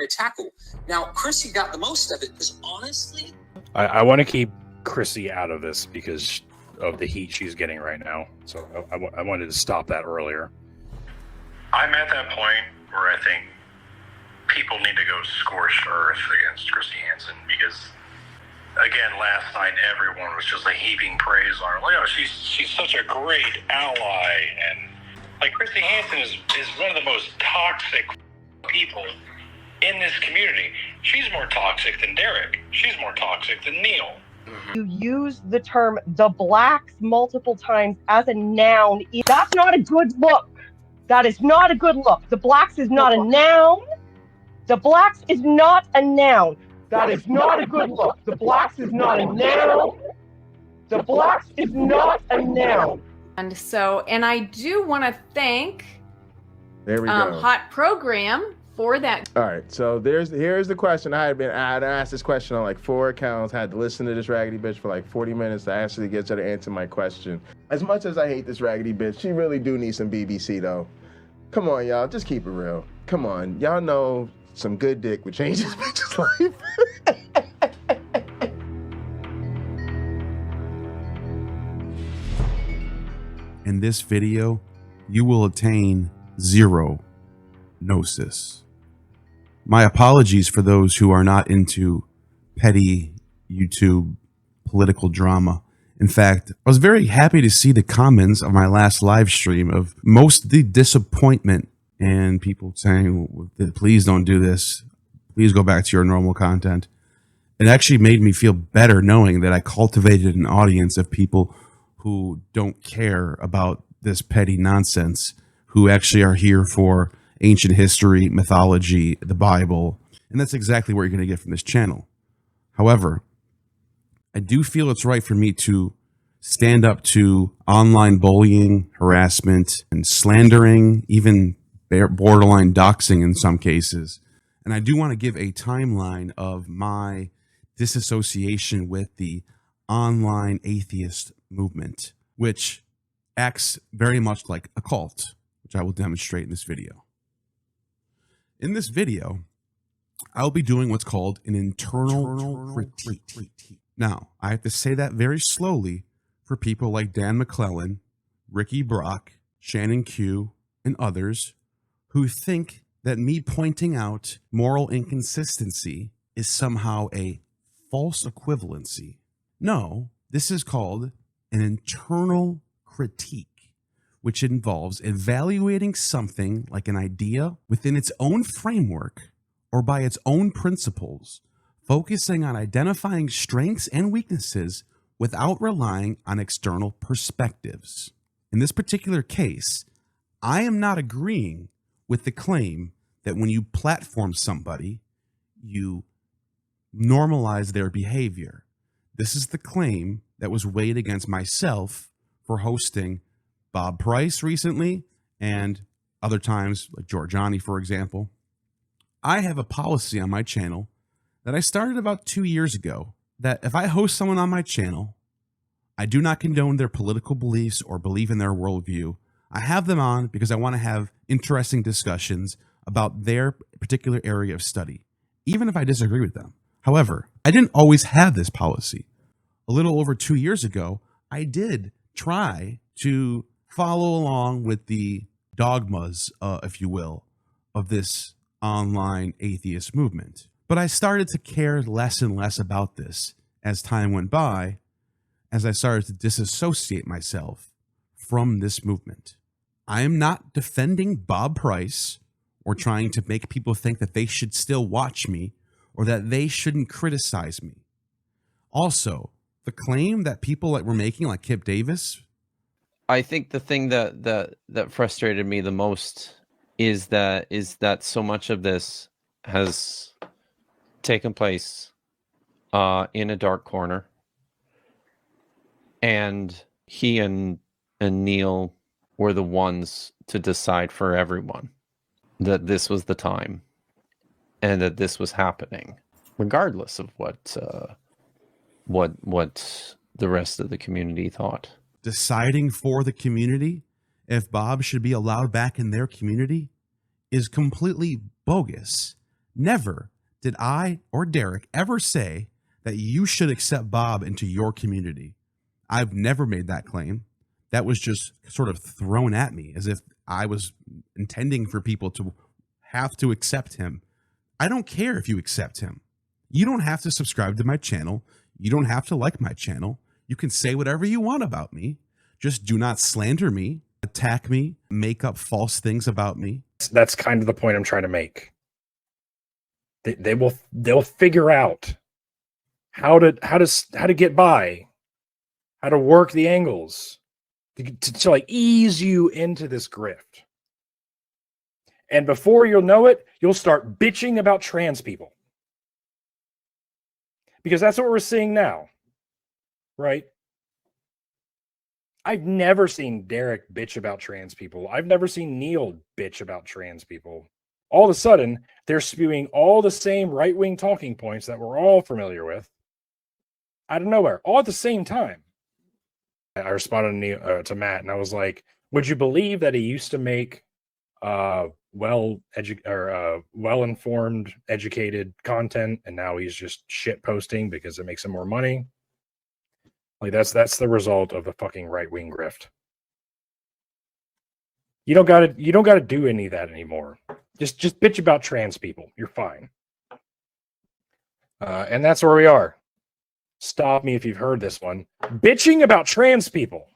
to tackle. Now, Chrissy got the most of it because honestly, I want to keep Chrissy out of this because of the heat she's getting right now. So I wanted to stop that earlier. I'm at that point where I think people need to go scorched earth against Chrissy Hansen because, again, last night everyone was just like heaping praise on her. Like, oh, she's such a great ally, and like Chrissy Hansen is one of the most toxic people in this community. She's more toxic than Derek. She's more toxic than Neil. You use the term the blacks multiple times as a noun. That's not a good look. That is not a good look. The blacks is not a noun. The blacks is not a noun. That is not a good look. The blacks is not a noun. The blacks is not a noun. And so, and I do want to thank there we go. Hot Program for that. All right, so here's the question. I had asked this question on like 4 accounts, had to listen to this raggedy bitch for like 40 minutes to actually get her to answer my question. As much as I hate this raggedy bitch, she really do need some BBC though. Come on, y'all, just keep it real. Come on, y'all know some good dick would change this bitch's life. In this video, you will attain 0 gnosis. My apologies for those who are not into petty YouTube political drama. In fact, I was very happy to see the comments of my last live stream of mostly disappointment and people saying, please don't do this. Please go back to your normal content. It actually made me feel better knowing that I cultivated an audience of people who don't care about this petty nonsense, who actually are here for ancient history, mythology, the Bible. And that's exactly what you're going to get from this channel. However, I do feel it's right for me to stand up to online bullying, harassment, and slandering, even borderline doxing in some cases. And I do want to give a timeline of my disassociation with the online atheist movement, which acts very much like a cult, which I will demonstrate in this video. In this video, I'll be doing what's called an internal critique. Now, I have to say that very slowly for people like Dan McClellan, Ricky Brock, Shannon Q, and others who think that me pointing out moral inconsistency is somehow a false equivalency. No, this is called an internal critique, which involves evaluating something like an idea within its own framework or by its own principles, focusing on identifying strengths and weaknesses without relying on external perspectives. In this particular case, I am not agreeing with the claim that when you platform somebody, you normalize their behavior. This is the claim that was weighed against myself for hosting Bob Price recently and other times like Janja, for example. I have a policy on my channel that I started about 2 years ago that if I host someone on my channel, I do not condone their political beliefs or believe in their worldview. I have them on because I want to have interesting discussions about their particular area of study, even if I disagree with them. However, I didn't always have this policy. A little over 2 years ago, I did try to follow along with the dogmas, if you will, of this online atheist movement. But I started to care less and less about this as time went by, as I started to disassociate myself from this movement. I am not defending Bob Price or trying to make people think that they should still watch me or that they shouldn't criticize me. Also, the claim that people that were making, like Kipp Davis, I think the thing that frustrated me the most is that so much of this has taken place in a dark corner, and he and Neil were the ones to decide for everyone that this was the time and that this was happening, regardless of what the rest of the community thought. deciding for the community if Bob should be allowed back in their community is completely bogus Never did I or Derek ever say that you should accept Bob into your community. I've never made that claim. That was just sort of thrown at me as if I was intending for people to have to accept him. I don't care if you accept him. You don't have to subscribe to my channel. You don't have to like my channel. You can say whatever you want about me. Just do not slander me, attack me, make up false things about me. That's kind of the point I'm trying to make. They'll figure out how to get by, how to work the angles to like ease you into this grift. And before you'll know it, you'll start bitching about trans people. Because that's what we're seeing now, right? I've never seen Derek bitch about trans people. I've never seen Neil bitch about trans people. All of a sudden, they're spewing all the same right-wing talking points that we're all familiar with out of nowhere, all at the same time. I responded to Matt, and I was like, would you believe that he used to make well-informed, educated content, and now he's just shit posting because it makes him more money? Like that's the result of the fucking right-wing grift. You don't gotta do any of that anymore. Just bitch about trans people. You're fine. And that's where we are. Stop me if you've heard this one. Bitching about trans people.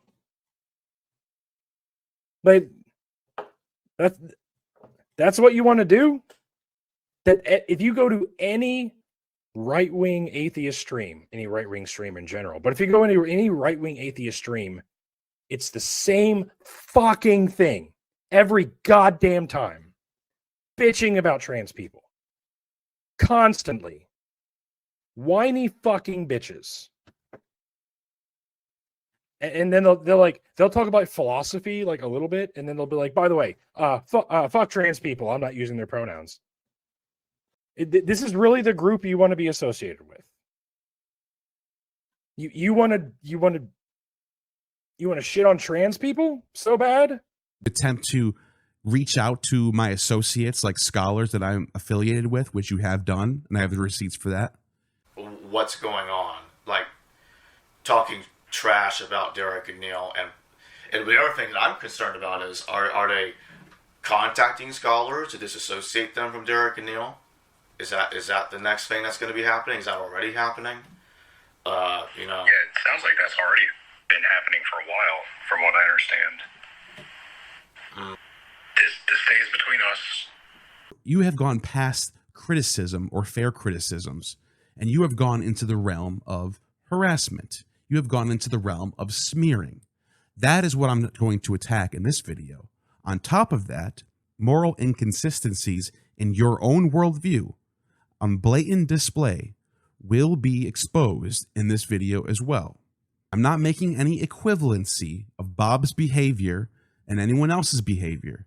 Like that's what you want to do? That if you go to any right-wing atheist stream, any right-wing stream in general, but if you go into any right-wing atheist stream, it's the same fucking thing every goddamn time. Bitching about trans people. Constantly. Whiny fucking bitches. And then they'll talk about philosophy like a little bit, and then they'll be like, by the way, fuck trans people. I'm not using their pronouns. This is really the group you want to be associated with. You want to shit on trans people so bad? Attempt to reach out to my associates, like scholars that I'm affiliated with, which you have done, and I have the receipts for that. What's going on? Like talking trash about Derek and Neil, and the other thing that I'm concerned about is are they contacting scholars to disassociate them from Derek and Neil? Is that the next thing that's going to be happening? Is that already happening? Yeah, it sounds like that's already been happening for a while, from what I understand. This stays between us. You have gone past criticism or fair criticisms, and you have gone into the realm of harassment. You have gone into the realm of smearing. That is what I'm going to attack in this video. On top of that, moral inconsistencies in your own worldview on blatant display will be exposed in this video as well. I'm not making any equivalency of Bob's behavior and anyone else's behavior.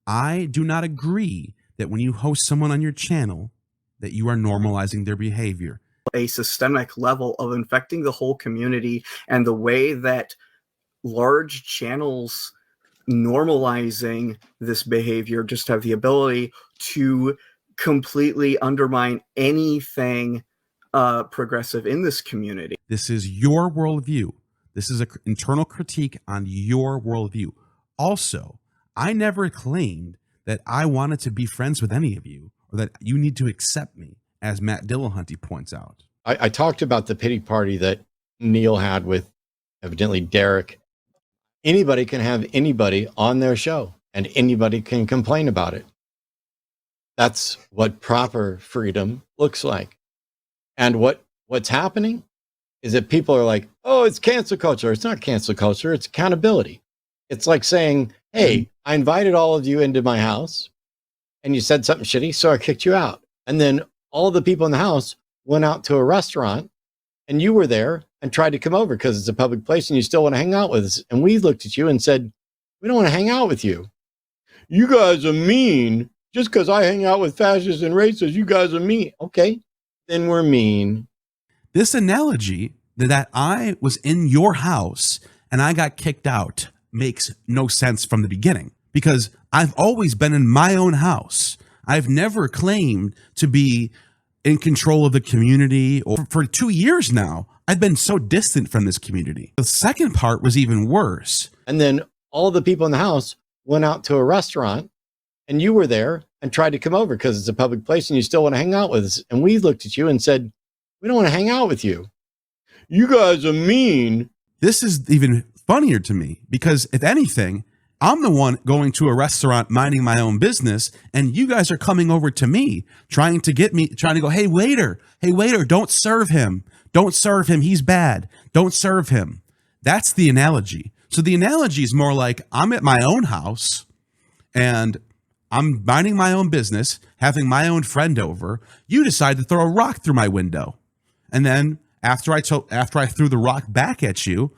I do not agree that when you host someone on your channel that you are normalizing their behavior. A systemic level of infecting the whole community, and the way that large channels normalizing this behavior just have the ability to completely undermine anything progressive in this community. This is your worldview. This is an internal critique on your worldview. Also, I never claimed that I wanted to be friends with any of you, or that you need to accept me, as Matt Dillahunty points out. I talked about the pity party that Neil had with evidently Derek. Anybody can have anybody on their show, and anybody can complain about it. That's what proper freedom looks like. And what's happening is that people are like, oh, it's cancel culture. It's not cancel culture. It's accountability. It's like saying, hey, I invited all of you into my house and you said something shitty, so I kicked you out. And then all the people in the house went out to a restaurant and you were there and tried to come over because it's a public place and you still want to hang out with us. And we looked at you and said, we don't want to hang out with you. You guys are mean. Just because I hang out with fascists and racists, you guys are mean. Okay, then we're mean. This analogy that I was in your house and I got kicked out makes no sense from the beginning, because I've always been in my own house. I've never claimed to be in control of the community. Or for 2 years now, I've been so distant from this community. The second part was even worse. And then all the people in the house went out to a restaurant, and you were there and tried to come over because it's a public place and you still want to hang out with us. And we looked at you and said, we don't want to hang out with you. You guys are mean. This is even funnier to me because if anything, I'm the one going to a restaurant minding my own business, and you guys are coming over to me trying to go, hey waiter, don't serve him. Don't serve him. He's bad. Don't serve him. That's the analogy. So the analogy is more like I'm at my own house and I'm minding my own business, having my own friend over. You decide to throw a rock through my window. And then after I threw the rock back at you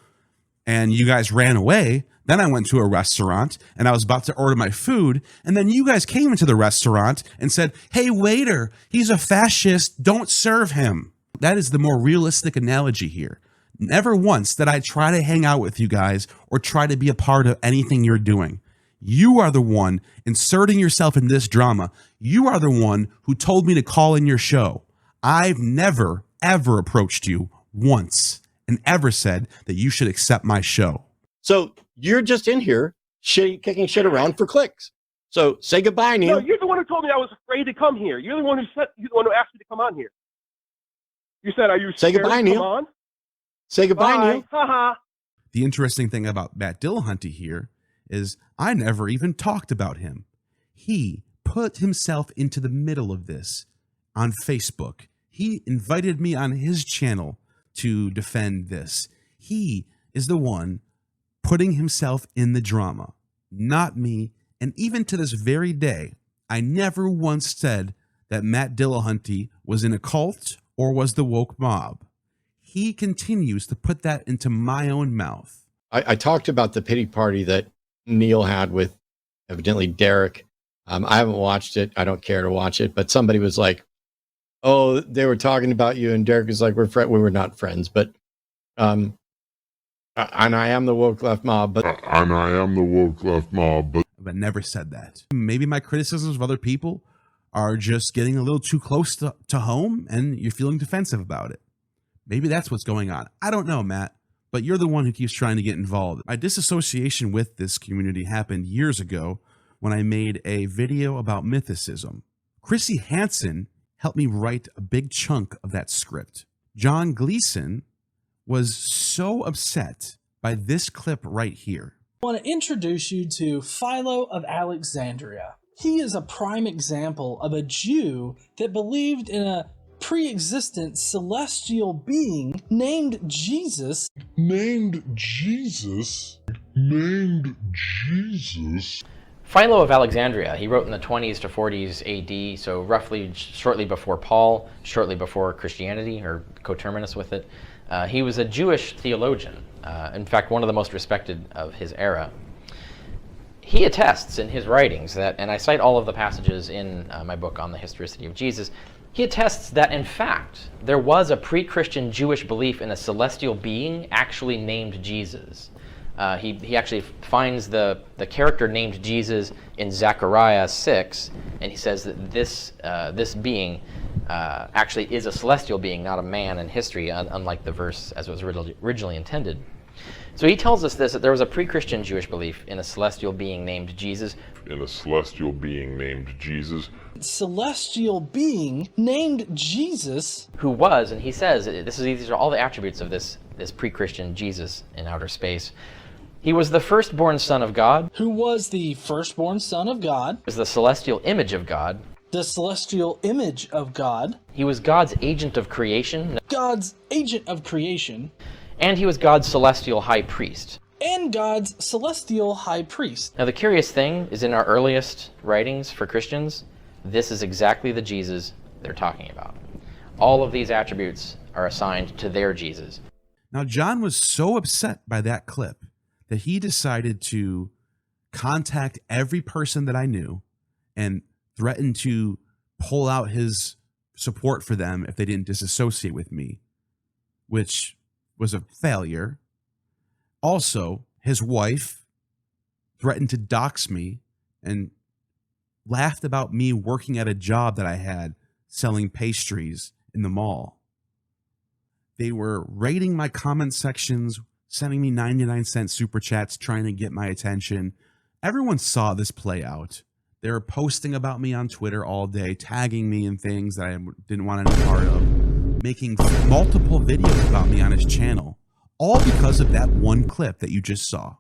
and you guys ran away, then I went to a restaurant and I was about to order my food. And then you guys came into the restaurant and said, hey, waiter, he's a fascist. Don't serve him. That is the more realistic analogy here. Never once did I try to hang out with you guys or try to be a part of anything you're doing. You are the one inserting yourself in this drama. You are the one who told me to call in your show. I've never, ever approached you once and ever said that you should accept my show. So you're just in here kicking shit around for clicks. So say goodbye, Neil. No, you're the one who told me I was afraid to come here. You're the one who asked me to come on here. You said, are you scared say goodbye, to Neil. come on? Say goodbye, Neil. Ha-ha. The interesting thing about Matt Dillahunty here is I never even talked about him. He put himself into the middle of this on Facebook. He invited me on his channel to defend this. He is the one putting himself in the drama, not me. And even to this very day, I never once said that Matt Dillahunty was in a cult or was the woke mob. He continues to put that into my own mouth. I talked about the pity party that Neil had with evidently Derek. I haven't watched it. I don't care to watch it. But somebody was like, oh, they were talking about you. And Derek was like, we were not friends. But, and I am the woke left mob. But But never said that. Maybe my criticisms of other people are just getting a little too close to home and you're feeling defensive about it. Maybe that's what's going on. I don't know, Matt, but you're the one who keeps trying to get involved. My disassociation with this community happened years ago when I made a video about mythicism. Chrissy Hansen helped me write a big chunk of that script. John Gleason was so upset by this clip right here. I want to introduce you to Philo of Alexandria. He is a prime example of a Jew that believed in a pre-existent celestial being named Jesus. Philo of Alexandria, he wrote in the 20s to 40s AD, so roughly shortly before Paul, shortly before Christianity, or coterminous with it. He was a Jewish theologian, in fact, one of the most respected of his era. He attests in his writings that, and I cite all of the passages in my book on the historicity of Jesus, he attests that, in fact, there was a pre-Christian Jewish belief in a celestial being actually named Jesus. He actually finds the character named Jesus in Zechariah 6, and he says that this being actually is a celestial being, not a man in history, unlike the verse as it was originally intended. So he tells us this, that there was a pre-Christian Jewish belief in a celestial being named Jesus. Celestial being named Jesus. Who was, and he says, these are all the attributes of this pre-Christian Jesus in outer space. He was the firstborn son of God. Who was the firstborn son of God. He was the celestial image of God. The celestial image of God. He was God's agent of creation. God's agent of creation. And he was God's celestial high priest. And God's celestial high priest. Now the curious thing is in our earliest writings for Christians, this is exactly the Jesus they're talking about. All of these attributes are assigned to their Jesus. Now, John was so upset by that clip that he decided to contact every person that I knew and threaten to pull out his support for them if they didn't disassociate with me, which was a failure. Also, his wife threatened to dox me and laughed about me working at a job that I had selling pastries in the mall. They were raiding my comment sections, sending me 99-cent super chats, trying to get my attention. Everyone saw this play out. They were posting about me on Twitter all day, tagging me in things that I didn't want any part of, making multiple videos about me on his channel, all because of that one clip that you just saw.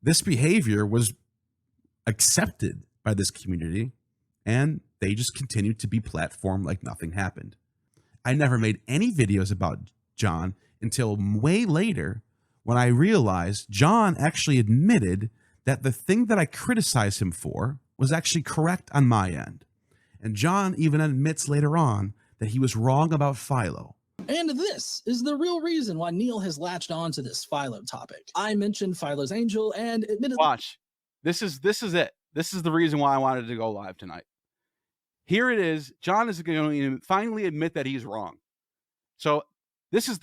This behavior was accepted by this community, and they just continued to be platformed like nothing happened. I never made any videos about John until way later when I realized John actually admitted that the thing that I criticized him for was actually correct on my end. And John even admits later on that he was wrong about Philo. And this is the real reason why Neil has latched on to this Philo topic. I mentioned Philo's angel and admitted— Watch. This is it. This is the reason why I wanted to go live tonight. Here it is. John is going to finally admit that he's wrong. So this is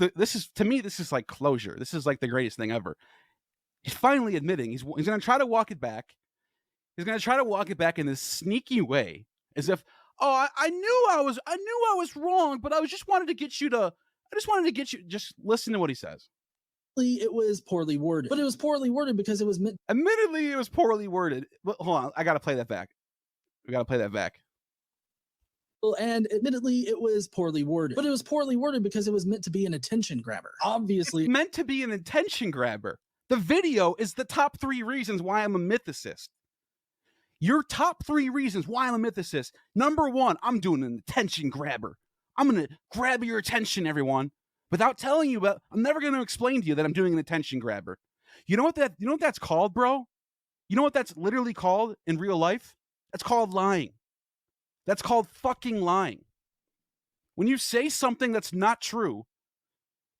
to me, this is like closure. This is like the greatest thing ever. He's finally admitting he's going to try to walk it back. He's going to try to walk it back in this sneaky way, as if, oh, I knew I was wrong, but I just wanted to get you. Just listen to what he says. it was poorly worded, but it was poorly worded because it was meant. Admittedly, it was poorly worded. But hold on, I got to play that back. We got to play that back. And admittedly, it was poorly worded, but it was poorly worded because it was meant to be an attention grabber. Obviously, it's meant to be an attention grabber. The video is the top 3 reasons why I'm a mythicist. Your top 3 reasons why I'm a mythicist. Number 1, I'm doing an attention grabber. I'm going to grab your attention, everyone, without telling you about. I'm never going to explain to you that I'm doing an attention grabber. You know what that's called, bro? You know what that's literally called in real life? That's called lying. That's called fucking lying. When you say something that's not true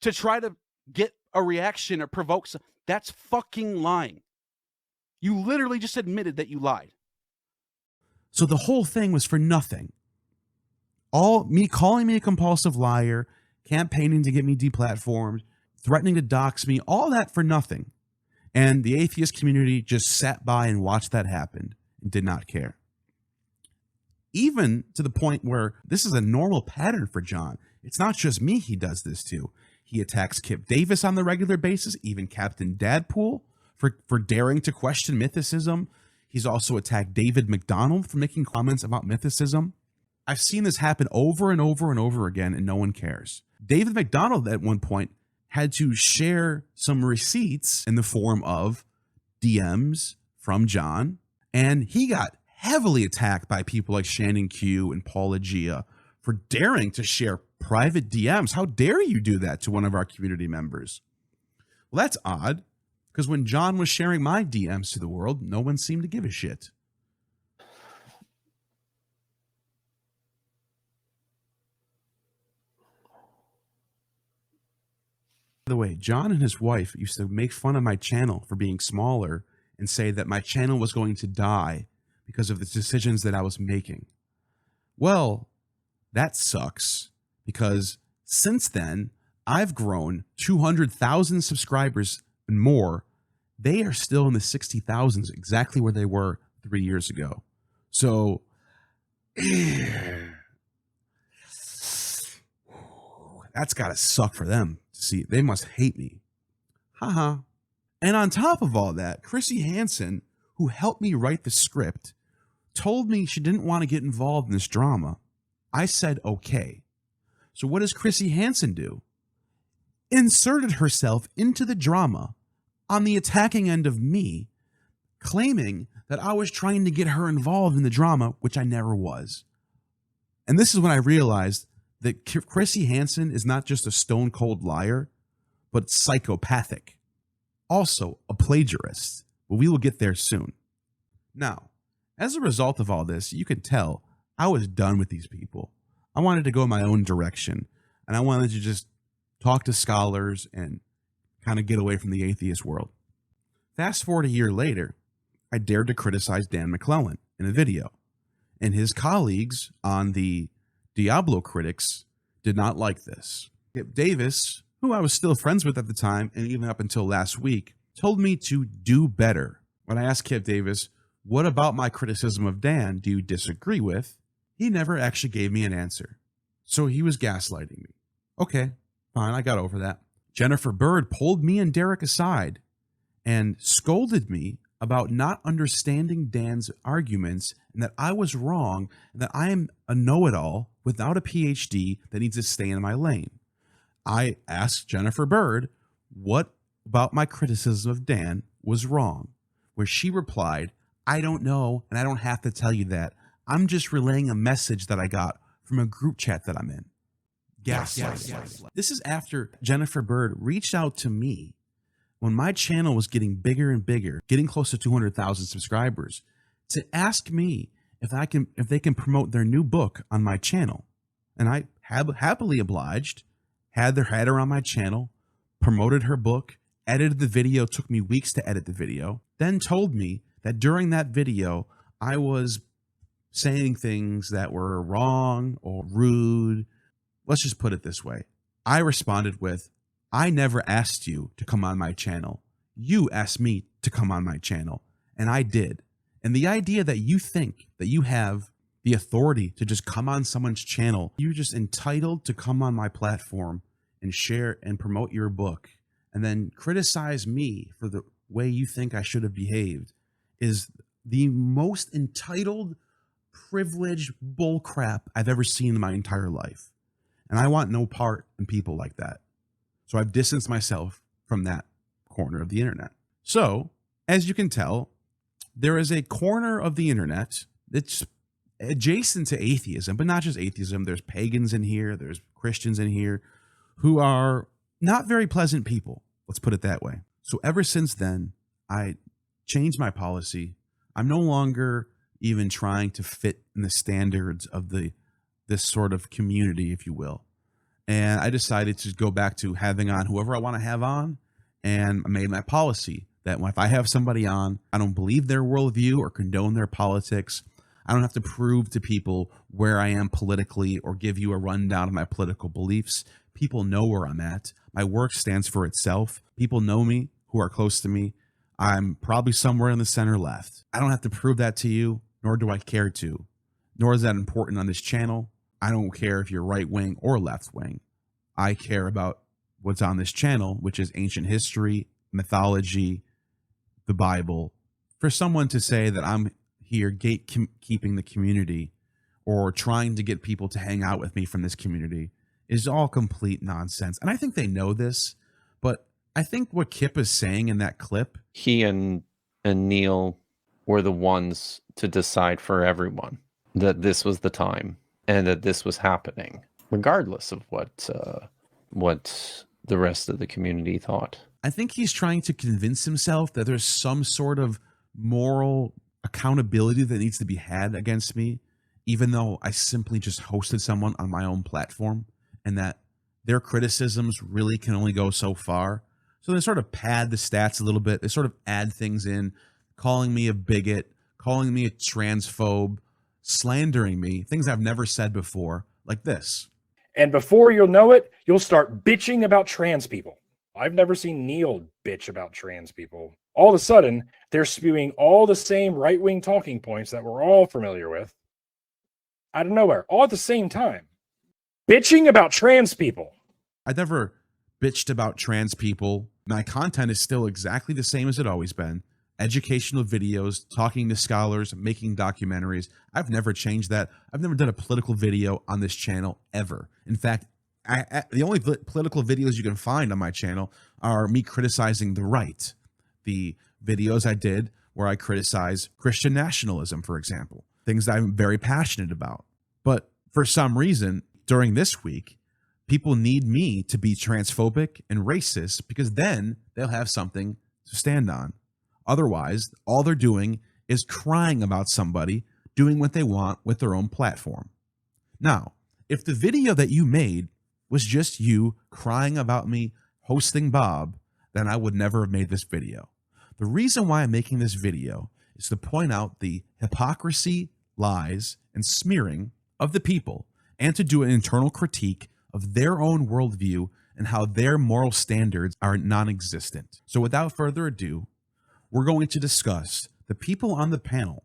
to try to get a reaction or provoke, that's fucking lying. You literally just admitted that you lied. So the whole thing was for nothing. All me calling me a compulsive liar, campaigning to get me deplatformed, threatening to dox me, all that for nothing. And the atheist community just sat by and watched that happen and did not care. Even to the point where this is a normal pattern for John. It's not just me he does this to. He attacks Kipp Davis on the regular basis, even Captain Dadpool for daring to question mythicism. He's also attacked David McDonald for making comments about mythicism. I've seen this happen over and over and over again, and no one cares. David McDonald at one point had to share some receipts in the form of DMs from John, and he got heavily attacked by people like Shannon Q and Paul Agia for daring to share private DMs. How dare you do that to one of our community members? Well, that's odd, because when John was sharing my DMs to the world, no one seemed to give a shit. By the way, John and his wife used to make fun of my channel for being smaller and say that my channel was going to die because of the decisions that I was making. Well, that sucks, because since then, I've grown 200,000 subscribers and more. They are still in the 60,000s, exactly where they were 3 years ago. So, that's gotta suck for them to see. They must hate me. Haha. And on top of all that, Chrissy Hansen, who helped me write the script, told me she didn't want to get involved in this drama. I said, okay. So what does Chrissy Hansen do? Inserted herself into the drama on the attacking end of me, claiming that I was trying to get her involved in the drama, which I never was. And this is when I realized that Chrissy Hansen is not just a stone cold liar, but psychopathic. Also a plagiarist. But we will get there soon. Now, as a result of all this, you can tell I was done with these people. I wanted to go my own direction, and I wanted to just talk to scholars and kind of get away from the atheist world. Fast forward a year later, I dared to criticize Dan McClellan in a video, and his colleagues on the Diablo critics did not like this. Kipp Davis, who I was still friends with at the time, and even up until last week, told me to do better. When I asked Kipp Davis, what about my criticism of Dan do you disagree with? He never actually gave me an answer. So he was gaslighting me. Okay, fine, I got over that. Jennifer Bird pulled me and Derek aside and scolded me about not understanding Dan's arguments and that I was wrong and that I am a know-it-all without a PhD that needs to stay in my lane. I asked Jennifer Bird what about my criticism of Dan was wrong, where she replied, I don't know, and I don't have to tell you that. I'm just relaying a message that I got from a group chat that I'm in. Gaslighting. This is after Jennifer Bird reached out to me when my channel was getting bigger and bigger, getting close to 200,000 subscribers, to ask me if they can promote their new book on my channel. And I happily obliged, had her on my channel, promoted her book, edited the video, took me weeks to edit the video, then told me that during that video, I was saying things that were wrong or rude. Let's just put it this way. I responded with, I never asked you to come on my channel. You asked me to come on my channel, and I did. And the idea that you think that you have the authority to just come on someone's channel, you're just entitled to come on my platform and share and promote your book, and then criticize me for the way you think I should have behaved, is the most entitled, privileged bullcrap I've ever seen in my entire life. And I want no part in people like that. So I've distanced myself from that corner of the internet. So, as you can tell, there is a corner of the internet that's adjacent to atheism, but not just atheism. There's pagans in here, there's Christians in here who are not very pleasant people. Let's put it that way. So ever since then, I changed my policy. I'm no longer even trying to fit in the standards of this sort of community, if you will. And I decided to go back to having on whoever I want to have on, and I made my policy that if I have somebody on, I don't believe their worldview or condone their politics. I don't have to prove to people where I am politically or give you a rundown of my political beliefs. People know where I'm at. My work stands for itself. People know me who are close to me. I'm probably somewhere in the center left. I don't have to prove that to you, nor do I care to. Nor is that important on this channel. I don't care if you're right wing or left wing. I care about what's on this channel, which is ancient history, mythology, the Bible. For someone to say that I'm here gatekeeping the community or trying to get people to hang out with me from this community is all complete nonsense. And I think they know this, but I think what Kipp is saying in that clip, he and Neil were the ones to decide for everyone that this was the time and that this was happening, regardless of what the rest of the community thought. I think he's trying to convince himself that there's some sort of moral accountability that needs to be had against me, even though I simply just hosted someone on my own platform, and that their criticisms really can only go so far. So they sort of pad the stats a little bit. They sort of add things in, calling me a bigot, calling me a transphobe, slandering me, things I've never said before, like this. And before you'll know it, you'll start bitching about trans people. I've never seen Neil bitch about trans people. All of a sudden, they're spewing all the same right-wing talking points that we're all familiar with out of nowhere, all at the same time. Bitching about trans people. I never bitched about trans people. My content is still exactly the same as it always been. Educational videos, talking to scholars, making documentaries. I've never changed that. I've never done a political video on this channel ever. In fact, the only political videos you can find on my channel are me criticizing the right. The videos I did where I criticize Christian nationalism, for example, things that I'm very passionate about. But for some reason, during this week, people need me to be transphobic and racist because then they'll have something to stand on. Otherwise, all they're doing is crying about somebody doing what they want with their own platform. Now, if the video that you made was just you crying about me hosting Bob, then I would never have made this video. The reason why I'm making this video is to point out the hypocrisy, lies, and smearing of the people, and to do an internal critique of their own worldview and how their moral standards are non-existent. So without further ado, we're going to discuss the people on the panel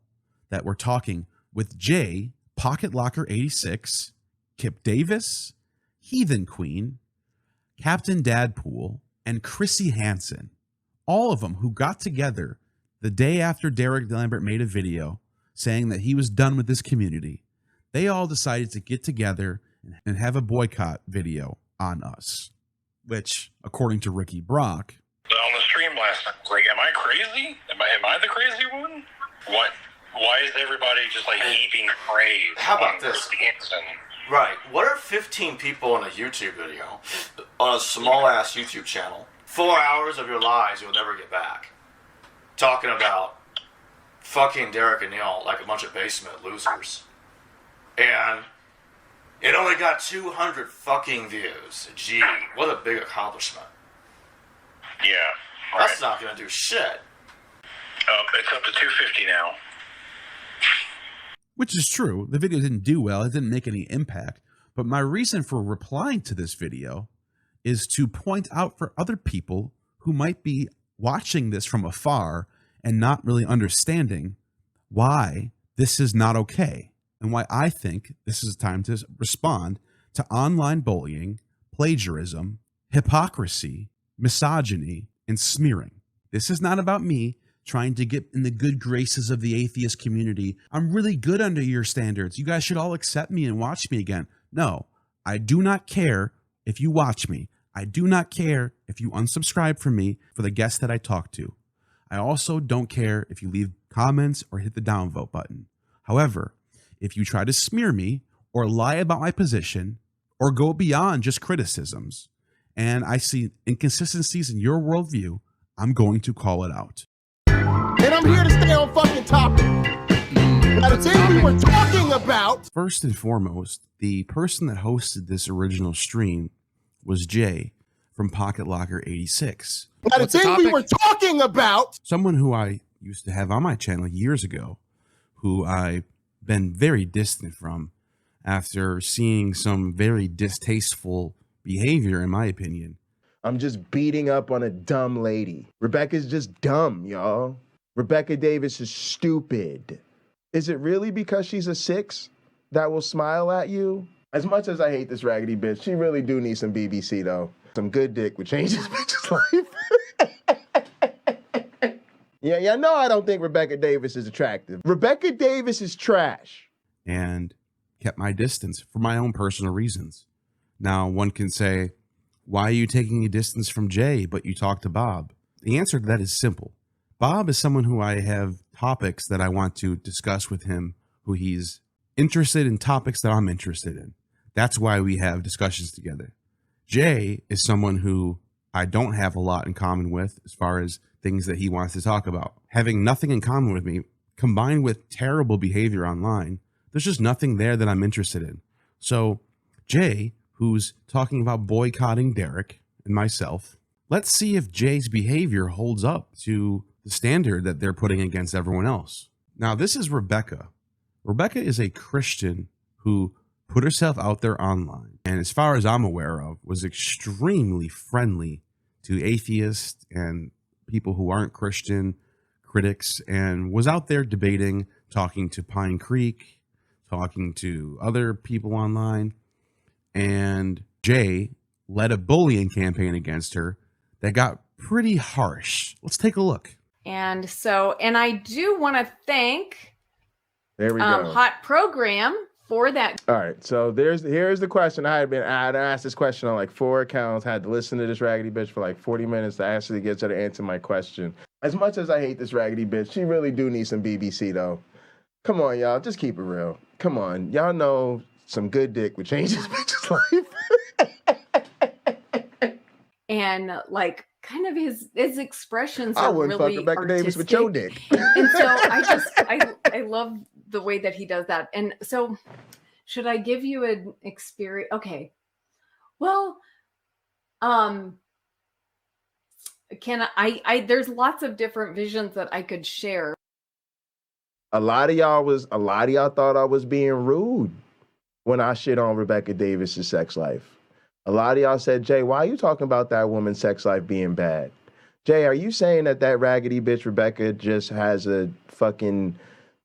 that were talking with Jay, Pocket Locker 86, Kipp Davis, Heathen Queen, Captain Dadpool, and Chrissy Hansen, all of them who got together the day after Derek Lambert made a video saying that he was done with this community. They all decided to get together and have a boycott video on us, which, according to Ricky Brock, on the stream last night, like, am I crazy? Am I the crazy one? What? Why is everybody just like heaping praise? How about on this? Chrissy Hansen? Right. What are 15 people in a YouTube video on a small ass YouTube channel? 4 hours of your lives you'll never get back. Talking about fucking Derek and Neil like a bunch of basement losers. And it only got 200 fucking views. Gee, what a big accomplishment. Yeah. That's not gonna do shit. It's up to 250 now. which is true. The video didn't do well. It didn't make any impact. But my reason for replying to this video is to point out for other people who might be watching this from afar and not really understanding why this is not okay and why I think this is time to respond to online bullying, plagiarism, hypocrisy, misogyny, and smearing. This is not about me trying to get in the good graces of the atheist community. I'm really good under your standards. You guys should all accept me and watch me again. No, I do not care if you watch me. I do not care if you unsubscribe from me for the guests that I talk to. I also don't care if you leave comments or hit the downvote button. However, if you try to smear me or lie about my position or go beyond just criticisms, and I see inconsistencies in your worldview, I'm going to call it out. And I'm here to stay on fucking topic. Now, the thing we were talking about. First and foremost, the person that hosted this original stream was Jay from Pocket Locker 86. Now, the thing we were talking about. Someone who I used to have on my channel years ago, who I've been very distant from after seeing some very distasteful behavior, in my opinion. I'm just beating up on a dumb lady. Rebecca's just dumb, y'all. Rebecca Davis is stupid. Is it really because she's a 6 that will smile at you? As much as I hate this raggedy bitch, she really do need some BBC, though. Some good dick would change this bitch's life. Yeah, no, I don't think Rebecca Davis is attractive. Rebecca Davis is trash. And kept my distance for my own personal reasons. Now, one can say, why are you taking a distance from Jay, but you talk to Bob? The answer to that is simple. Bob is someone who I have topics that I want to discuss with him, who he's interested in topics that I'm interested in. That's why we have discussions together. Jay is someone who I don't have a lot in common with as far as things that he wants to talk about. Having nothing in common with me, combined with terrible behavior online, there's just nothing there that I'm interested in. So Jay, who's talking about boycotting Derek and myself, let's see if Jay's behavior holds up to the standard that they're putting against everyone else. Now, this is Rebecca. Rebecca is a Christian who put herself out there online, and as far as I'm aware of, was extremely friendly to atheists and people who aren't Christian, critics, and was out there debating, talking to Pine Creek, talking to other people online. And Jay led a bullying campaign against her that got pretty harsh. Let's take a look. And so, and I do want to thank There we go. Hot Program for that. All right, so here's the question. I had asked this question on like 4 accounts, had to listen to this raggedy bitch for like 40 minutes to actually get her to answer my question. As much as I hate this raggedy bitch, she really do need some BBC though. Come on, y'all, just keep it real. Come on, y'all know some good dick would change this bitch's life. And like kind of his expressions I are wouldn't really fuck Rebecca artistic. Davis with your dick. And so I love the way that he does that. And so should I give you an experience? Okay. Well, can I there's lots of different visions that I could share. A lot of y'all thought I was being rude when I shit on Rebecca Davis's sex life. A lot of y'all said, Jay, why are you talking about that woman's sex life being bad? Jay, are you saying that that raggedy bitch Rebecca just has a fucking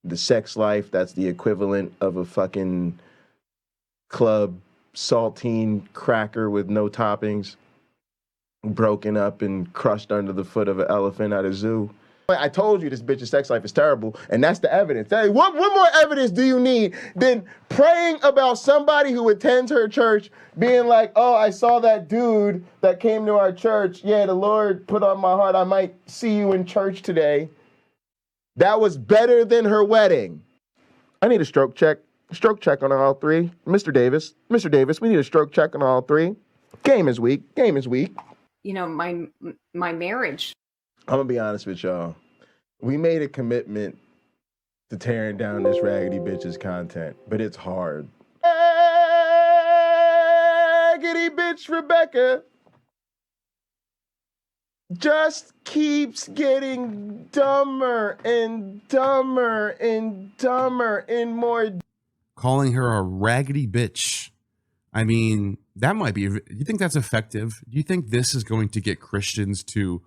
the sex life that's the equivalent of a fucking club saltine cracker with no toppings, broken up and crushed under the foot of an elephant at a zoo? I told you this bitch's sex life is terrible, and that's the evidence. Hey, what more evidence do you need than praying about somebody who attends her church being like, oh, I saw that dude that came to our church. Yeah, the Lord put on my heart, I might see you in church today. That was better than her wedding. I need a stroke check. Stroke check on all three. Mr. Davis, we need a stroke check on all three. Game is weak. You know, my marriage. I'm gonna be honest with y'all. We made a commitment to tearing down this raggedy bitch's content, but it's hard. Raggedy bitch Rebecca just keeps getting dumber and dumber and dumber and more. Calling her a raggedy bitch. I mean, that might be. Do you think that's effective? Do you think this is going to get Christians to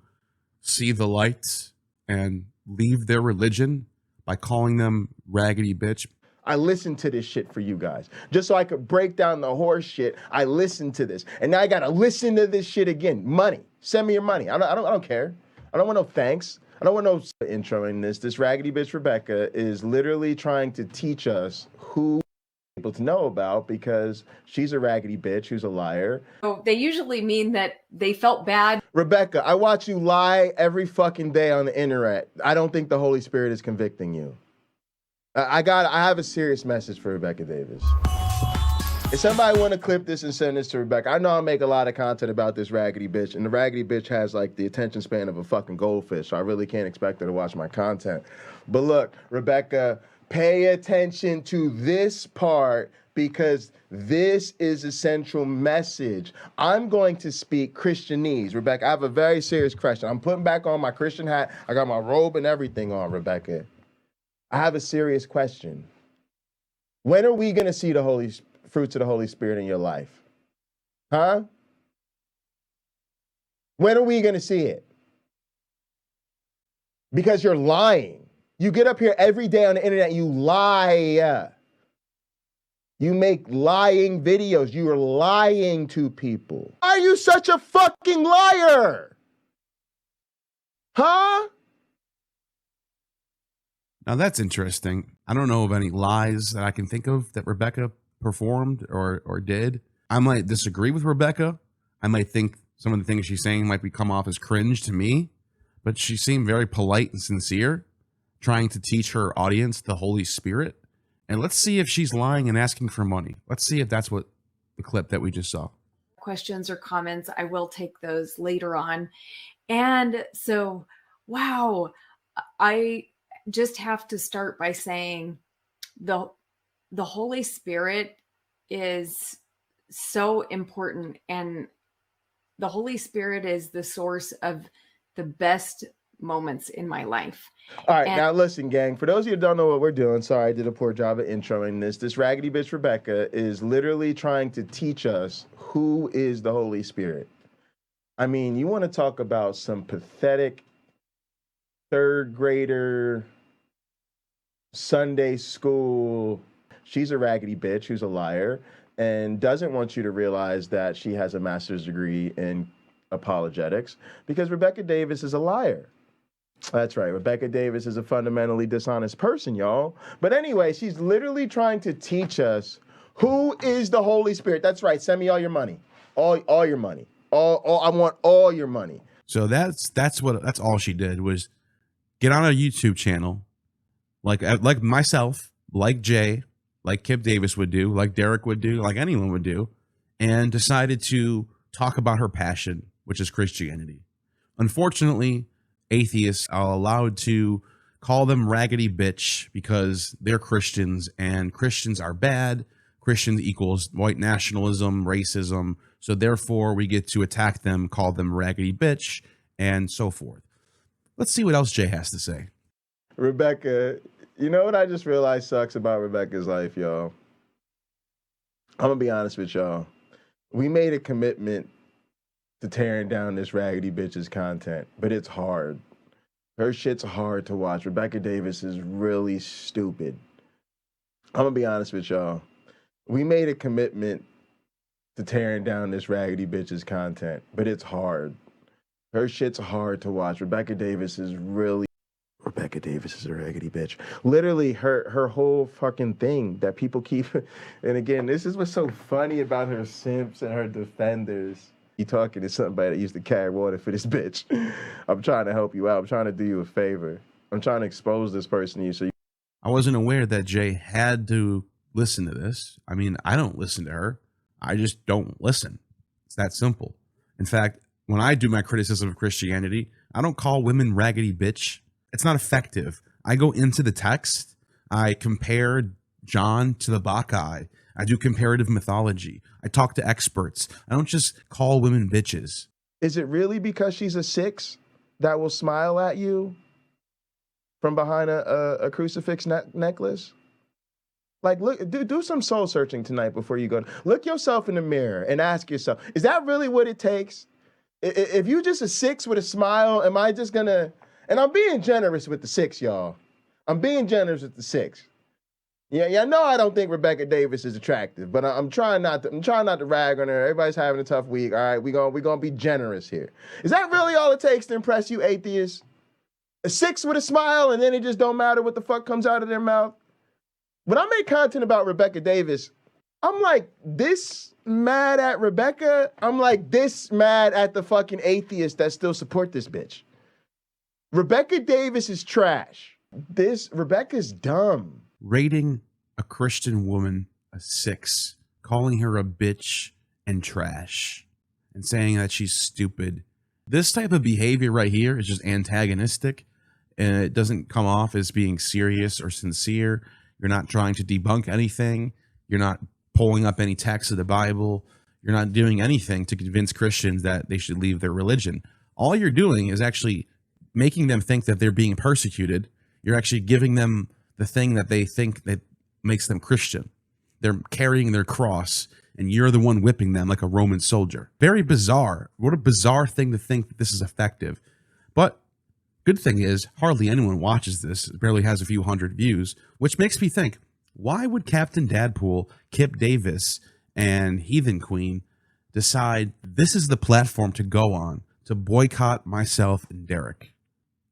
see the light and leave their religion by calling them raggedy bitch? I listened to this shit for you guys. Just so I could break down the horse shit, I listened to this. And now I gotta listen to this shit again. Money. Send me your money. I don't care. I don't want no thanks. I don't want no intro in this. This raggedy bitch Rebecca is literally trying to teach us who people to know about, because she's a raggedy bitch who's a liar. So they usually mean that they felt bad. Rebecca, I watch you lie every fucking day on the internet. I don't think the Holy Spirit is convicting you. I have a serious message for Rebecca Davis. If somebody want to clip this and send this to Rebecca, I know I make a lot of content about this raggedy bitch, and the raggedy bitch has like the attention span of a fucking goldfish, so I really can't expect her to watch my content. But look, Rebecca, pay attention to this part, because this is a central message. I'm going to speak Christianese. Rebecca, I have a very serious question. I'm putting back on my Christian hat. I got my robe and everything on, Rebecca. I have a serious question. When are we going to see the fruits of the Holy Spirit in your life? Huh? When are we going to see it? Because you're lying. You get up here every day on the internet, you lie. You make lying videos. You are lying to people. Why are you such a fucking liar? Huh? Now that's interesting. I don't know of any lies that I can think of that Rebecca performed or did. I might disagree with Rebecca. I might think some of the things she's saying might come off as cringe to me, but she seemed very polite and sincere, trying to teach her audience the Holy Spirit. And let's see if she's lying and asking for money. Let's see if that's what the clip that we just saw. Questions or comments, I will take those later on. And so, wow, I just have to start by saying the Holy Spirit is so important, and the Holy Spirit is the source of the best moments in my life. All right, now listen, gang. For those of you who don't know what we're doing, sorry, I did a poor job of introing this. This raggedy bitch Rebecca is literally trying to teach us who is the Holy Spirit. I mean, you want to talk about some pathetic third grader Sunday school. She's a raggedy bitch who's a liar and doesn't want you to realize that she has a master's degree in apologetics, because Rebecca Davis is a liar. That's right. Rebecca Davis is a fundamentally dishonest person, y'all. But anyway, she's literally trying to teach us who is the Holy Spirit. That's right. Send me all your money. All your money. I want all your money. So that's all she did, was get on a YouTube channel, like myself, like Jay, like Kipp Davis would do, like Derek would do, like anyone would do, and decided to talk about her passion, which is Christianity. Unfortunately, atheists are allowed to call them raggedy bitch because they're Christians, and Christians are bad. Christians equals white nationalism, racism. So therefore, we get to attack them, call them raggedy bitch, and so forth. Let's see what else Jay has to say. Rebecca, you know what I just realized sucks about Rebecca's life, y'all? I'm going to be honest with y'all. We made a commitment to tearing down this raggedy bitch's content, but it's hard. Her shit's hard to watch. Rebecca Davis is really stupid. I'm gonna be honest with y'all. We made a commitment to tearing down this raggedy bitch's content, but it's hard. Her shit's hard to watch. Rebecca Davis is a raggedy bitch. Literally, her whole fucking thing that people keep, and again, this is what's so funny about her simps and her defenders. You talking to somebody that used to carry water for this bitch. I'm trying to help you out. I'm trying to do you a favor. I'm trying to expose this person to you so you. I wasn't aware that Jay had to listen to this. I mean, I don't listen to her. I just don't listen. It's that simple. In fact, when I do my criticism of Christianity, I don't call women raggedy bitch. It's not effective. I go into the text. I compare John to the Bacchae. I do comparative mythology. I talk to experts. I don't just call women bitches. Is it really because she's a 6 that will smile at you from behind a crucifix necklace? Like, look, do some soul searching tonight before you go. Look yourself in the mirror and ask yourself, is that really what it takes? If you just a 6 with a smile, am I just gonna, and I'm being generous with the 6, y'all. I'm being generous with the 6. Yeah, no, I don't think Rebecca Davis is attractive, but I'm trying not to rag on her. Everybody's having a tough week. All right, we're gonna be generous here. Is that really all it takes to impress you atheists? A 6 with a smile, and then it just don't matter what the fuck comes out of their mouth? When I make content about Rebecca Davis, I'm like this mad at Rebecca. I'm like this mad at the fucking atheists that still support this bitch. Rebecca Davis is trash. Rebecca's dumb. Rating a Christian woman a 6, calling her a bitch and trash, and saying that she's stupid. This type of behavior right here is just antagonistic, and it doesn't come off as being serious or sincere. You're not trying to debunk anything. You're not pulling up any text of the Bible. You're not doing anything to convince Christians that they should leave their religion. All you're doing is actually making them think that they're being persecuted. You're actually giving them the thing that they think that makes them Christian. They're carrying their cross, and you're the one whipping them like a Roman soldier. Very bizarre. What a bizarre thing to think that this is effective. But good thing is, hardly anyone watches this. It barely has a few hundred views, which makes me think, why would Captain Dadpool, Kipp Davis, and Heathen Queen decide this is the platform to go on to boycott myself and Derek?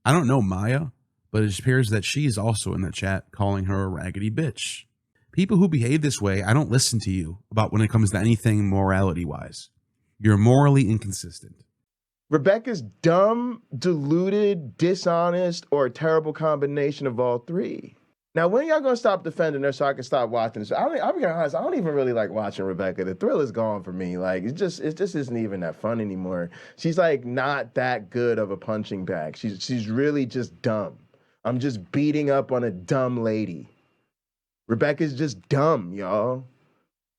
I don't know Maya, but it appears that she's also in the chat calling her a raggedy bitch. People who behave this way, I don't listen to you about when it comes to anything morality-wise. You're morally inconsistent. Rebecca's dumb, deluded, dishonest, or a terrible combination of all three. Now, when y'all gonna stop defending her so I can stop watching this? I'll be honest, I don't even really like watching Rebecca. The thrill is gone for me. Like, it just isn't even that fun anymore. She's like not that good of a punching bag. She's really just dumb. I'm just beating up on a dumb lady. Rebecca's just dumb, y'all.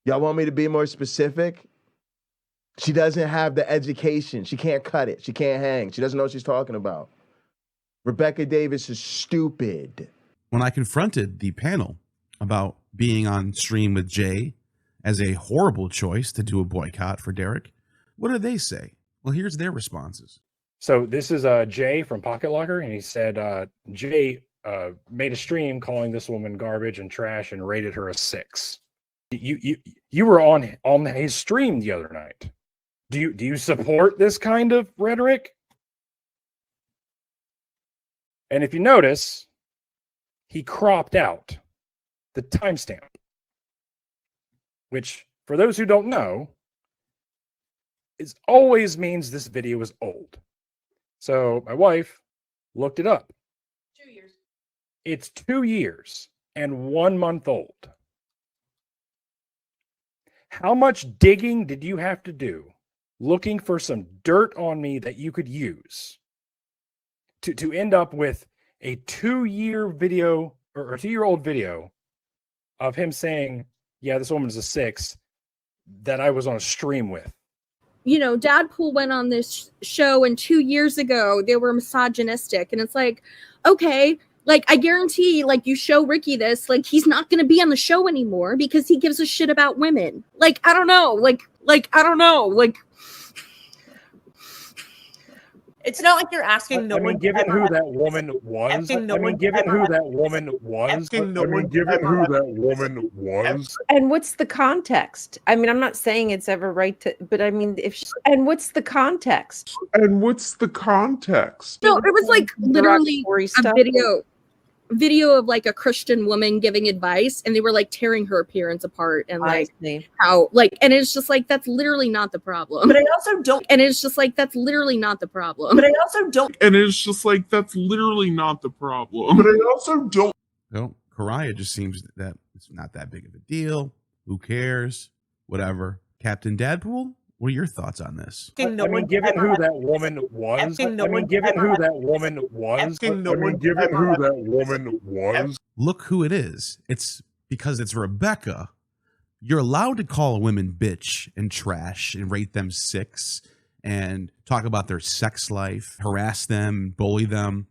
Y'all want me to be more specific? She doesn't have the education. She can't cut it. She can't hang. She doesn't know what she's talking about. Rebecca Davis is stupid. When I confronted the panel about being on stream with Jay as a horrible choice to do a boycott for Derek, what did they say? Well, here's their responses. So this is Jay from Pocket Locker, and he said Jay made a stream calling this woman garbage and trash and rated her a 6. You were on his stream the other night. Do you support this kind of rhetoric? And if you notice, he cropped out the timestamp, which for those who don't know, it always means this video is old. So my wife looked it up. 2 years. It's 2 years and 1 month old. How much digging did you have to do looking for some dirt on me that you could use to end up with a 2-year video or a 2-year-old video of him saying, yeah, this woman's a 6 that I was on a stream with? You know, Dadpool went on this show, and 2 years ago they were misogynistic, and it's like, okay, like I guarantee, like you show Ricky this, like he's not going to be on the show anymore because he gives a shit about women. Like I don't know, like I don't know, like It's not like you're asking no I mean, one. given who that woman was, given who that woman was, given who that woman was. And what's the context? I mean, I'm not saying it's ever right to, but I mean, and what's the context? No, it was like literally a video of like a Christian woman giving advice, and they were like tearing her appearance apart and like how like, and it's just like that's literally not the problem. But I also don't. And it's just like that's literally not the problem. But I also don't. And it's just like that's literally not the problem. But I also don't. No, Karaya just seems that it's not that big of a deal. Who cares? Whatever. Captain Dadpool, what are your thoughts on this? I mean, given who that woman was, given who that woman was, given who that woman was. Look who it is. It's because it's Rebecca. You're allowed to call a woman bitch and trash and rate them 6 and talk about their sex life, harass them, bully them,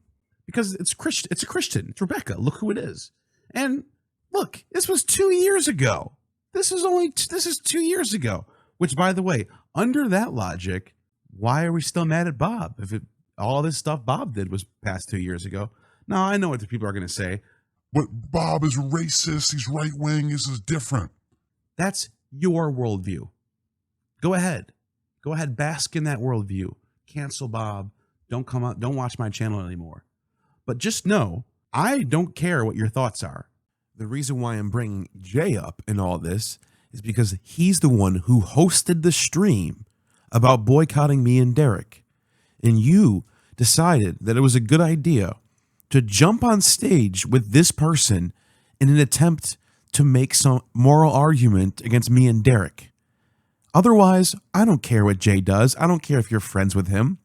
because it's Christian. It's a Christian. It's Rebecca. Look who it is. And look, this was 2 years ago. This is 2 years ago. Which, by the way, under that logic, why are we still mad at Bob? If all this stuff Bob did was past 2 years ago. Now, I know what the people are going to say. But Bob is racist. He's right-wing. This is different. That's your worldview. Go ahead. Go ahead. Bask in that worldview. Cancel Bob. Don't come out. Don't watch my channel anymore. But just know, I don't care what your thoughts are. The reason why I'm bringing Jay up in all this is because he's the one who hosted the stream about boycotting me and Derek. And you decided that it was a good idea to jump on stage with this person in an attempt to make some moral argument against me and Derek. Otherwise, I don't care what Jay does. I don't care if you're friends with him.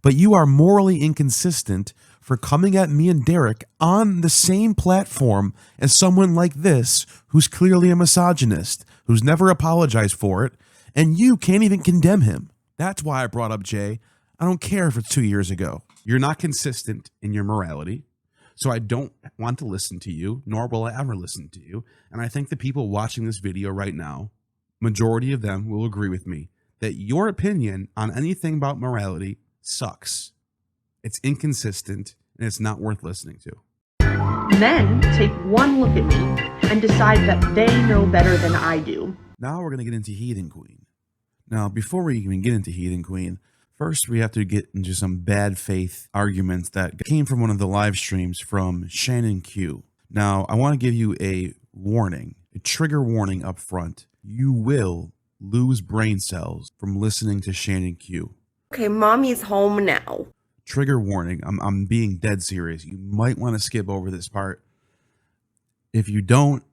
But you are morally inconsistent for coming at me and Derek on the same platform as someone like this who's clearly a misogynist, who's never apologized for it, and you can't even condemn him. That's why I brought up Jay. I don't care if it's 2 years ago. You're not consistent in your morality, so I don't want to listen to you, nor will I ever listen to you. And I think the people watching this video right now, majority of them will agree with me, that your opinion on anything about morality sucks. It's inconsistent, and it's not worth listening to. Men take one look at me and decide that they know better than I do. Now we're going to get into Heathen Queen. Now, before we even get into Heathen Queen, first we have to get into some bad faith arguments that came from one of the live streams from Shannon Q. Now, I want to give you a warning, a trigger warning up front. You will lose brain cells from listening to Shannon Q. Okay, mommy's home now. Trigger warning. I'm being dead serious. You might want to skip over this part. If you don't,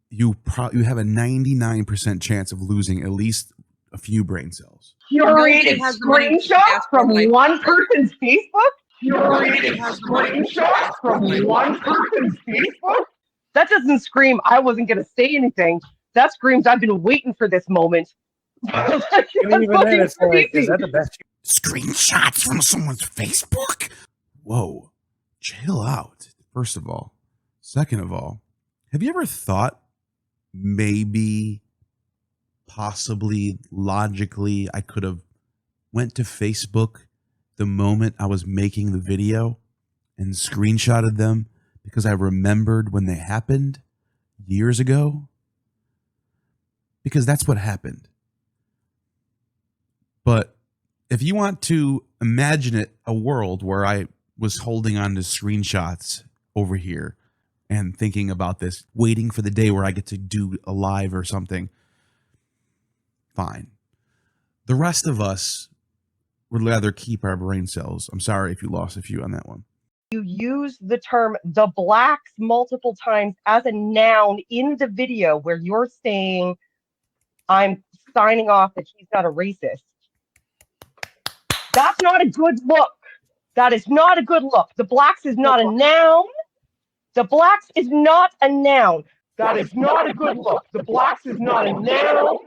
you have a 99% chance of losing at least a few brain cells. Curated screenshots from one person's Facebook? Curated screenshots from one person's Facebook? That doesn't scream I wasn't going to say anything. That screams I've been waiting for this moment. Is that the best? Screenshots from someone's Facebook? Whoa, chill out. First of all. Second of all, have you ever thought maybe, possibly, logically, I could have went to Facebook the moment I was making the video and screenshotted them because I remembered when they happened years ago? Because that's what happened. But if you want to imagine a world where I was holding on to screenshots over here and thinking about this, waiting for the day where I get to do a live or something, fine. The rest of us would rather keep our brain cells. I'm sorry if you lost a few on that one. You use the term the blacks multiple times as a noun in the video where you're saying, I'm signing off that he's not a racist. That's not a good look. That is not a good look. The blacks is not a noun. The blacks is not a noun. That is not a good look. The blacks is not a noun.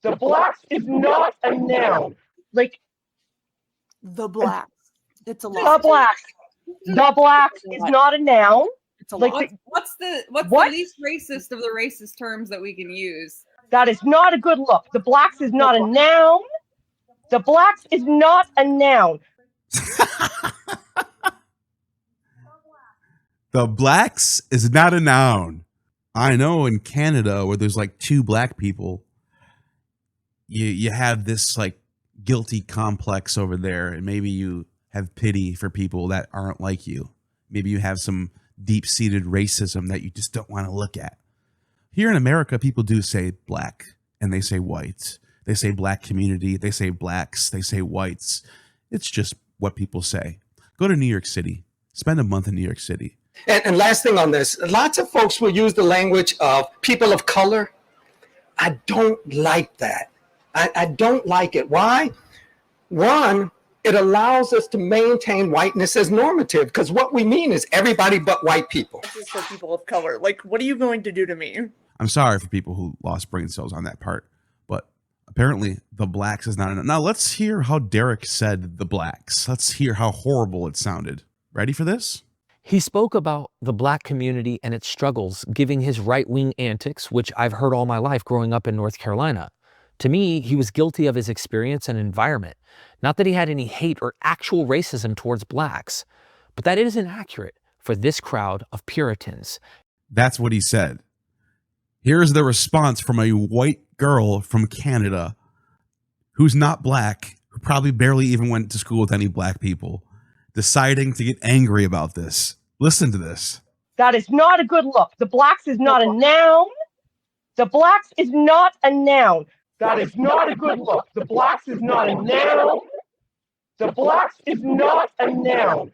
The blacks is not a noun. Like the blacks. It's a lot. The blacks. The blacks is not a noun. It's a like lot. What's the least racist of the racist terms that we can use? That is not a good look. The blacks is not a noun. The blacks is not a noun. The blacks is not a noun. I know in Canada where there's like 2 black people, you have this like guilty complex over there, and maybe you have pity for people that aren't like you. Maybe you have some deep-seated racism that you just don't want to look at. Here in America, people do say black and they say white. They say black community, they say blacks, they say whites. It's just what people say. Go to New York City. Spend a month in New York City. And last thing on this, lots of folks will use the language of people of color. I don't like that. I don't like it. Why? One, it allows us to maintain whiteness as normative, because what we mean is everybody but white people. This is for people of color. Like, what are you going to do to me? I'm sorry for people who lost brain cells on that part, but apparently the blacks is not enough. Now let's hear how Derek said the blacks. Let's hear how horrible it sounded. Ready for this? He spoke about the black community and its struggles, giving his right-wing antics, which I've heard all my life growing up in North Carolina. To me, he was guilty of his experience and environment. Not that he had any hate or actual racism towards blacks, but that isn't accurate for this crowd of Puritans. That's what he said. Here's the response from a white girl from Canada who's not black, who probably barely even went to school with any black people, deciding to get angry about this. Listen to this. That is not a good look. The blacks is not a noun. The blacks is not a noun. That is not a good look. The blacks is not a noun. The blacks is not a noun.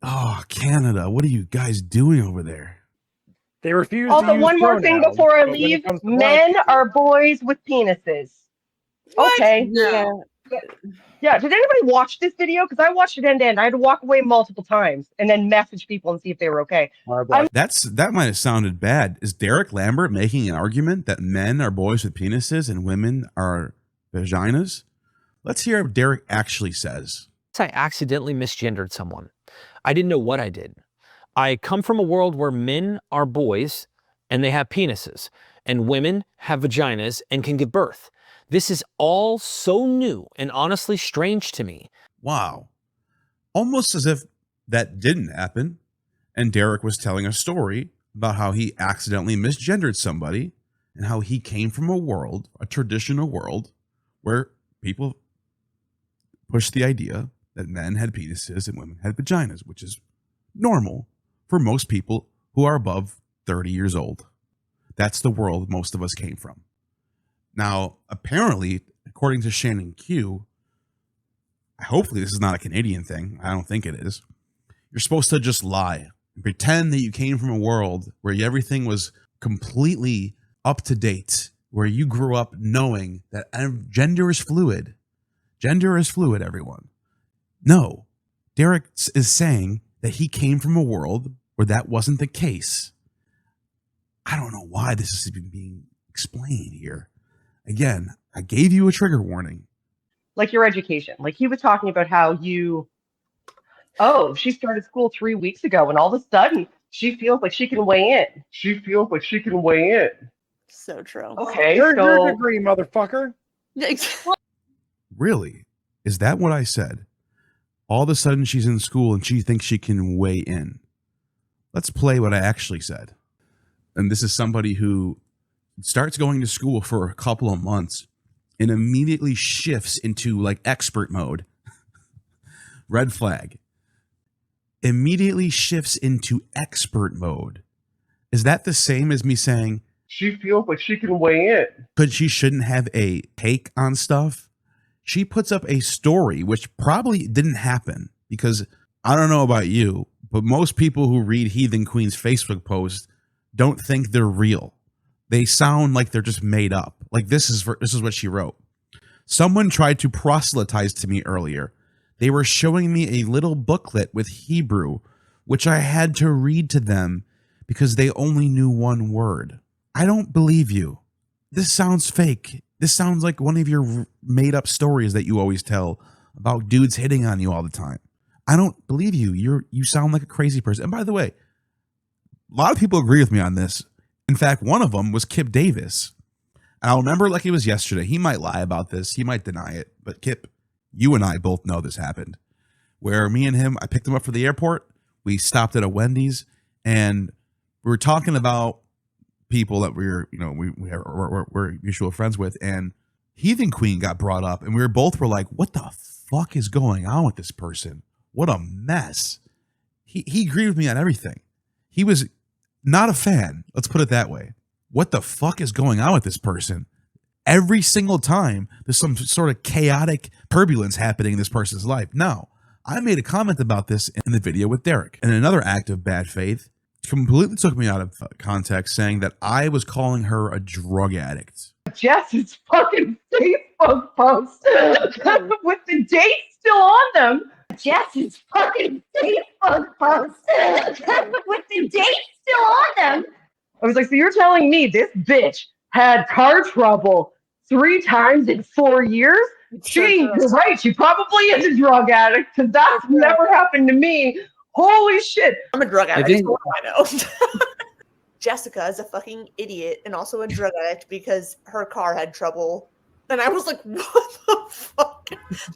Oh, Canada, what are you guys doing over there? They refuse Also, to use one more thing pronouns, before I but when it leave. comes to Men black are boys with penises. Okay. No. Yeah. Did anybody watch this video? Because I watched it end to end. I had to walk away multiple times and then message people and see if they were okay. That might have sounded bad. Is Derek Lambert making an argument that men are boys with penises and women are vaginas? Let's hear what Derek actually says. I accidentally misgendered someone. I didn't know what I did. I come from a world where men are boys and they have penises, and women have vaginas and can give birth. This is all so new and honestly strange to me. Wow. Almost as if that didn't happen, and Derek was telling a story about how he accidentally misgendered somebody and how he came from a world, a traditional world, where people pushed the idea that men had penises and women had vaginas, which is normal for most people who are above 30 years old. That's the world most of us came from. Now, apparently, according to Shannon Q, hopefully this is not a Canadian thing. I don't think it is. You're supposed to just lie and pretend that you came from a world where everything was completely up to date, where you grew up knowing that gender is fluid. Gender is fluid, everyone. No, Derek is saying that he came from a world where that wasn't the case. I don't know why this is even being explained here. Again, I gave you a trigger warning. Like your education. Like he was talking about how she started school 3 weeks ago and all of a sudden she feels like she can weigh in. She feels like she can weigh in. So true. Okay, Your so degree, motherfucker. Really? Is that what I said? All of a sudden she's in school and she thinks she can weigh in. Let's play what I actually said. And this is somebody who starts going to school for a couple of months and immediately shifts into like expert mode. Red flag. Immediately shifts into expert mode. Is that the same as me saying She feels like she can weigh in. she shouldn't have a take on stuff? She puts up a story, which probably didn't happen, because I don't know about you, but most people who read Heathen Queen's Facebook post don't think they're real. They sound like they're just made up. Like this is what she wrote. Someone tried to proselytize to me earlier. They were showing me a little booklet with Hebrew, which I had to read to them because they only knew one word. I don't believe you. This sounds fake. This sounds like one of your made up stories that you always tell about dudes hitting on you all the time. I don't believe you. You sound like a crazy person. And by the way, a lot of people agree with me on this. In fact, one of them was Kipp Davis. And I'll remember like it was yesterday. He might lie about this. He might deny it. But Kipp, you and I both know this happened. Where me and him, I picked him up for the airport. We stopped at a Wendy's and we were talking about people that we're mutual friends with. And Heathen Queen got brought up. And we both were like, what the fuck is going on with this person? What a mess. He agreed with me on everything. He was not a fan. Let's put it that way. What the fuck is going on with this person? Every single time there's some sort of chaotic turbulence happening in this person's life. Now, I made a comment about this in the video with Derek. And another act of bad faith completely took me out of context, saying that I was calling her a drug addict. Jess's fucking Facebook post with the date still on them. Jess's fucking Facebook post with the date still on them. I was like, so you're telling me this bitch had car trouble 3 times in 4 years? Gee, you're right. She probably is a drug addict because that's never happened to me. Holy shit. I'm a drug addict. think- What do I know? Jessica is a fucking idiot and also a drug addict because her car had trouble. And I was like, what the fuck?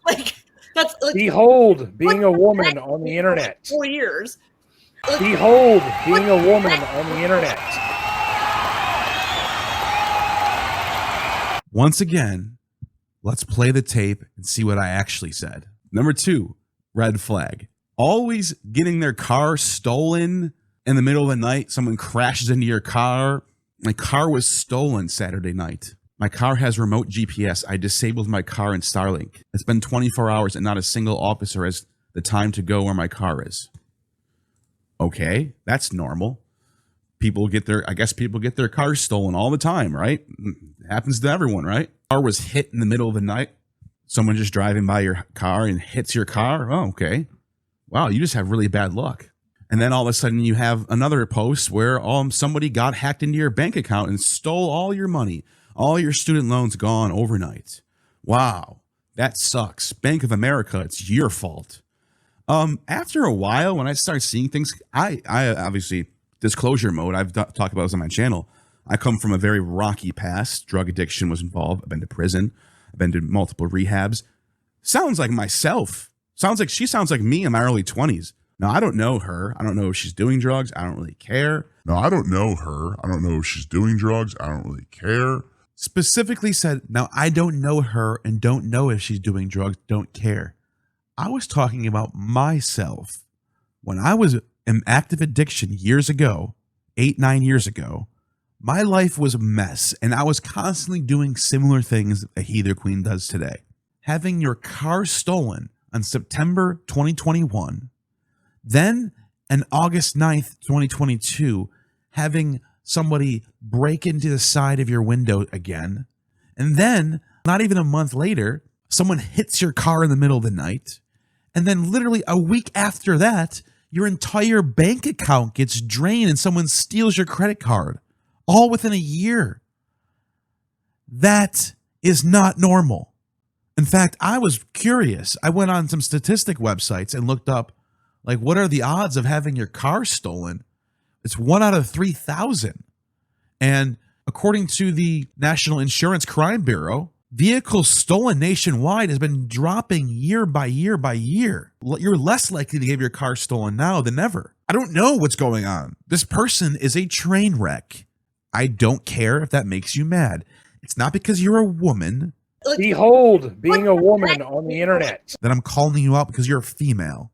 Like, that's like, Behold, being a woman on the internet. 4 years. Behold, being a woman on the internet. Once again, let's play the tape and see what I actually said. Number 2, red flag. Always getting their car stolen in the middle of the night. Someone crashes into your car. My car was stolen Saturday night. My car has remote GPS. I disabled my car in Starlink. It's been 24 hours and not a single officer has the time to go where my car is. Okay, that's normal. I guess people get their cars stolen all the time, right? It happens to everyone, right? Car was hit in the middle of the night. Someone just driving by your car and hits your car. Oh, okay. Wow, you just have really bad luck. And then all of a sudden you have another post where somebody got hacked into your bank account and stole all your money. All your student loans gone overnight. Wow, that sucks. Bank of America, it's your fault. After a while, when I start seeing things, I obviously, disclosure mode, I've talked about this on my channel. I come from a very rocky past. Drug addiction was involved. I've been to prison. I've been to multiple rehabs. Sounds like myself. She sounds like me in my early 20s. Now, I don't know her. I don't know if she's doing drugs. I don't really care. No, I don't know her. I don't know if she's doing drugs. I don't really care. Specifically said, now I don't know her and don't know if she's doing drugs, don't care. I was talking about myself. When I was in active addiction years ago, 8-9 years ago, my life was a mess and I was constantly doing similar things that Heathen Queen does today. Having your car stolen on September 2021, then on August 9th, 2022, having somebody break into the side of your window again. And then, not even a month later, someone hits your car in the middle of the night. And then literally a week after that, your entire bank account gets drained and someone steals your credit card. All within a year. That is not normal. In fact, I was curious. I went on some statistic websites and looked up, like, what are the odds of having your car stolen? It's 1 out of 3,000. And according to the National Insurance Crime Bureau, vehicles stolen nationwide has been dropping year by year by year. You're less likely to get your car stolen now than ever. I don't know what's going on. This person is a train wreck. I don't care if that makes you mad. It's not because you're a woman. Behold, being a woman on the internet. That I'm calling you out because you're a female.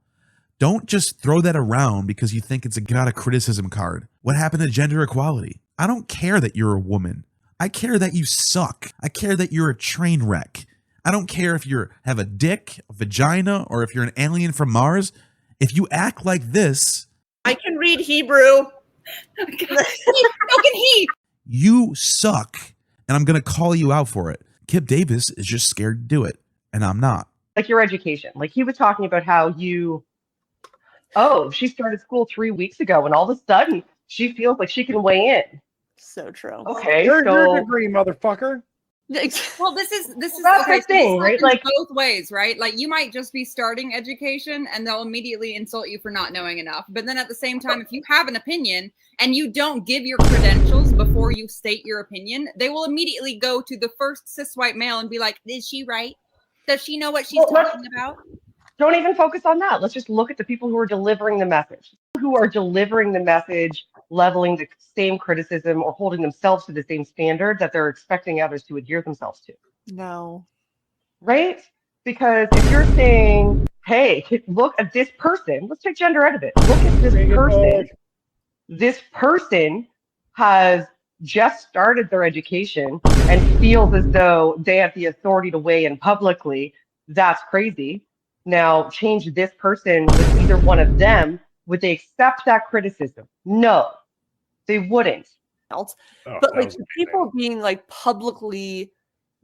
Don't just throw that around because you think it's got a criticism card. What happened to gender equality? I don't care that you're a woman. I care that you suck. I care that you're a train wreck. I don't care if you have a dick, a vagina, or if you're an alien from Mars. If you act like this, I can read Hebrew. How can he? You suck. And I'm going to call you out for it. Kipp Davis is just scared to do it. And I'm not. Like your education. Like he was talking about how she started school 3 weeks ago and all of a sudden she feels like she can weigh in. So true. Okay, Your so degree, motherfucker. Well, this is That's okay. the thing, right? Like both ways, right? Like you might just be starting education, and they'll immediately insult you for not knowing enough. But then at the same time, if you have an opinion and you don't give your credentials before you state your opinion, they will immediately go to the first cis white male and be like, "Is she right? Does she know what she's talking about?" Don't even focus on that. Let's just look at the people who are delivering the message. Who are delivering the message, leveling the same criticism or holding themselves to the same standard that they're expecting others to adhere themselves to. No. Right? Because if you're saying, hey, look at this person, let's take gender out of it. Look at this person. This person has just started their education and feels as though they have the authority to weigh in publicly. That's crazy. Now, change this person with either one of them. Would they accept that criticism? No, they wouldn't. But like the people being like publicly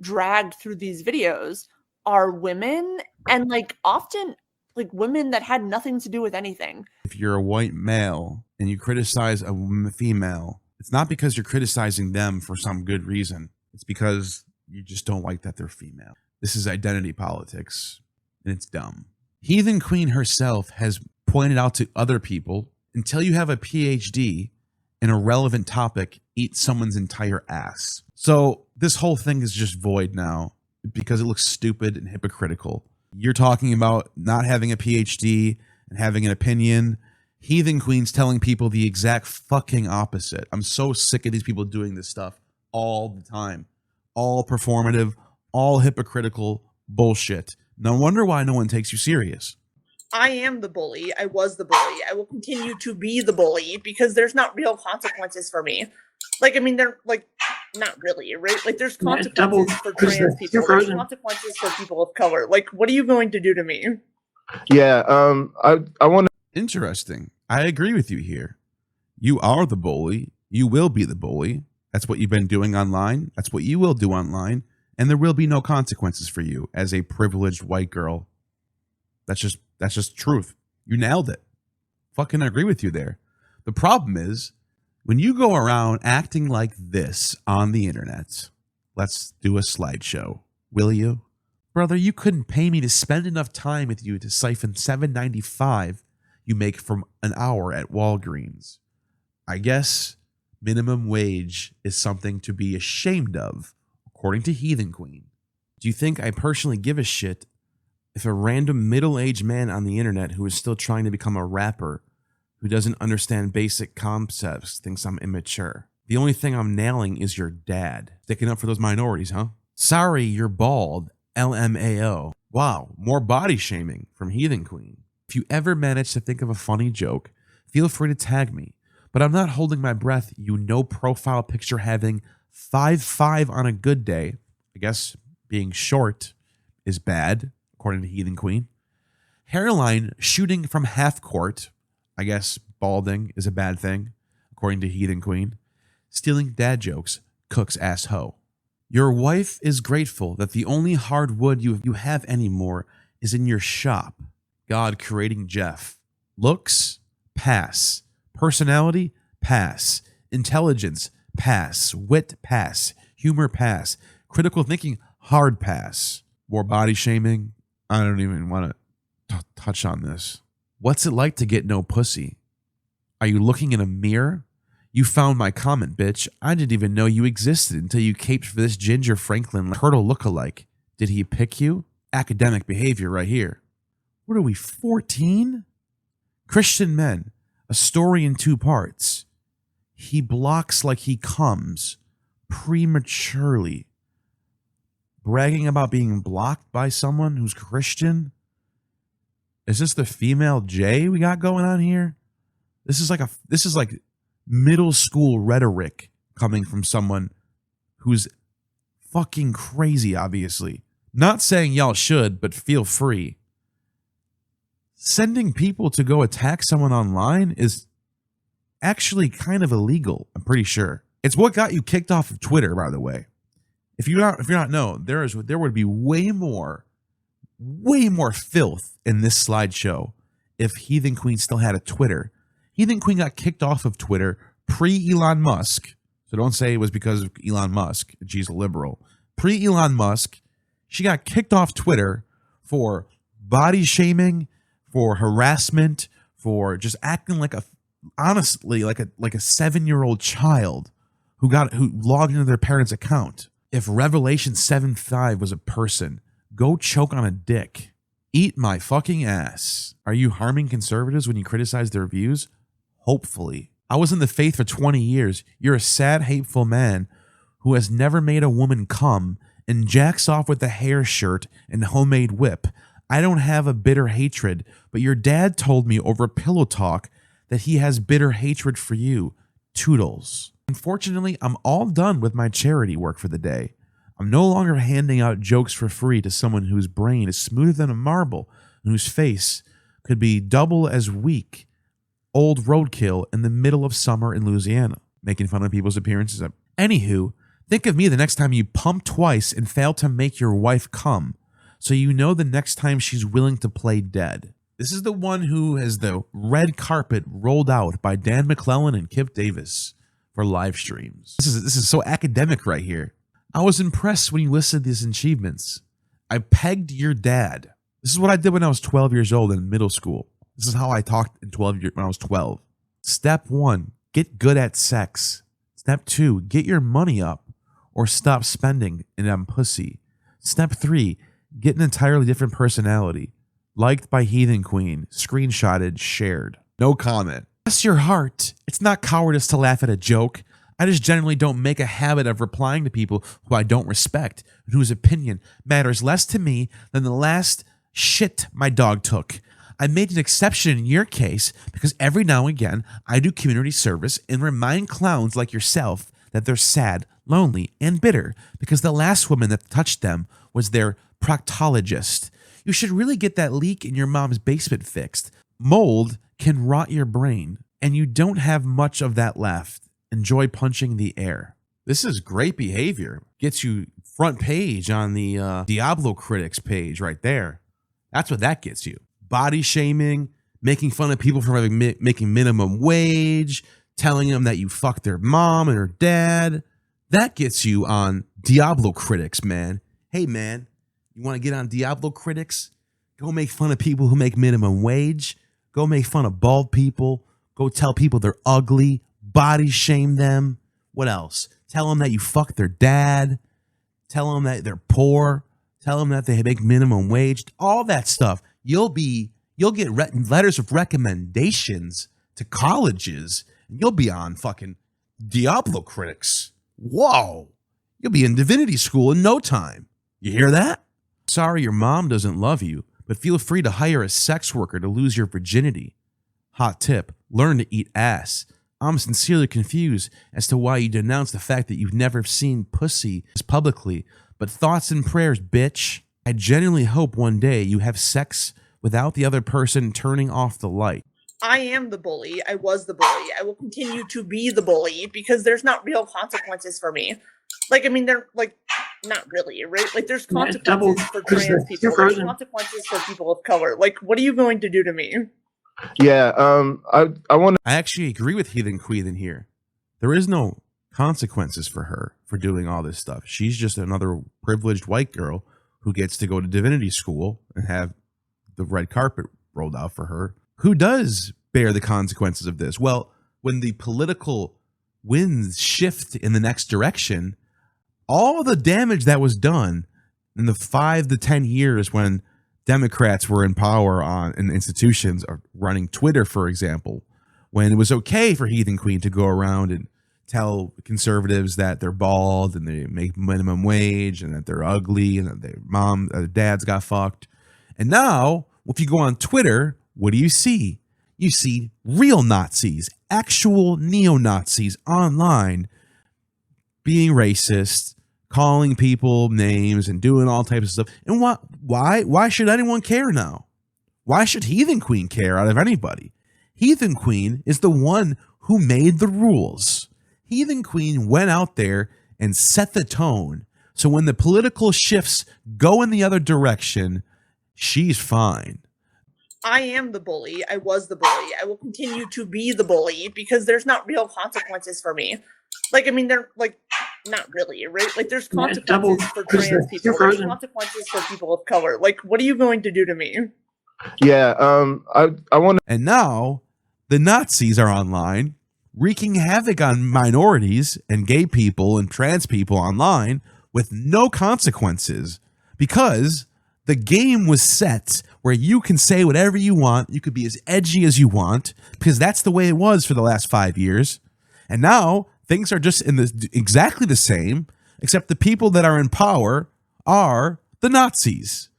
dragged through these videos are women, and like often like women that had nothing to do with anything. If you're a white male and you criticize a female, it's not because you're criticizing them for some good reason. It's because you just don't like that they're female. This is identity politics, and it's dumb. Heathen Queen herself has pointed out to other people, until you have a PhD in a relevant topic, eat someone's entire ass. So this whole thing is just void now because it looks stupid and hypocritical. You're talking about not having a PhD and having an opinion. Heathen Queen's telling people the exact fucking opposite. I'm so sick of these people doing this stuff all the time. All performative, all hypocritical bullshit. No wonder why no one takes you serious. I am the bully. I was the bully. I will continue to be the bully because there's not real consequences for me. Like, I mean, they're like, not really, right? Like, there's consequences for trans people. There's consequences for people of color. Like, what are you going to do to me? Yeah, I want to. Interesting. I agree with you here. You are the bully. You will be the bully. That's what you've been doing online. That's what you will do online. And there will be no consequences for you as a privileged white girl. That's just truth. You nailed it. Fucking agree with you there. The problem is, when you go around acting like this on the internet, let's do a slideshow, will you? Brother, you couldn't pay me to spend enough time with you to siphon $7.95 you make from an hour at Walgreens. I guess minimum wage is something to be ashamed of, according to Heathen Queen. Do you think I personally give a shit if a random middle-aged man on the internet who is still trying to become a rapper, who doesn't understand basic concepts, thinks I'm immature? The only thing I'm nailing is your dad. Sticking up for those minorities, huh? Sorry, you're bald. LMAO. Wow, more body shaming from Heathen Queen. If you ever manage to think of a funny joke, feel free to tag me. But I'm not holding my breath, you no profile picture having 5'5" on a good day. I guess being short is bad, according to Heathen Queen. Hairline shooting from half court. I guess balding is a bad thing, according to Heathen Queen. Stealing dad jokes. Cook's ass hoe. Your wife is grateful that the only hard wood you have anymore is in your shop. God creating Jeff. Looks? Pass. Personality? Pass. Intelligence? Pass. Wit? Pass. Humor? Pass. Critical thinking? Hard pass. More body shaming? I don't even want to touch on this. What's it like to get no pussy? Are you looking in a mirror? You found my comment, bitch. I didn't even know you existed until you caped for this Ginger Franklin turtle lookalike. Did he pick you? Academic behavior right here. What are we, 14? Christian men, a story in 2 parts. He blocks like he comes prematurely. Bragging about being blocked by someone who's Christian? Is this the female J we got going on here? This is like middle school rhetoric coming from someone who's fucking crazy, obviously. Not saying y'all should, but feel free. Sending people to go attack someone online is actually kind of illegal, I'm pretty sure. It's what got you kicked off of Twitter, by the way. If you're not know, there would be way more filth in this slideshow if Heathen Queen still had a Twitter. Heathen Queen got kicked off of Twitter pre-Elon Musk. So don't say it was because of Elon Musk and she's a liberal. pre-Elon Musk. She got kicked off Twitter for body shaming, for harassment, for just acting like a 7-year-old child who logged into their parents' account. If Revelation 7:5 was a person, go choke on a dick. Eat my fucking ass. Are you harming conservatives when you criticize their views? Hopefully. I was in the faith for 20 years. You're a sad, hateful man who has never made a woman come and jacks off with a hair shirt and homemade whip. I don't have a bitter hatred, but your dad told me over pillow talk that he has bitter hatred for you. Toodles. Unfortunately, I'm all done with my charity work for the day. I'm no longer handing out jokes for free to someone whose brain is smoother than a marble and whose face could be double as weak. Old roadkill in the middle of summer in Louisiana, making fun of people's appearances. Anywho, think of me the next time you pump twice and fail to make your wife come, so you know the next time she's willing to play dead. This is the one who has the red carpet rolled out by Dan McClellan and Kipp Davis for live streams. This is so academic right here. I was impressed when you listed these achievements. I pegged your dad. This is what I did when I was 12 years old in middle school. This is how I talked when I was 12. Step 1, get good at sex. Step 2, get your money up or stop spending it on pussy. Step 3, get an entirely different personality. Liked by Heathen Queen, screenshotted, shared. No comment. Bless your heart. It's not cowardice to laugh at a joke. I just generally don't make a habit of replying to people who I don't respect and whose opinion matters less to me than the last shit my dog took. I made an exception in your case because every now and again I do community service and remind clowns like yourself that they're sad, lonely, and bitter because the last woman that touched them was their proctologist. You should really get that leak in your mom's basement fixed. Mold can rot your brain, and you don't have much of that left. Enjoy punching the air. This is great behavior. Gets you front page on the Diablo Critics page right there. That's what that gets you. Body shaming, making fun of people for making minimum wage, telling them that you fucked their mom and her dad. That gets you on Diablo Critics, man. Hey, man, you want to get on Diablo Critics? Go make fun of people who make minimum wage. Go make fun of bald people. Go tell people they're ugly. Body shame them. What else? Tell them that you fucked their dad. Tell them that they're poor. Tell them that they make minimum wage. All that stuff. You'll get letters of recommendations to colleges, and you'll be on fucking Diablo Critics. Whoa. You'll be in divinity school in no time. You hear that? Sorry your mom doesn't love you, but feel free to hire a sex worker to lose your virginity. Hot tip, learn to eat ass. I'm sincerely confused as to why you denounce the fact that you've never seen pussy publicly, but thoughts and prayers, bitch. I genuinely hope one day you have sex without the other person turning off the light. I am the bully. I was the bully. I will continue to be the bully because there's not real consequences for me. Like, I mean, they're like, not really, right? Like, there's consequences for trans people. There's consequences for people of color. Like, what are you going to do to me? Yeah, I want to. I actually agree with Heathen Queen in here. There is no consequences for her for doing all this stuff. She's just another privileged white girl who gets to go to divinity school and have the red carpet rolled out for her. Who does bear the consequences of this? Well, when the political winds shift in the next direction, all the damage that was done in the 5 to 10 years when Democrats were in power in institutions, or running Twitter, for example, when it was okay for Heathen Queen to go around and tell conservatives that they're bald and they make minimum wage and that they're ugly and that their dads got fucked. And now, if you go on Twitter, what do you see? You see real Nazis, actual neo-Nazis online being racist, calling people names and doing all types of stuff. And why should anyone care now? Why should Heathen Queen care out of anybody? Heathen Queen is the one who made the rules. Heathen Queen went out there and set the tone. So when the political shifts go in the other direction, she's fine. I am the bully. I was the bully. I will continue to be the bully because there's not real consequences for me. Like, I mean, they're like, not really, right? Like there's consequences for trans people. There's consequences for people of color. Like, what are you going to do to me? Yeah, I want to. And now the Nazis are online, wreaking havoc on minorities and gay people and trans people online with no consequences, because the game was set where you can say whatever you want. You could be as edgy as you want, because that's the way it was for the last 5 years. And now things are just exactly the same, except the people that are in power are the Nazis.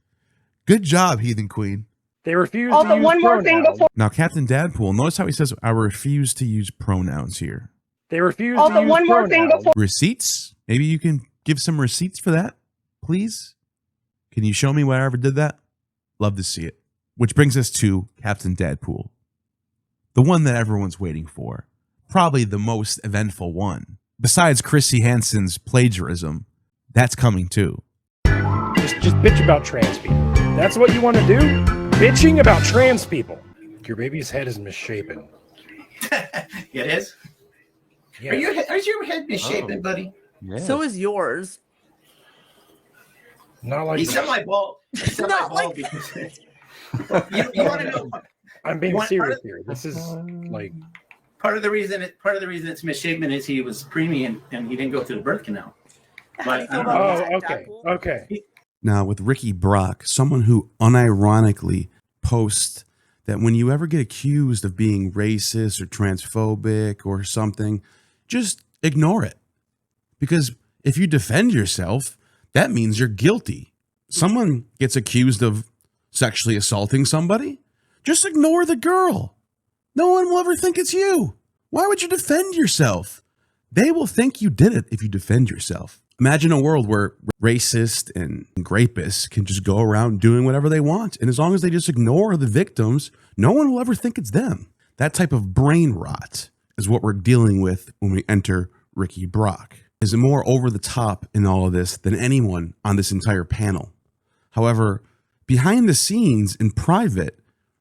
Good job, Heathen Queen. They refuse Also, to use one more thing pronouns. before. Now, Captain Dadpool, notice how he says, I refuse to use pronouns here. They refuse Also, to use one more pronouns. thing before. Receipts? Maybe you can give some receipts for that, please? Can you show me where I ever did that? Love to see it. Which brings us to Captain Dadpool. The one that everyone's waiting for. Probably the most eventful one. Besides Chrissy Hansen's plagiarism, that's coming too. Just bitch about trans people. That's what you want to do? Bitching about trans people. Your baby's head is misshapen. It is? Yeah. Is your head misshapen, buddy? Yeah. So is yours. Not like He's semi-bald. He's semi-bald because you want to know. I'm being serious here. This is like Part of the reason it's misshapen is he was preemie and he didn't go through the birth canal. But okay. Now, with Ricky Brock, someone who unironically posts that when you ever get accused of being racist or transphobic or something, just ignore it. Because if you defend yourself, that means you're guilty. Someone gets accused of sexually assaulting somebody, just ignore the girl. No one will ever think it's you. Why would you defend yourself? They will think you did it if you defend yourself. Imagine a world where racist and rapists can just go around doing whatever they want. And as long as they just ignore the victims, no one will ever think it's them. That type of brain rot is what we're dealing with when we enter Ricky Brock. Is more over the top in all of this than anyone on this entire panel. However, behind the scenes in private,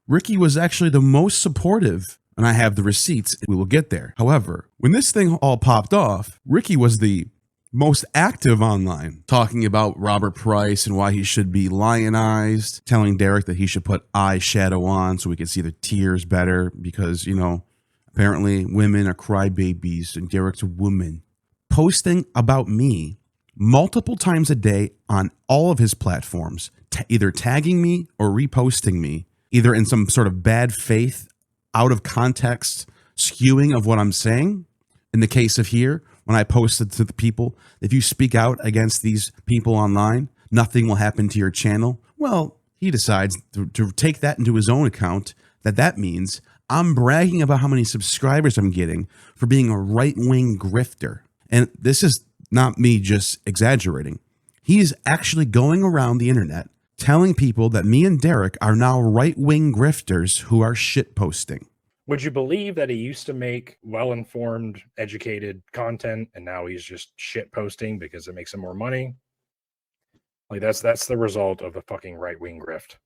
Ricky was actually the most supportive, and I have the receipts. We will get there. However, when this thing all popped off, Ricky was the most active online, talking about Robert Price and why he should be lionized, telling Derek that he should put eyeshadow on so we can see the tears better because, you know, apparently women are crybabies and Derek's a woman. Posting about me multiple times a day on all of his platforms, either tagging me or reposting me, either in some sort of bad faith, out of context, skewing of what I'm saying. In the case of here, when I posted to the people, if you speak out against these people online, nothing will happen to your channel. Well, he decides to take that into his own account, that means I'm bragging about how many subscribers I'm getting for being a right-wing grifter. And this is not me just exaggerating. He is actually going around the internet telling people that me and Derek are now right-wing grifters who are shitposting. Would you believe that he used to make well-informed, educated content and now he's just shitposting because it makes him more money? Like that's the result of the fucking right-wing grift.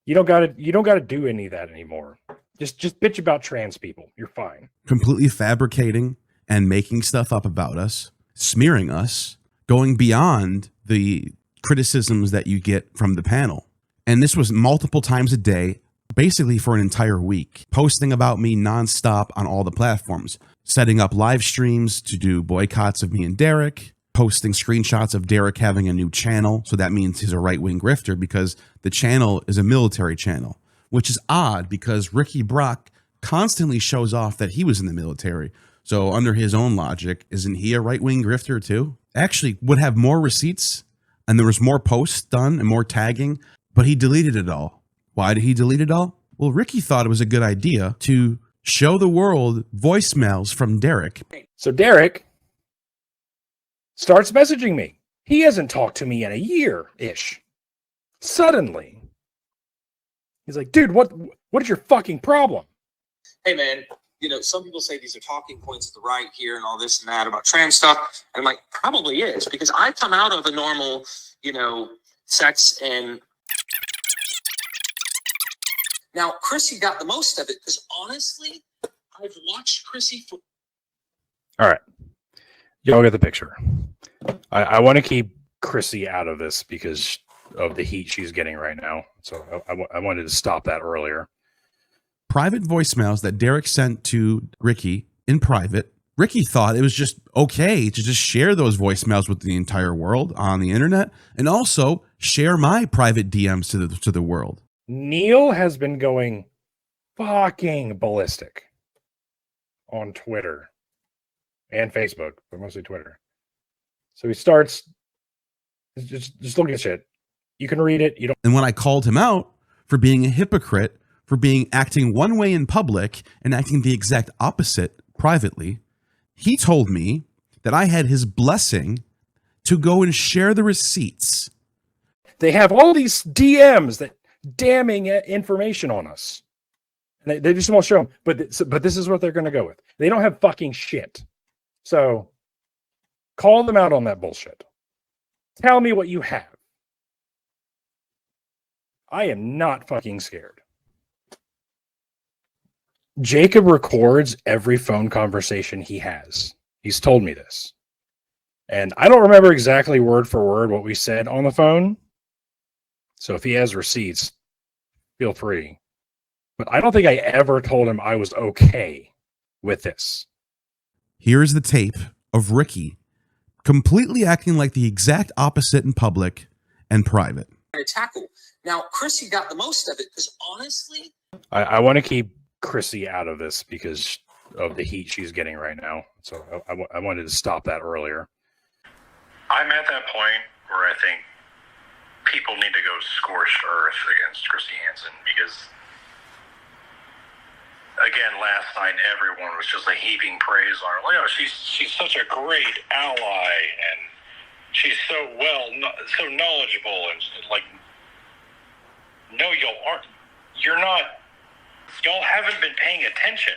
You don't gotta do any of that anymore. Just bitch about trans people. You're fine. Completely fabricating and making stuff up about us, smearing us, going beyond the criticisms that you get from the panel. And this was multiple times a day, basically for an entire week, posting about me nonstop on all the platforms, setting up live streams to do boycotts of me and Derek, posting screenshots of Derek having a new channel. So that means he's a right-wing grifter because the channel is a military channel, which is odd because Ricky Brock constantly shows off that he was in the military. So under his own logic, isn't he a right-wing grifter too? Actually would have more receipts and there was more posts done and more tagging, but he deleted it all. Why did he delete it all? Well, Ricky thought it was a good idea to show the world voicemails from Derek. So Derek starts messaging me. He hasn't talked to me in a year-ish. Suddenly, he's like, dude, what is your fucking problem? Hey, man, you know, some people say these are talking points of the right here and all this and that about trans stuff. And I'm like, probably is, because I come out of a normal, you know, sex and... Now, Chrissy got the most of it because honestly, I've watched Chrissy for... All right. Y'all get the picture. I want to keep Chrissy out of this because of the heat she's getting right now. So I wanted to stop that earlier. Private voicemails that Derek sent to Ricky in private. Ricky thought it was just okay to just share those voicemails with the entire world on the internet, and also share my private DMs to the world. Neil has been going fucking ballistic on Twitter and Facebook, but mostly Twitter. So he starts just look at shit. You can read it. You don't. And when I called him out for being a hypocrite, for acting one way in public and acting the exact opposite privately, he told me that I had his blessing to go and share the receipts. They have all these DMs that damning information on us. And they just won't show them. But this is what they're going to go with. They don't have fucking shit. So call them out on that bullshit. Tell me what you have. I am not fucking scared. Jacob records every phone conversation he has. He's told me this. And I don't remember exactly word for word what we said on the phone. So if he has receipts, feel free. But I don't think I ever told him I was okay with this. Here's the tape of Ricky completely acting like the exact opposite in public and private. To tackle. Now, Chrissy got the most of it because honestly, I want to keep Chrissy out of this because of the heat she's getting right now. So I wanted to stop that earlier. I'm at that point where I think people need to go scorched earth against Chrissy Hansen because, again, last night everyone was just like heaping praise on her. Like, oh, she's such a great ally and she's so knowledgeable and like, no, you're not. Y'all haven't been paying attention.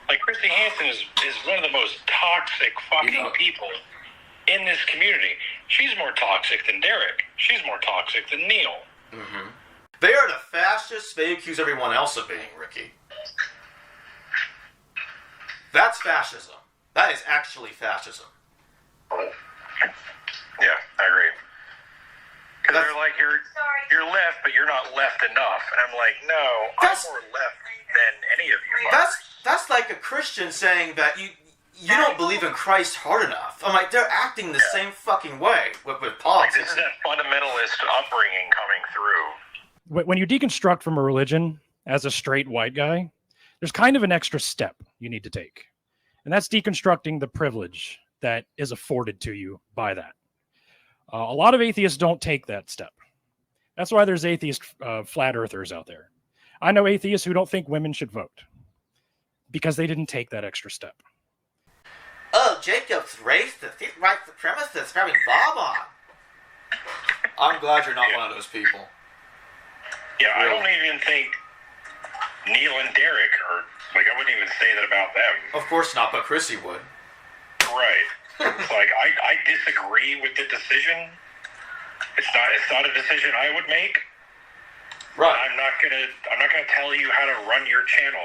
Like, Chrissy Hansen is one of the most toxic fucking people in this community. She's more toxic than Derek. She's more toxic than Neil. Mm-hmm. They are the fascists they accuse everyone else of being, Ricky. That's fascism. That is actually fascism. Yeah, I agree. Because they're like, you're left, but you're not left enough. And I'm like, no, I'm more left than any of you. That's like a Christian saying that you don't believe in Christ hard enough. I'm like, they're acting the same fucking way with politics. Like, this is that fundamentalist upbringing coming through. When you deconstruct from a religion as a straight white guy, there's kind of an extra step you need to take. And that's deconstructing the privilege that is afforded to you by that. A lot of atheists don't take that step. That's why there's atheist flat earthers out there. I know atheists who don't think women should vote because they didn't take that extra step. Oh, Jacob's racist. He's white supremacist having Bob on. I'm glad you're not one of those people. Yeah, I don't even think Neil and Derek are, like, I wouldn't even say that about them. Of course not, but Chrissy would. Right. It's like, I disagree with the decision. It's not a decision I would make. Right. I'm not gonna tell you how to run your channel.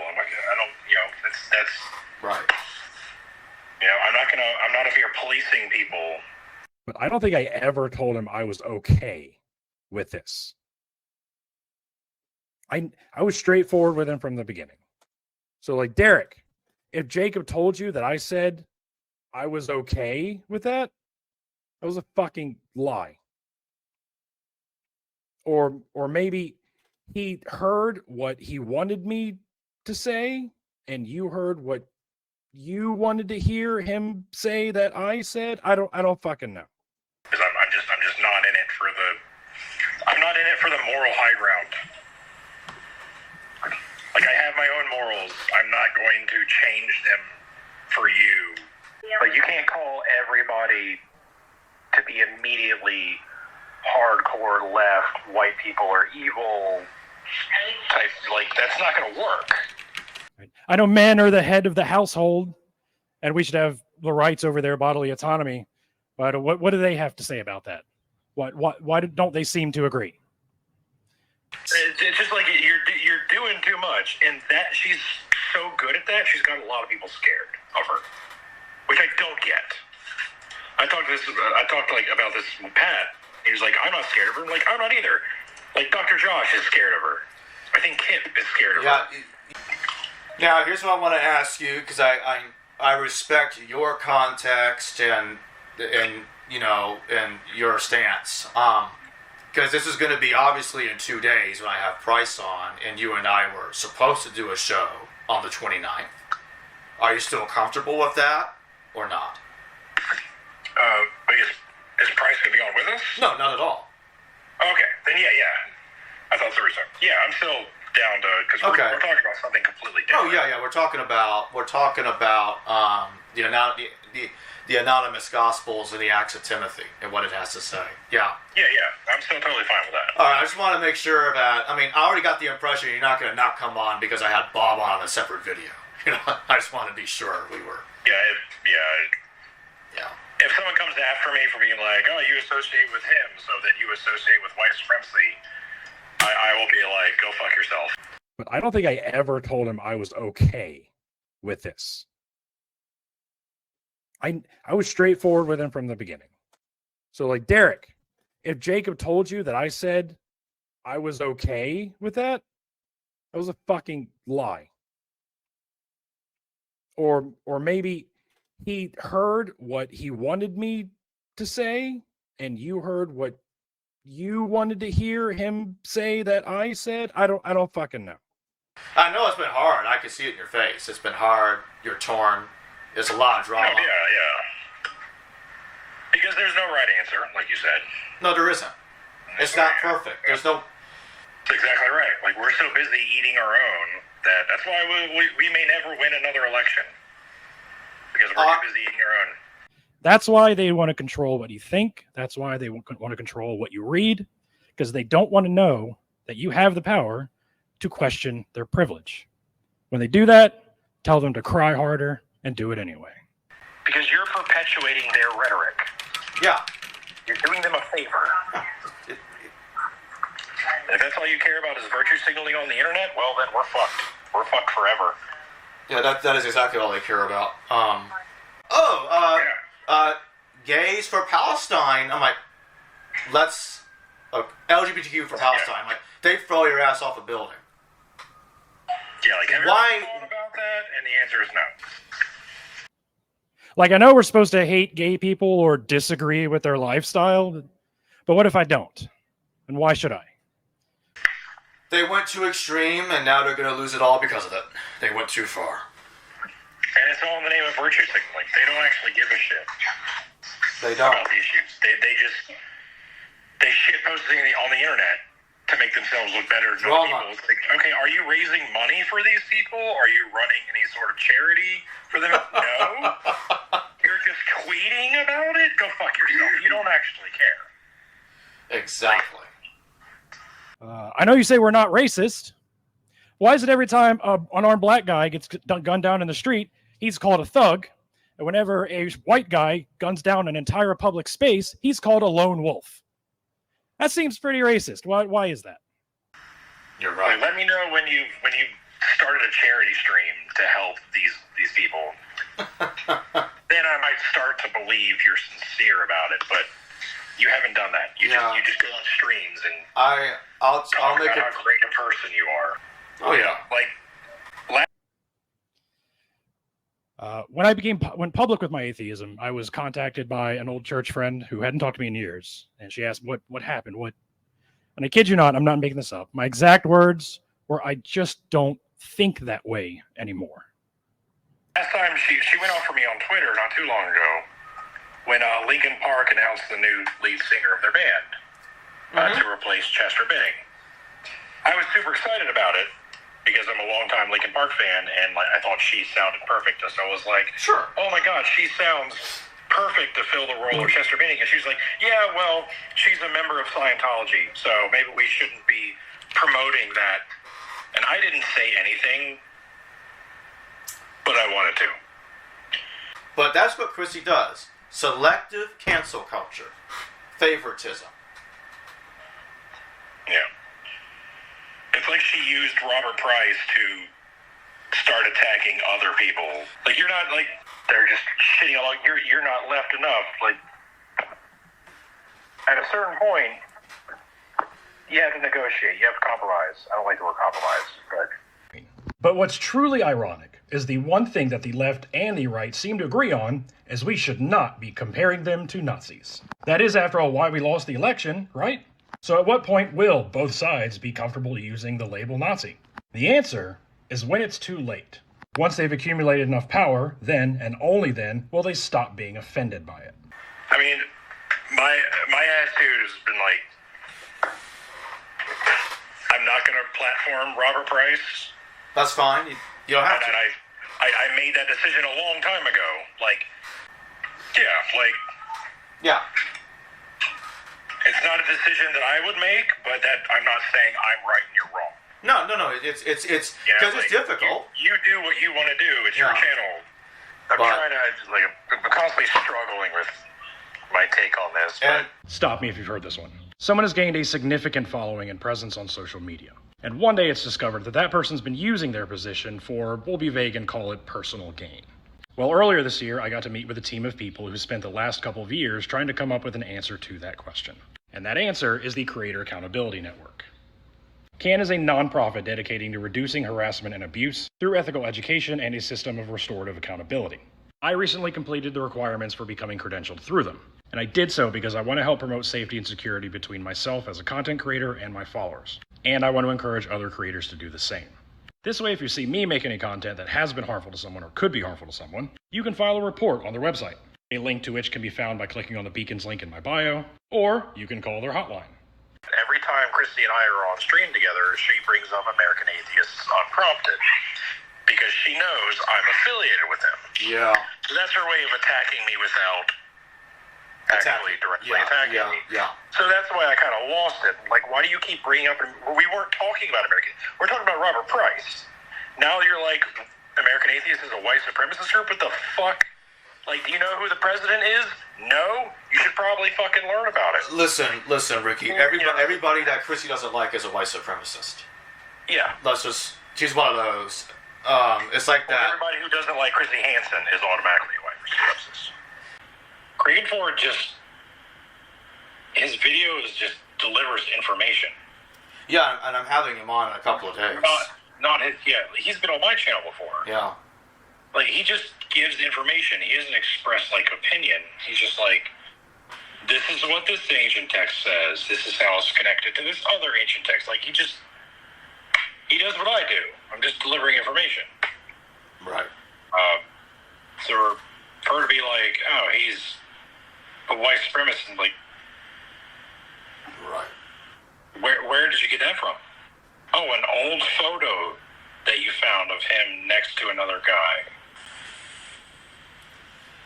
That's right. I'm not up here policing people. But I don't think I ever told him I was okay with this. I was straightforward with him from the beginning. So, like, Derek, if Jacob told you that I said I was okay with that was a fucking lie. Or maybe he heard what he wanted me to say, and you heard what you wanted to hear him say that I said. I don't fucking know. Because I'm just not in it I'm not in it for the moral high ground. Like, I have my own morals. I'm not going to change them for you. Like, you can't call everybody to be immediately hardcore left, white people are evil type. Like, that's not going to work. I know men are the head of the household, and we should have the rights over their bodily autonomy. But what do they have to say about that? Why don't they seem to agree? It's just like you're doing too much, and that she's so good at that. She's got a lot of people scared of her, which I don't get. I talked about this with Pat. He was like, I'm not scared of her. I'm like, I'm not either. Like, Dr. Josh is scared of her. I think Kipp is scared of her. Now, here's what I want to ask you, because I respect your context and you know, and your stance. Because this is going to be obviously in 2 days when I have Price on, and you and I were supposed to do a show on the 29th. Are you still comfortable with that, or not? Is Price going to be on with us? No, not at all. Okay, then yeah. I thought there was some. Yeah, I'm still down to, because we're talking about something completely different. Oh yeah. We're talking about the anonymous Gospels and the Acts of Timothy and what it has to say. Yeah. Yeah. I'm still totally fine with that. All right. I just want to make sure that I already got the impression you're not going to not come on because I had Bob on a separate video. You know, I just want to be sure we were. Yeah. If someone comes after me for being like, oh, you associate with him, so that you associate with white supremacy, I will be like, go fuck yourself. But I don't think I ever told him I was okay with this. I was straightforward with him from the beginning. So, like, Derek, if Jacob told you that I said I was okay with that, that was a fucking lie. Or maybe he heard what he wanted me to say, and you heard what you wanted to hear him say that I said. I don't fucking know. I know it's been hard. I can see it in your face. It's been hard. You're torn. There's a lot of drama. Oh, yeah. Because there's no right answer, like you said. No, there isn't. It's not perfect. There's no... That's exactly right. Like, we're so busy eating our own that's why we may never win another election. Because we're too busy eating our own. That's why they want to control what you think. That's why they want to control what you read. Because they don't want to know that you have the power to question their privilege. When they do that, tell them to cry harder and do it anyway. Because you're perpetuating their rhetoric. Yeah. You're doing them a favor. If that's all you care about is virtue signaling on the internet, well, then we're fucked. We're fucked forever. Yeah, that is exactly all they care about. Gays for Palestine. I'm like, LGBTQ for Palestine. I'm like, they throw your ass off a building. Yeah, like, have you ever thought about that? And the answer is no. Like, I know we're supposed to hate gay people or disagree with their lifestyle, but what if I don't? And why should I? They went too extreme, and now they're going to lose it all because of it. They went too far. And it's all in the name of virtue signaling. They don't actually give a shit. They don't. About the issues. They shit posting on the internet to make themselves look better than other people. It's like, okay, are you raising money for these people? Are you running any sort of charity for them? No. You're just tweeting about it? Go fuck yourself. You don't actually care. Exactly. I know you say we're not racist. Why is it every time an unarmed black guy gets gunned down in the street, he's called a thug, and whenever a white guy guns down an entire public space, he's called a lone wolf? That seems pretty racist. Why is that? You're right. Let me know when you started a charity stream to help these people. Then I might start to believe you're sincere about it, but you haven't done that. You just go on streams and I'll make about how great a person you are. Oh yeah. When I went public with my atheism, I was contacted by an old church friend who hadn't talked to me in years, and she asked, "What happened? What?" And I kid you not, I'm not making this up. My exact words were, "I just don't think that way anymore." Last time she went off for me on Twitter not too long ago when Linkin Park announced the new lead singer of their band to replace Chester Bennington. I was super excited about it because I'm a longtime Linkin Park fan, and I thought she sounded perfect. So I was like, "Sure, oh my god, she sounds perfect to fill the role of Chester Bennington." And she's like, "Yeah, well, she's a member of Scientology, so maybe we shouldn't be promoting that." And I didn't say anything, but I wanted to. But that's what Chrissy does. Selective cancel culture. Favoritism. Yeah. It's like she used Robert Price to start attacking other people. Like, you're not, like, they're just shitting on, like, you're not left enough. Like, at a certain point, you have to negotiate. You have to compromise. I don't like the word compromise, But what's truly ironic is the one thing that the left and the right seem to agree on is we should not be comparing them to Nazis. That is, after all, why we lost the election, right? So at what point will both sides be comfortable using the label Nazi? The answer is when it's too late. Once they've accumulated enough power, then, and only then, will they stop being offended by it. I mean, my attitude has been like, I'm not going to platform Robert Price. That's fine. You don't have to. And I made that decision a long time ago. Like, yeah. It's not a decision that I would make, but that I'm not saying I'm right and you're wrong. No. It's because it's difficult. You do what you want to do. It's your channel. I'm constantly struggling with my take on this. Stop me if you've heard this one. Someone has gained a significant following and presence on social media. And one day it's discovered that that person's been using their position for, we'll be vague and call it personal gain. Well, earlier this year, I got to meet with a team of people who spent the last couple of years trying to come up with an answer to that question. And that answer is the Creator Accountability Network. CAN is a nonprofit dedicating to reducing harassment and abuse through ethical education and a system of restorative accountability. I recently completed the requirements for becoming credentialed through them. And I did so because I want to help promote safety and security between myself as a content creator and my followers. And I want to encourage other creators to do the same. This way, if you see me make any content that has been harmful to someone or could be harmful to someone, you can file a report on their website, a link to which can be found by clicking on the Beacons link in my bio, or you can call their hotline. Every time Chrissy and I are on stream together, she brings up American Atheists unprompted because she knows I'm affiliated with them. Yeah. So that's her way of attacking me without actually directly attacking me. Yeah. So that's why I kind of lost it. Like, why do you keep bringing up... We weren't talking about American... We're talking about Robert Price. Now you're like, American Atheist is a white supremacist group? What the fuck? Like, do you know who the president is? No? You should probably fucking learn about it. Listen, Ricky. Everybody that Chrissy doesn't like is a white supremacist. Yeah. She's one of those. It's like that. Everybody who doesn't like Chrissy Hansen is automatically a white supremacist. Green Ford his videos just delivers information. Yeah, and I'm having him on in a couple of days. He's been on my channel before. Yeah. Like, he just gives information. He doesn't express, like, opinion. He's just like, this is what this ancient text says. This is how it's connected to this other ancient text. Like, he does what I do. I'm just delivering information. Right. So for her to be like, oh, he's a white supremacist, and like, right. Where did you get that from? Oh, an old photo that you found of him next to another guy.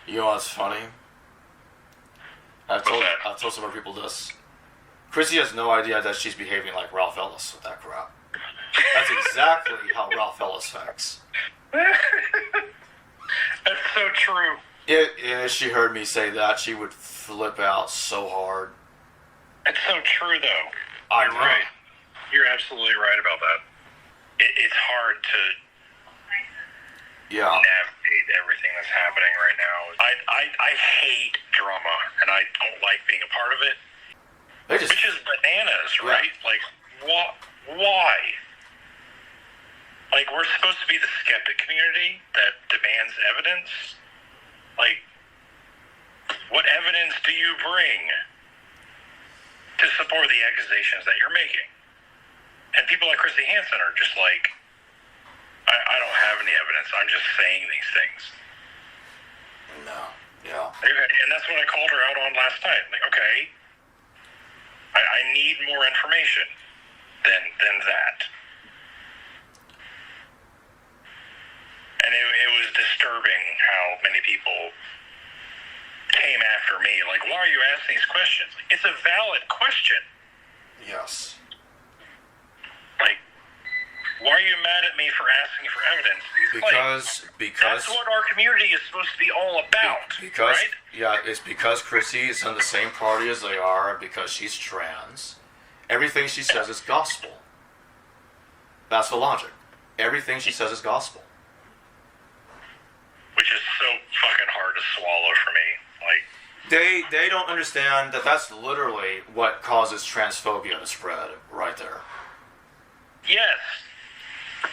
You know what's funny? I've told some other people this. Chrissy has no idea that she's behaving like Ralph Ellis with that crap. That's exactly how Ralph Ellis thinks. That's so true. If she heard me say that, she would flip out so hard. It's so true, though. You're right. You're absolutely right about that. It's hard to navigate everything that's happening right now. I hate drama, and I don't like being a part of it. Which is bananas, right? Like, why? Like, we're supposed to be the skeptic community that demands evidence. Like, what evidence do you bring to support the accusations that you're making? And people like Chrissy Hansen are just like, I don't have any evidence. I'm just saying these things. No. Yeah. And that's what I called her out on last night. Like, okay, I need more information than that. And it was disturbing how many people came after me. Like, why are you asking these questions? It's a valid question. Yes. Like, why are you mad at me for asking for evidence? Because that's what our community is supposed to be all about, right? Yeah, it's because Chrissy is in the same party as they are, because she's trans. Everything she says is gospel. That's the logic. Everything she says is gospel. Which which is so fucking hard to swallow for me. Like, They don't understand that that's literally what causes transphobia to spread right there. yes,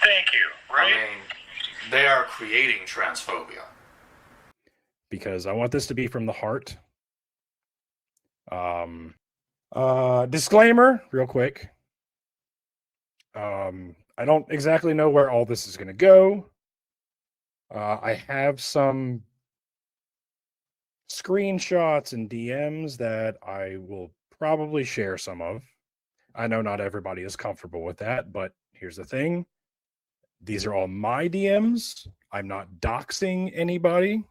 thank you. Right? I mean, they are creating transphobia. Because I want this to be from the heart. Disclaimer, real quick. I don't exactly know where all this is going to go. I have some screenshots and DMs that I will probably share some of. I know not everybody is comfortable with that, but here's the thing. These are all my DMs. I'm not doxing anybody.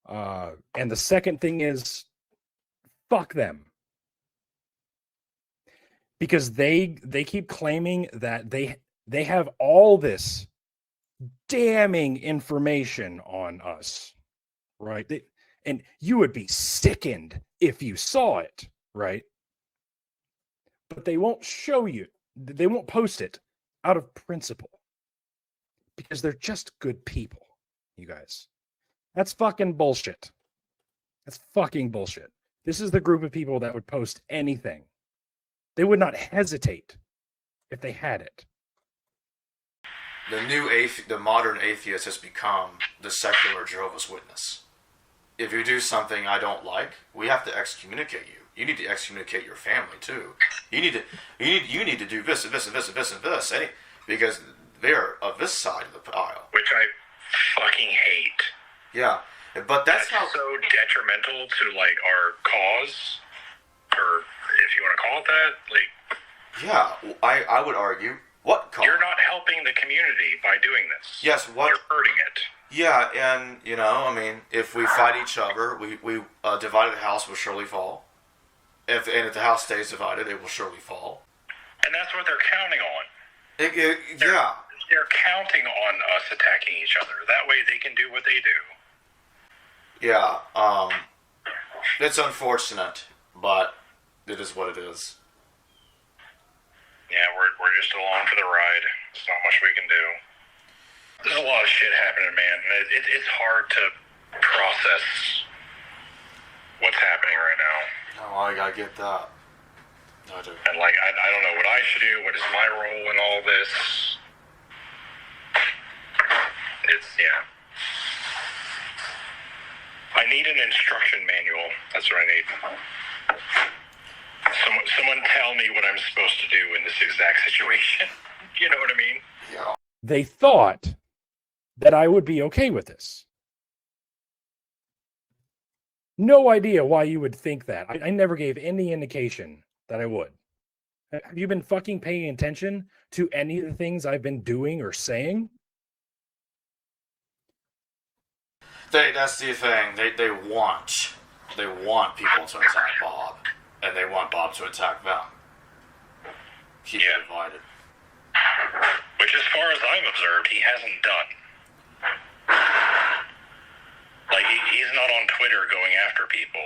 And the second thing is, fuck them. Because they keep claiming that they have all this damning information on us, right? And you would be sickened if you saw it, right? But they won't show you. They won't post it out of principle. Because they're just good people, you guys. That's fucking bullshit. That's fucking bullshit. This is the group of people that would post anything. They would not hesitate if they had it. The modern atheist has become the secular Jehovah's Witness. If you do something I don't like, we have to excommunicate you. You need to excommunicate your family too. You need to do this and this and this and this and this, because they're of this side of the aisle. Which I fucking hate. Yeah, but that's so detrimental to like our cause, or if you want to call it that. Like, yeah, I would argue what cause? You're not helping the community by doing this. Yes, what? You're hurting it. Yeah, and I mean, if we fight each other, we divided the house will surely fall. If the house stays divided, it will surely fall. And that's what they're counting on. Yeah. They're counting on us attacking each other. That way they can do what they do. Yeah, it's unfortunate, but it is what it is. Yeah, we're just along for the ride. There's not much we can do. There's a lot of shit happening, man. It's hard to process what's happening right now. Oh, I get that. I do. And like, I don't know what I should do. What is my role in all this? Yeah. I need an instruction manual. That's what I need. Someone tell me what I'm supposed to do in this exact situation. You know what I mean? Yeah. They thought that I would be okay with this. No idea why you would think that. I never gave any indication that I would. Have you been fucking paying attention to any of the things I've been doing or saying? That's the thing. They want people to attack Bob, and they want Bob to attack them. Keep it divided. Which, as far as I've observed, he hasn't done. Like, he's not on Twitter going after people.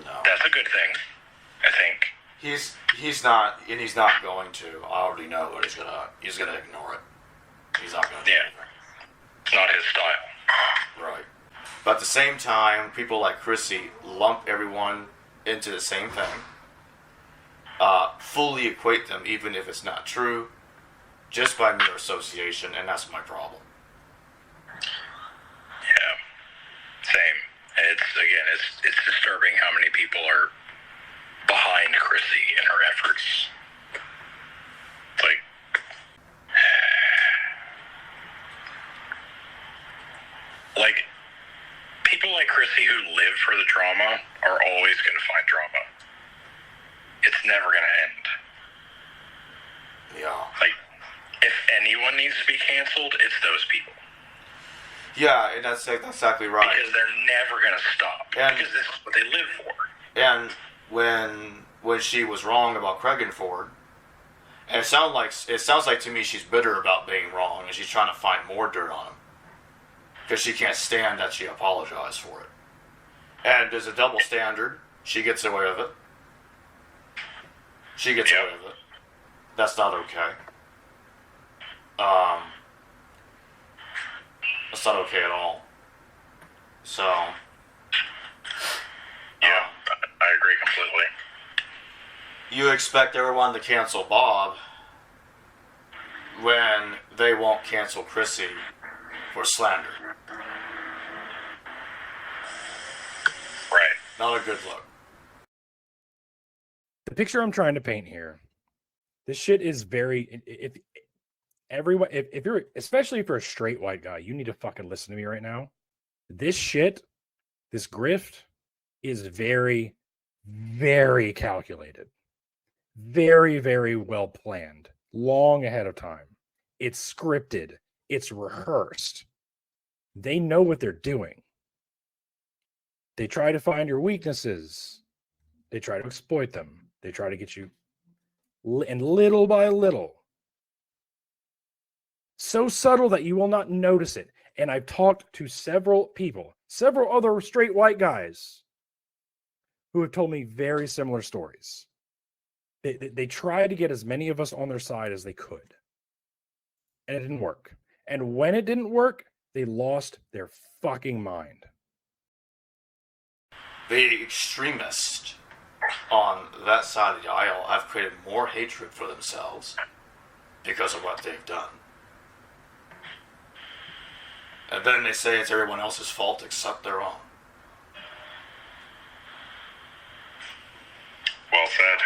No. That's a good thing, I think. He's not, and he's not going to. I already know what he's gonna ignore it. He's not gonna do anything. It's not his style. Right. But at the same time, people like Chrissy lump everyone into the same thing. Fully equate them, even if it's not true, just by mere association, and that's my problem. Yeah. Same. And it's disturbing how many people are behind Chrissy in her efforts. It's like, people like Chrissy who live for the drama are always going to find drama. It's never going to end. Yeah. Like, if anyone needs to be canceled, it's those people. Yeah, and that's exactly right. Because they're never going to stop. And, because this is what they live for. And when she was wrong about Ford, and it sounds like to me she's bitter about being wrong, and she's trying to find more dirt on him. Because she can't stand that she apologized for it. And there's a double standard. She gets away with it. She gets away with it. That's not okay. That's not okay at all. So, yeah, I agree completely. You expect everyone to cancel Bob when they won't cancel Chrissy for slander. Right. Not a good look. The picture I'm trying to paint here, this shit is very, if you're, especially if you're a straight white guy, you need to fucking listen to me right now. This shit, this grift is very, very calculated. Very, very well planned. Long ahead of time. It's scripted. It's rehearsed. They know what they're doing. They try to find your weaknesses. They try to exploit them. They try to get you, and little by little, so subtle that you will not notice it. And I've talked to several people, several other straight white guys who have told me very similar stories. They tried to get as many of us on their side as they could. And it didn't work. And when it didn't work, they lost their fucking mind. The extremists on that side of the aisle have created more hatred for themselves because of what they've done. And then they say it's everyone else's fault except their own. Well said.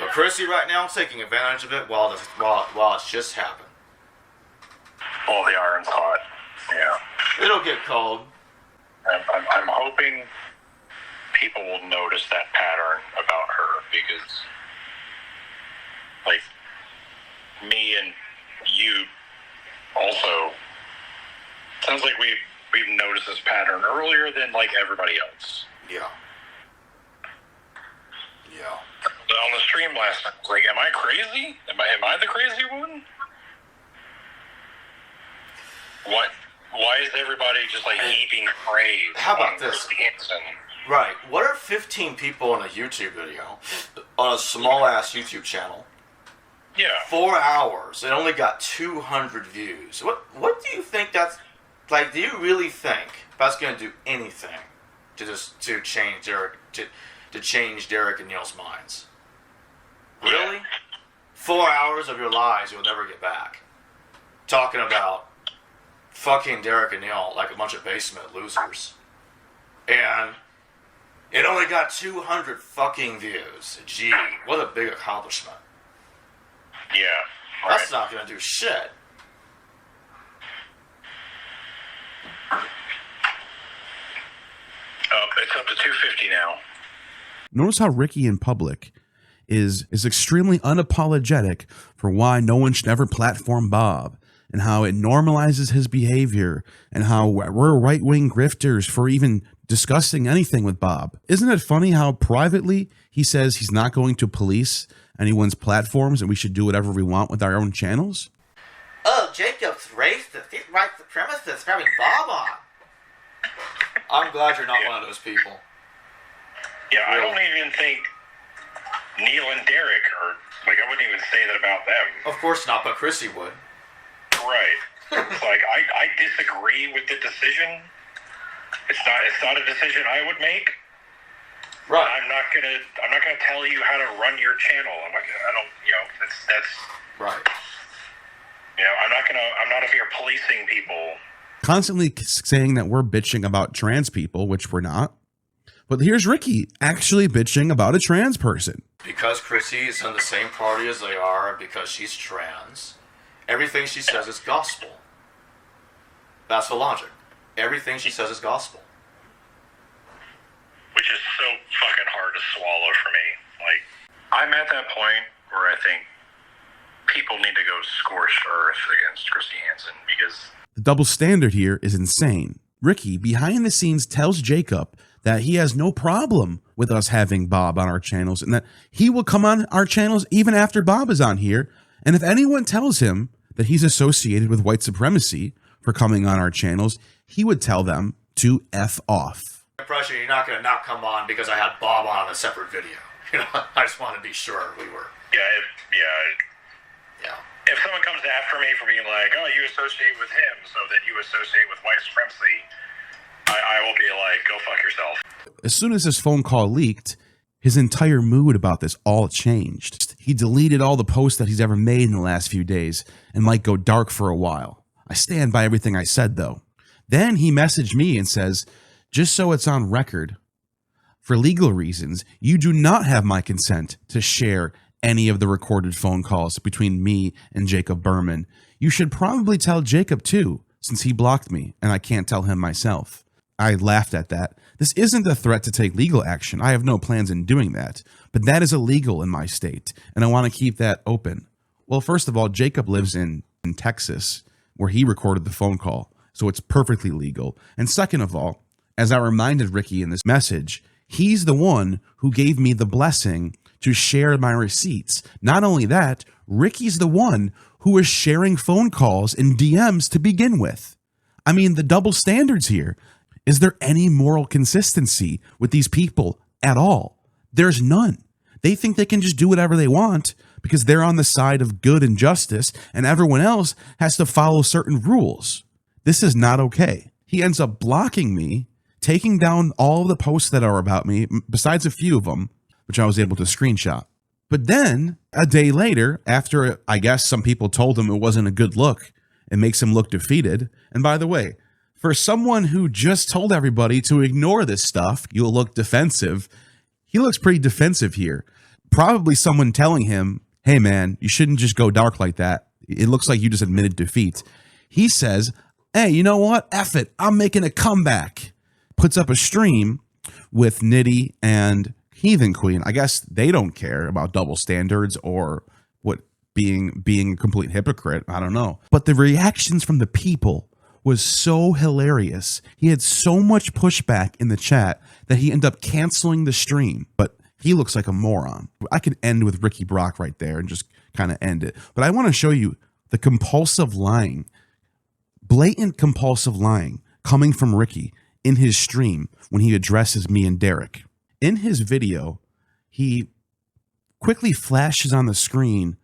But Chrissy right now is taking advantage of it while it's just happened. All the iron's hot. Yeah. It'll get cold. I'm hoping people will notice that pattern about her because, like, me and you also, sounds like we've noticed this pattern earlier than, like, everybody else. Yeah. Yeah. On the stream last night, like, am I crazy? Am I the crazy one? What? Why is everybody just like heaping praise? How about this? Hansen? Right. What are 15 people in a YouTube video on a small ass YouTube channel? Yeah. 4 hours. It only got 200 views. What do you think that's like? Do you really think that's going to do anything to change Derek and Neil's minds? Really? 4 hours of your lives you'll never get back. Talking about fucking Derek and Neil like a bunch of basement losers. And it only got 200 fucking views. Gee, what a big accomplishment. Yeah. Right. That's not going to do shit. It's up to 250 now. Notice how Ricky in public is extremely unapologetic for why no one should ever platform Bob, and how it normalizes his behavior, and how we're right-wing grifters for even discussing anything with Bob. Isn't it funny how privately he says he's not going to police anyone's platforms and we should do whatever we want with our own channels? Oh, Jacob's racist. He's white supremacist having Bob on. I'm glad you're not one of those people. Yeah, I don't even think Neil and Derek are, like, I wouldn't even say that about them. Of course not, but Chrissy would. Right. It's like, I disagree with the decision. It's not a decision I would make. Right. I'm not gonna tell you how to run your channel. That's right. I'm not up here policing people. Constantly saying that we're bitching about trans people, which we're not. But here's Ricky actually bitching about a trans person. Because Chrissy is in the same party as they are, because she's trans, everything she says is gospel. That's the logic. Everything she says is gospel. Which is so fucking hard to swallow for me. Like, I'm at that point where I think people need to go scorched earth against Chrissy Hansen because The double standard here is insane. Ricky, behind the scenes, tells Jacob that he has no problem with us having Bob on our channels and that he will come on our channels even after Bob is on here. And if anyone tells him that he's associated with white supremacy for coming on our channels, he would tell them to F off. Impression you're not going to not come on because I had Bob on a separate video. I just want to be sure we were. Yeah. if someone comes after me for being like, oh, you associate with him, so that you associate with white supremacy, I will be like, go fuck yourself. As soon as this phone call leaked, his entire mood about this all changed. He deleted all the posts that he's ever made in the last few days and might go dark for a while. I stand by everything I said, though. Then he messaged me and says, just so it's on record, for legal reasons, you do not have my consent to share any of the recorded phone calls between me and Jacob Berman. You should probably tell Jacob too, since he blocked me and I can't tell him myself. I laughed at that. This isn't a threat to take legal action. I have no plans in doing that, but that is illegal in my state, and I want to keep that open. Well, first of all, Jacob lives in Texas, where he recorded the phone call, so it's perfectly legal. And second of all, as I reminded Ricky in this message, he's the one who gave me the blessing to share my receipts. Not only that, Ricky's the one who is sharing phone calls and DMs to begin with. I mean, the double standards here. Is there any moral consistency with these people at all? There's none. They think they can just do whatever they want because they're on the side of good and justice, and everyone else has to follow certain rules. This is not okay. He ends up blocking me, taking down all of the posts that are about me, besides a few of them, which I was able to screenshot. But then, a day later, after I guess some people told him it wasn't a good look, it makes him look defeated. And by the way, for someone who just told everybody to ignore this stuff, you'll look defensive. He looks pretty defensive here. Probably someone telling him, hey man, you shouldn't just go dark like that. It looks like you just admitted defeat. He says, hey, you know what? F it. I'm making a comeback. Puts up a stream with Nitty and Heathen Queen. I guess they don't care about double standards or what being a complete hypocrite. I don't know. But the reactions from the people was so hilarious. He had so much pushback in the chat that he ended up canceling the stream. But he looks like a moron. I could end with Ricky Brock right there and just kind of end it. But I want to show you the compulsive lying, blatant compulsive lying coming from Ricky in his stream when he addresses me and Derek. In his video, he quickly flashes on the screen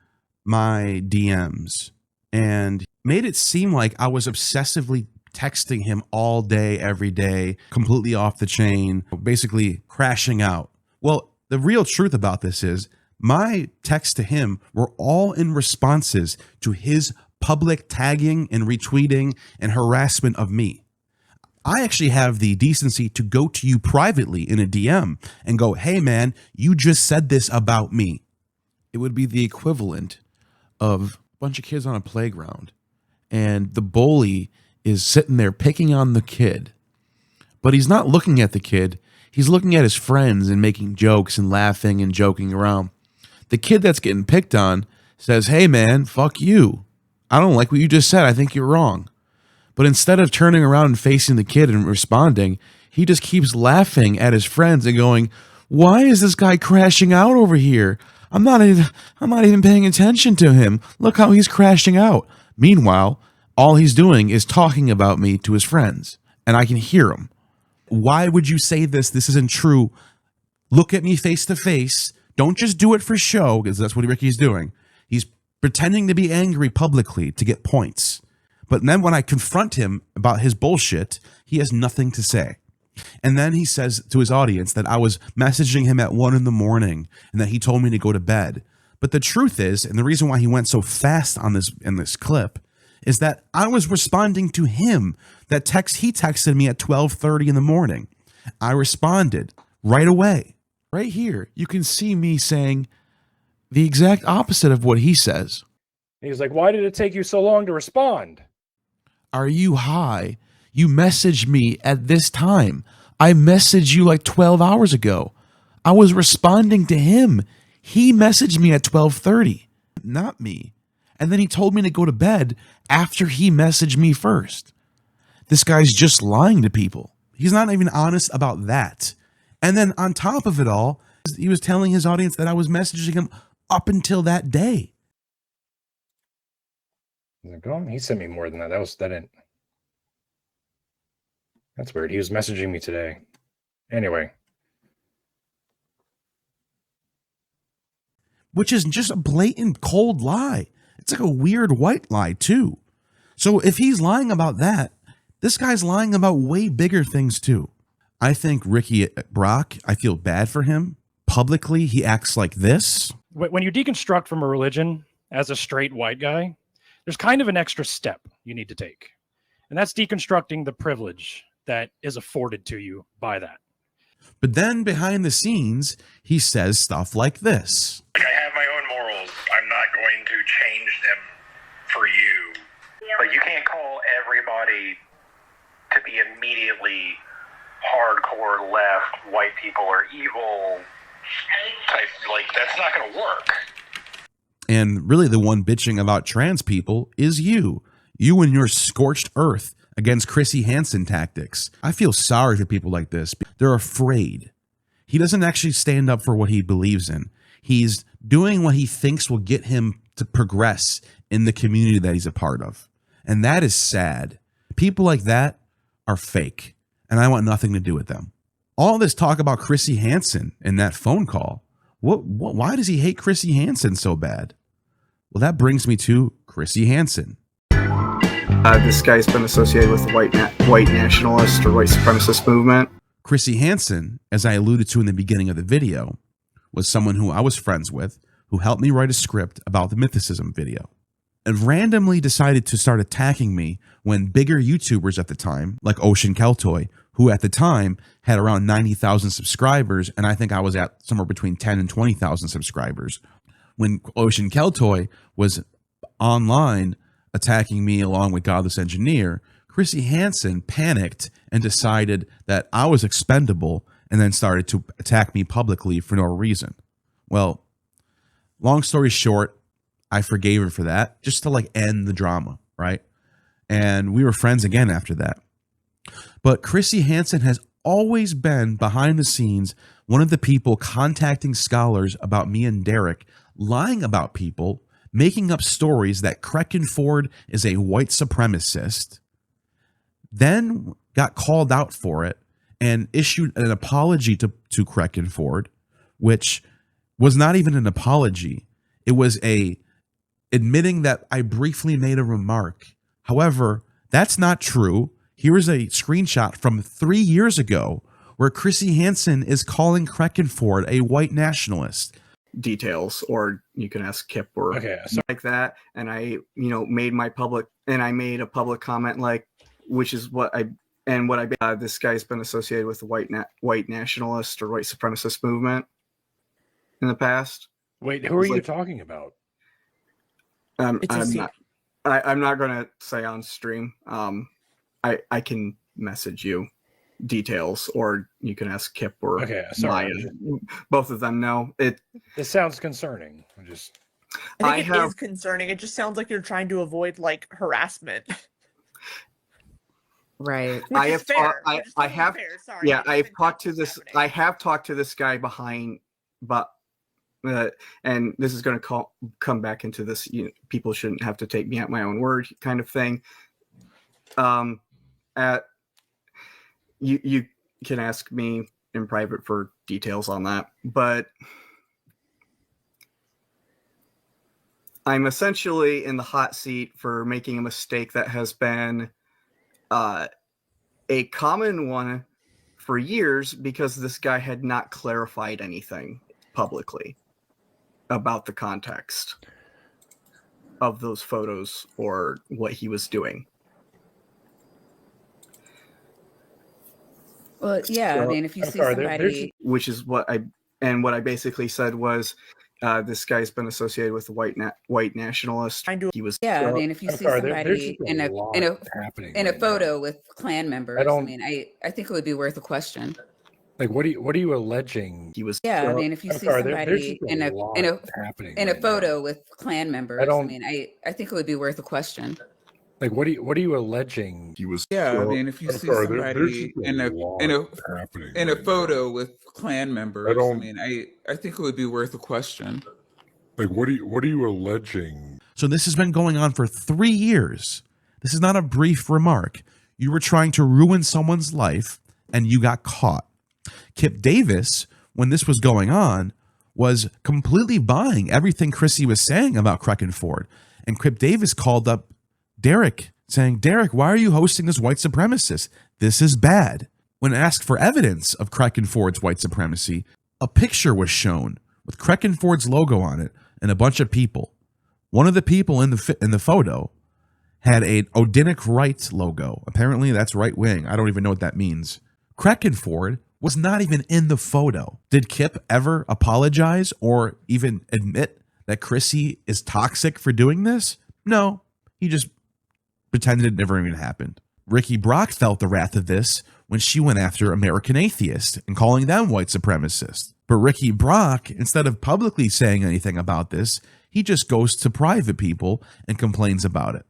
my DMs and made it seem like I was obsessively texting him all day, every day, completely off the chain, basically crashing out. Well, the real truth about this is my texts to him were all in responses to his public tagging and retweeting and harassment of me. I actually have the decency to go to you privately in a DM and go, hey man, you just said this about me. It would be the equivalent of a bunch of kids on a playground and the bully is sitting there picking on the kid, but he's not looking at the kid. He's looking at his friends and making jokes and laughing and joking around. The kid that's getting picked on says, hey man, fuck you. I don't like what you just said. I think you're wrong. But instead of turning around and facing the kid and responding, he just keeps laughing at his friends and going, why is this guy crashing out over here? I'm not even paying attention to him. Look how he's crashing out. Meanwhile, all he's doing is talking about me to his friends, and I can hear him. Why would you say this? This isn't true. Look at me face to face. Don't just do it for show, because that's what Ricky's doing. He's pretending to be angry publicly to get points. But then when I confront him about his bullshit, he has nothing to say. And then he says to his audience that I was messaging him at 1 a.m. and that he told me to go to bed. But the truth is, and the reason why he went so fast on this in this clip, is that I was responding to him. He texted me at 12:30 in the morning. I responded right away. Right here, you can see me saying the exact opposite of what he says. He's like, why did it take you so long to respond? Are you high? You messaged me at this time. I messaged you like 12 hours ago. I was responding to him. He messaged me at 12:30, not me. And then he told me to go to bed after he messaged me first. This guy's just lying to people. He's not even honest about that. And then on top of it all, he was telling his audience that I was messaging him up until that day. He sent me more than that. That's weird. He was messaging me today. Anyway. Which is just a blatant cold lie. It's like a weird white lie too. So if he's lying about that, this guy's lying about way bigger things too. I think Ricky Brock, I feel bad for him. Publicly, he acts like this. When you deconstruct from a religion as a straight white guy, there's kind of an extra step you need to take. And that's deconstructing the privilege that is afforded to you by that. But then behind the scenes, he says stuff like this. Like, I have my own morals. I'm not going to change them for you. Like, you can't call everybody to be immediately hardcore left, white people are evil type. Like, that's not going to work. And really the one bitching about trans people is you. You and your scorched earth against Chrissy Hansen tactics. I feel sorry for people like this. They're afraid. He doesn't actually stand up for what he believes in. He's doing what he thinks will get him to progress in the community that he's a part of. And that is sad. People like that are fake. And I want nothing to do with them. All this talk about Chrissy Hansen in that phone call. Why does he hate Chrissy Hansen so bad? Well, that brings me to Chrissy Hansen. This guy's been associated with the white nationalist or white supremacist movement. Chrissy Hansen, as I alluded to in the beginning of the video, was someone who I was friends with, who helped me write a script about the mythicism video, and randomly decided to start attacking me when bigger YouTubers at the time, like Ocean Keltoy, who at the time had around 90,000 subscribers, and I think I was at somewhere between 10 and 20,000 subscribers. When Ocean Keltoy was online attacking me along with Godless Engineer, Chrissy Hansen panicked and decided that I was expendable and then started to attack me publicly for no reason. Well, long story short, I forgave her for that, just to like end the drama, right? And we were friends again after that. But Chrissy Hansen has always been behind the scenes one of the people contacting scholars about me and Derek, lying about people, making up stories that Kreckenford is a white supremacist, then got called out for it and issued an apology to Kreckenford, which was not even an apology. It was admitting that I briefly made a remark. However, that's not true. Here is a screenshot from 3 years ago where Chrissy Hansen is calling Kreckenford a white nationalist. Details, or you can ask Kipp or like that. And I, made a public comment, like, which is what this guy's been associated with the white nationalist or white supremacist movement in the past. Wait, who are you talking about? I'm not going to say on stream. I can message you details, or you can ask Kipp or Maya. Both of them know it. This sounds concerning. I think it is concerning. It just sounds like you're trying to avoid like harassment. Right. I have talked to this guy behind, but and this is going to come back into this. People shouldn't have to take me at my own word kind of thing. You can ask me in private for details on that, but I'm essentially in the hot seat for making a mistake that has been a common one for years, because this guy had not clarified anything publicly about the context of those photos or what he was doing. Well, yeah, I mean, if you see somebody, which is what I basically said was, this guy's been associated with the white nationalist. He was, I mean, if you see somebody in a photo with Klan members, I mean, I think it would be worth a question. Like, what are you alleging? He was, I mean, if you see somebody in a photo with Klan members, I mean, I think it would be worth a question. Like, what are you alleging? He was. I mean, if you see somebody in a photo with Klan members, I mean, I think it would be worth a question. Like, what are you alleging? So this has been going on for 3 years. This is not a brief remark. You were trying to ruin someone's life, and you got caught. Kipp Davis, when this was going on, was completely buying everything Chrissy was saying about Kreckenford. And Kipp Davis called up Derek saying, Derek, why are you hosting this white supremacist? This is bad. When asked for evidence of Kreckenford's white supremacy, a picture was shown with Kreckenford's logo on it and a bunch of people. One of the people in the photo had a Odinic right logo. Apparently that's right wing. I don't even know what that means. Kreckenford was not even in the photo. Did Kipp ever apologize or even admit that Chrissy is toxic for doing this? No, he just pretended it never even happened. Ricky Brock felt the wrath of this when she went after American Atheist and calling them white supremacists. But Ricky Brock, instead of publicly saying anything about this, he just goes to private people and complains about it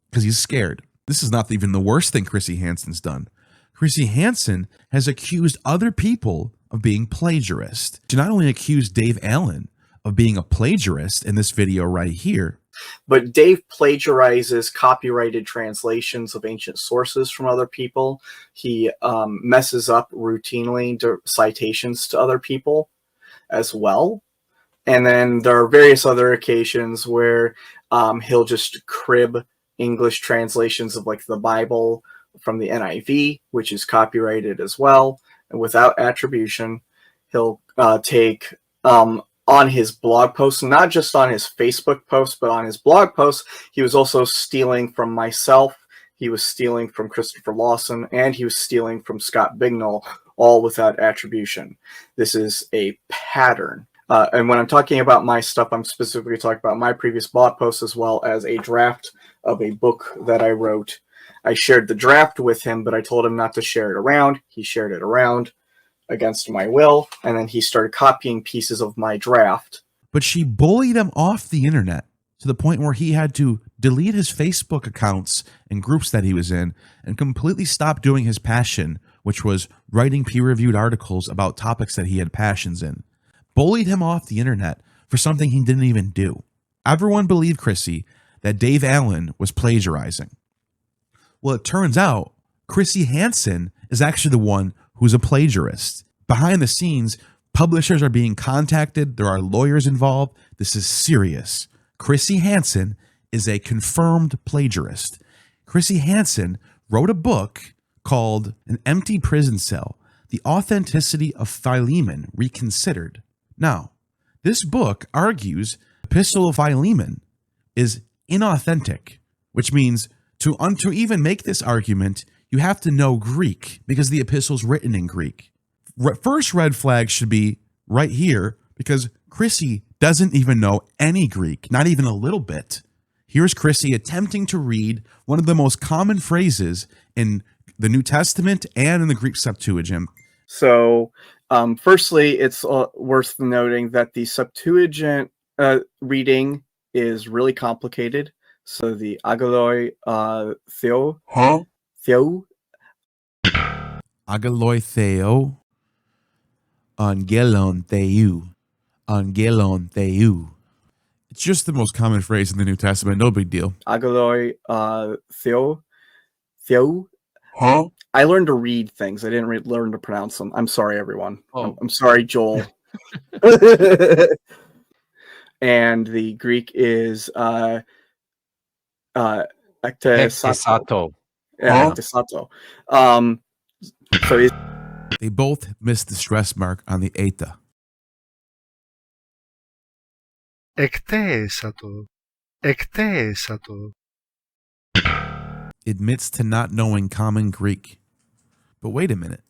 because he's scared. This is not even the worst thing Chrissy Hansen's done. Chrissy Hansen has accused other people of being plagiarists. She not only accused Dave Allen of being a plagiarist in this video right here, but Dave plagiarizes copyrighted translations of ancient sources from other people. He messes up routinely citations to other people as well. And then there are various other occasions where he'll just crib English translations of like the Bible from the NIV, which is copyrighted as well, and without attribution. He'll take on his blog posts, not just on his Facebook posts, but on his blog posts, he was also stealing from myself, he was stealing from Christopher Lawson, and he was stealing from Scott Bignell, all without attribution. This is a pattern. And when I'm talking about my stuff, I'm specifically talking about my previous blog posts as well as a draft of a book that I wrote. I shared the draft with him, but I told him not to share it around. He shared it around against my will, and then he started copying pieces of my draft. But she bullied him off the internet to the point where he had to delete his Facebook accounts and groups that he was in and completely stop doing his passion, which was writing peer-reviewed articles about topics that he had passions in. Bullied him off the internet for something he didn't even do. Everyone believed Chrissy that Dave Allen was plagiarizing. Well, it turns out Chrissy Hansen is actually the one who's a plagiarist. Behind the scenes, publishers are being contacted. There are lawyers involved. This is serious. Chrissy Hansen is a confirmed plagiarist. Chrissy Hansen wrote a book called An Empty Prison Cell, The Authenticity of Philemon Reconsidered. Now, this book argues the Epistle of Philemon is inauthentic, which means to even make this argument, you have to know Greek because the epistle's written in Greek. First red flag should be right here because Chrissy doesn't even know any Greek, not even a little bit. Here's Chrissy attempting to read one of the most common phrases in the New Testament and in the Greek Septuagint. So, firstly, it's worth noting that the Septuagint reading is really complicated. So the agaloi theo. Huh? Theo. Agaloi theo. Angelon theou. Angelon theou. It's just the most common phrase in the New Testament. No big deal. Agaloi theo. Theo. Huh? I learned to read things. I didn't learn to pronounce them. I'm sorry, everyone. Oh. I'm sorry, Joel. And the Greek is ektesato. Yeah, ektesato. So they both missed the stress mark on the eta. Ektesato. Ektesato. Admits to not knowing common Greek. But wait a minute.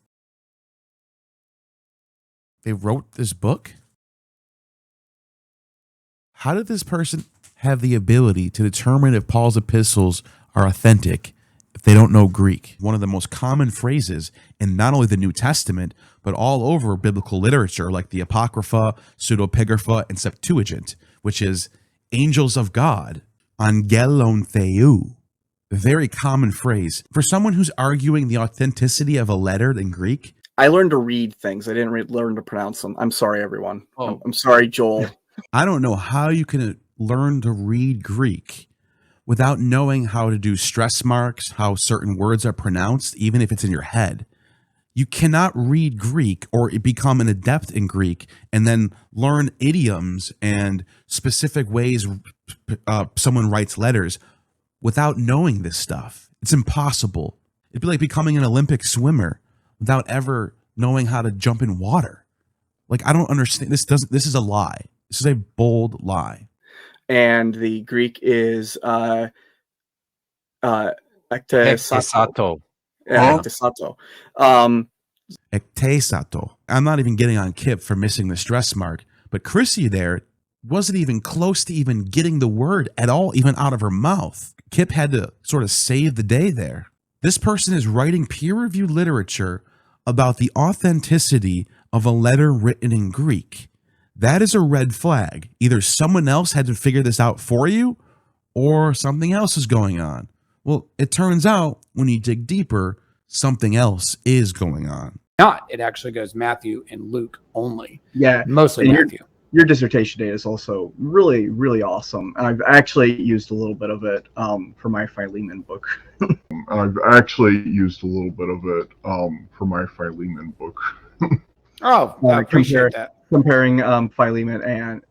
They wrote this book? How did this person have the ability to determine if Paul's epistles are authentic if they don't know Greek? One of the most common phrases in not only the New Testament, but all over biblical literature, like the Apocrypha, Pseudepigrapha, and Septuagint, which is angels of God, angelon theou. A very common phrase. For someone who's arguing the authenticity of a letter in Greek, I learned to read things. I didn't learn to pronounce them. I'm sorry, everyone. Oh. I'm sorry, Joel. I don't know how you can learn to read Greek without knowing how to do stress marks, how certain words are pronounced, even if it's in your head. You cannot read Greek or become an adept in Greek and then learn idioms and specific ways someone writes letters without knowing this stuff. It's impossible. It'd be like becoming an Olympic swimmer without ever knowing how to jump in water. Like, I don't understand. This is a lie. This is a bold lie. And the Greek is ektesato. Yeah, ektesato. Ektesato. I'm not even getting on Kipp for missing the stress mark, but Chrissy there wasn't even close to even getting the word at all, even out of her mouth. Kipp had to sort of save the day there. This person is writing peer-reviewed literature about the authenticity of a letter written in Greek. That is a red flag. Either someone else had to figure this out for you, or something else is going on. Well, it turns out when you dig deeper, something else is going on. Not. It actually goes Matthew and Luke only. Yeah. Mostly Matthew. Your dissertation data is also really, really awesome. And I've actually used a little bit of it for my Philemon book. I've actually used a little bit of it for my Philemon book. Oh, I appreciate that. Comparing Philemon and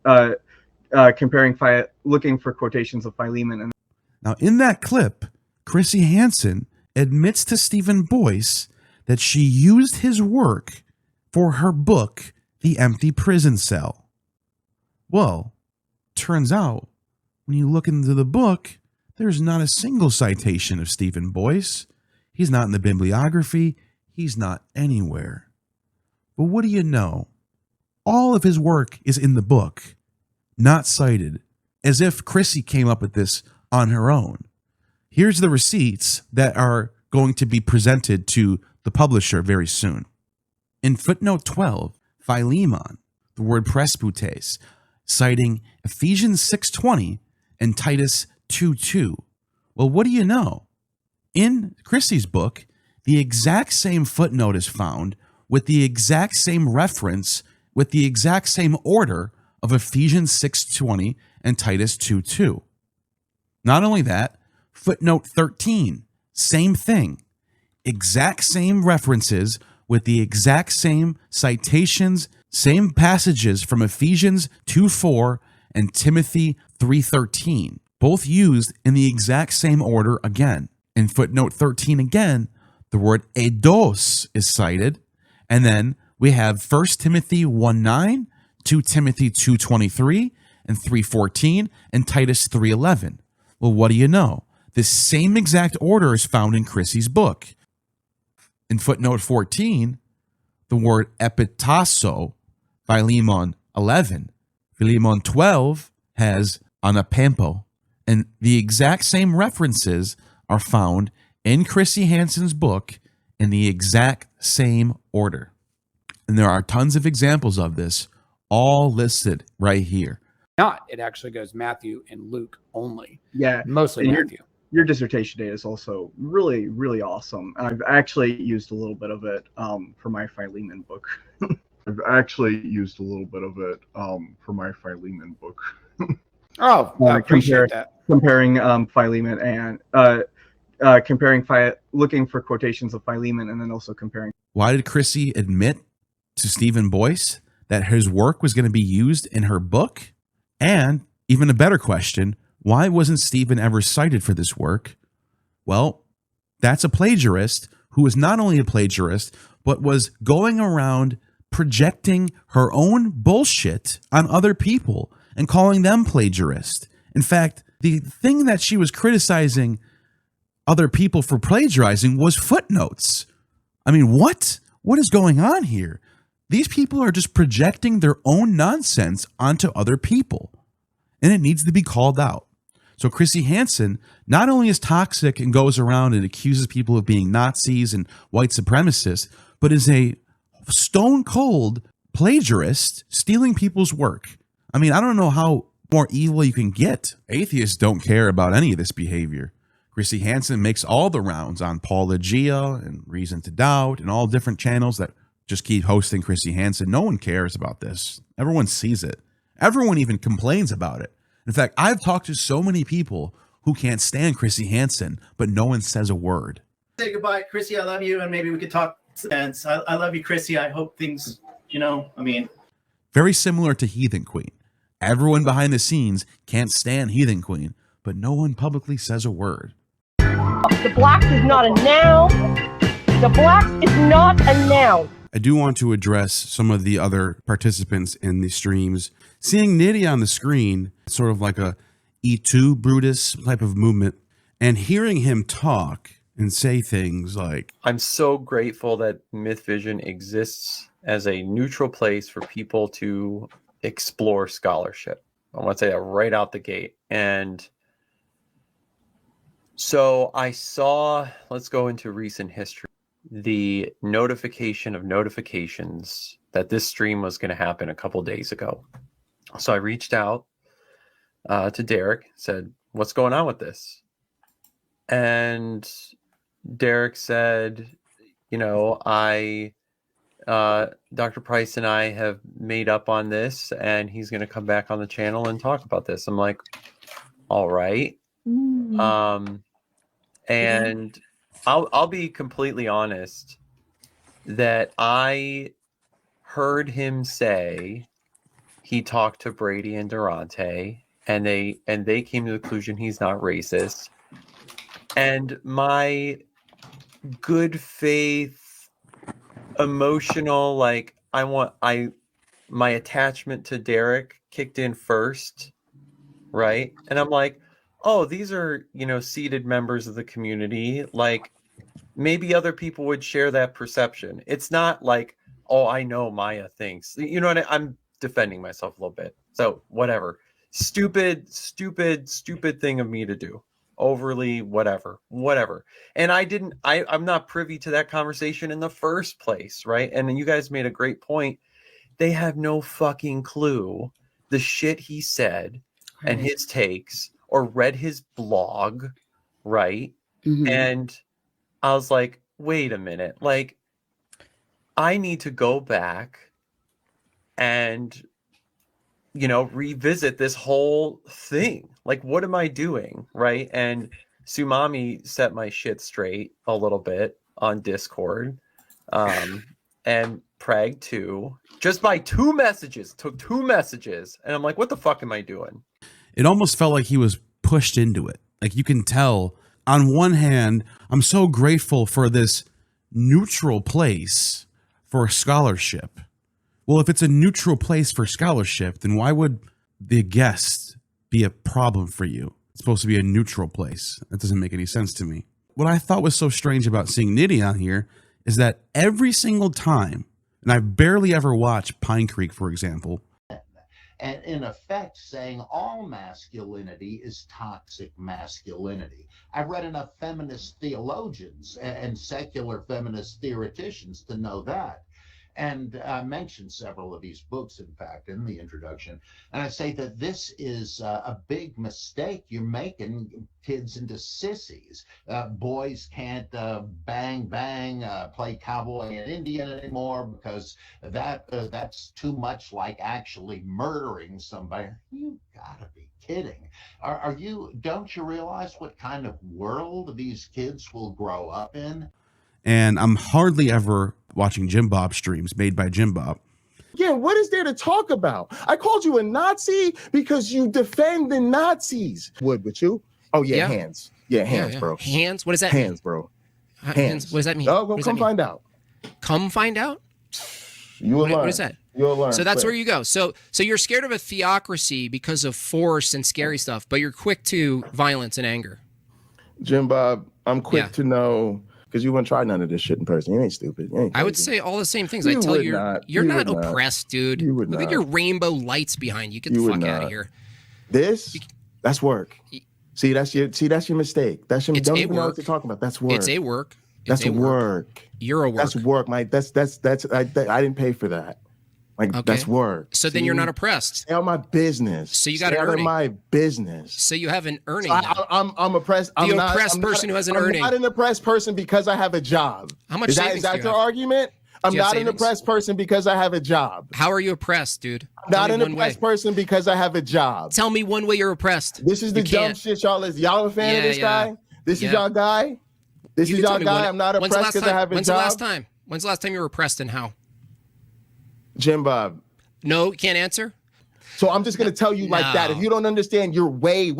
looking for quotations of Philemon. And now, in that clip, Chrissy Hansen admits to Stephen Boyce that she used his work for her book, The Empty Prison Cell. Well, turns out, when you look into the book, there's not a single citation of Stephen Boyce. He's not in the bibliography. He's not anywhere. But what do you know? All of his work is in the book, not cited, as if Chrissy came up with this on her own. Here's the receipts that are going to be presented to the publisher very soon. In footnote 12, Philemon, the word presbytes, citing Ephesians 6:20 and Titus 2:2. Well, what do you know? In Chrissy's book, the exact same footnote is found with the exact same reference, with the exact same order of Ephesians 6:20 and Titus 2:2. Not only that, footnote 13, same thing. Exact same references with the exact same citations, same passages from Ephesians 2:4 and Timothy 3:13, both used in the exact same order again. In footnote 13 again, the word eidos is cited, and then we have 1 Timothy 1:9, 2 Timothy 2:23, and 3:14, and Titus 3:11. Well, what do you know? This same exact order is found in Chrissy's book. In footnote 14, the word epitasso, Philemon 11, Philemon 12 has anapampo, and the exact same references are found in Chrissy Hansen's book in the exact same order. And there are tons of examples of this, all listed right here. Not. It actually goes Matthew and Luke only. Yeah. Mostly and Matthew. Your dissertation data is also really, really awesome. And I've actually used a little bit of it for my Philemon book. I've actually used a little bit of it for my Philemon book. Oh, I appreciate that. Comparing Philemon and looking for quotations of Philemon and then also comparing. Why did Chrissy admit to Stephen Boyce that his work was going to be used in her book? And even a better question, why wasn't Stephen ever cited for this work? Well, that's a plagiarist who is not only a plagiarist, but was going around projecting her own bullshit on other people and calling them plagiarists. In fact, the thing that she was criticizing other people for plagiarizing was footnotes. I mean, what? What is going on here? These people are just projecting their own nonsense onto other people, and it needs to be called out. So Chrissy Hansen not only is toxic and goes around and accuses people of being Nazis and white supremacists, but is a stone cold plagiarist stealing people's work. I mean, I don't know how more evil you can get. Atheists don't care about any of this behavior. Chrissy Hansen makes all the rounds on Paulogia and Reason to Doubt and all different channels that just keep hosting Chrissy Hansen. No one cares about this. Everyone sees it. Everyone even complains about it. In fact, I've talked to so many people who can't stand Chrissy Hansen, but no one says a word. Say goodbye, Chrissy. I love you, and maybe we could talk sense. I love you, Chrissy. I hope things, Very similar to Heathen Queen. Everyone behind the scenes can't stand Heathen Queen, but no one publicly says a word. The blacks is not a noun. The blacks is not a noun. I do want to address some of the other participants in the streams. Seeing Nitty on the screen, sort of like a E2 Brutus type of movement, and hearing him talk and say things like, I'm so grateful that Myth Vision exists as a neutral place for people to explore scholarship. I want to say that right out the gate. And so I saw, let's go into recent history, the notification of notifications that this stream was going to happen a couple days ago. So I reached out to Derek, said, what's going on with this? And Derek said, Dr. Price and I have made up on this, and he's going to come back on the channel and talk about this. I'm like, all right. And I'll be completely honest that I heard him say he talked to Brady and Durante, and they came to the conclusion he's not racist. And my good faith, emotional, my attachment to Derek kicked in first, right? And I'm like, oh, these are, seated members of the community. Like, maybe other people would share that perception. It's not like, oh, I know Maya thinks. You know what? I'm defending myself a little bit. So whatever. Stupid thing of me to do. Overly whatever. And I'm not privy to that conversation in the first place, right? And then you guys made a great point. They have no fucking clue the shit he said and his takes, or read his blog, right? Mm-hmm. And I was like, wait a minute, like, I need to go back and, revisit this whole thing. Like, what am I doing, right? And Sumami set my shit straight a little bit on Discord, and Prag too, just by took 2 messages, and I'm like, what the fuck am I doing? It almost felt like he was pushed into it. Like, you can tell, on one hand, I'm so grateful for this neutral place for scholarship. Well, if it's a neutral place for scholarship, then why would the guest be a problem for you? It's supposed to be a neutral place. That doesn't make any sense to me. What I thought was so strange about seeing Nitty on here is that every single time, and I barely ever watch Pine Creek, for example, and in effect saying all masculinity is toxic masculinity. I've read enough feminist theologians and secular feminist theoreticians to know that. And I mentioned several of these books, in fact, in the introduction. And I say that this is a big mistake. You're making kids into sissies. Boys can't bang, play cowboy and Indian anymore because that's too much like actually murdering somebody. You gotta be kidding. Don't you realize what kind of world these kids will grow up in? And I'm hardly ever watching Jim Bob streams made by Jim Bob. Yeah, what is there to talk about? I called you a Nazi because you defend the Nazis. Would you? Oh, yeah, hands. Yeah, hands, bro. Hands? What does that mean? Hands, bro. Hands. What does that mean? Oh, well, come find out. Come find out? You'll learn. What is that? You'll learn. So that's where you go. So you're scared of a theocracy because of force and scary stuff, but you're quick to violence and anger. Jim Bob, I'm quick to know, because you wouldn't try none of this shit in person. You ain't stupid. You ain't I would say all the same things. I tell you, you're not oppressed, dude. You would Look at your rainbow lights behind you. Get the fuck out of here. That's work. See, that's your mistake. That's your. Don't even know what you're talking about. That's work. It's a work. That's work. You're a work. That's work, Mike. That's. I didn't pay for that. Like, that's work. So then you're not oppressed. Stay out my business. So you got an earning. Stay out of my business. So you have an earning. So I'm oppressed. I'm the oppressed person who has an earning. I'm not an oppressed person because I have a job. How much is savings that do you your have? argument? I'm not an oppressed person because I have a job. How are you oppressed, dude? I'm not an oppressed person because I have a job. Tell me one way you're oppressed. This is the dumb shit y'all is. Y'all a fan of this guy? This is y'all guy? This is y'all guy? I'm not oppressed because I have a job? When's the last time you were oppressed and how? Jim Bob. No, you can't answer? So I'm just going to tell you like that. If you don't understand, you're way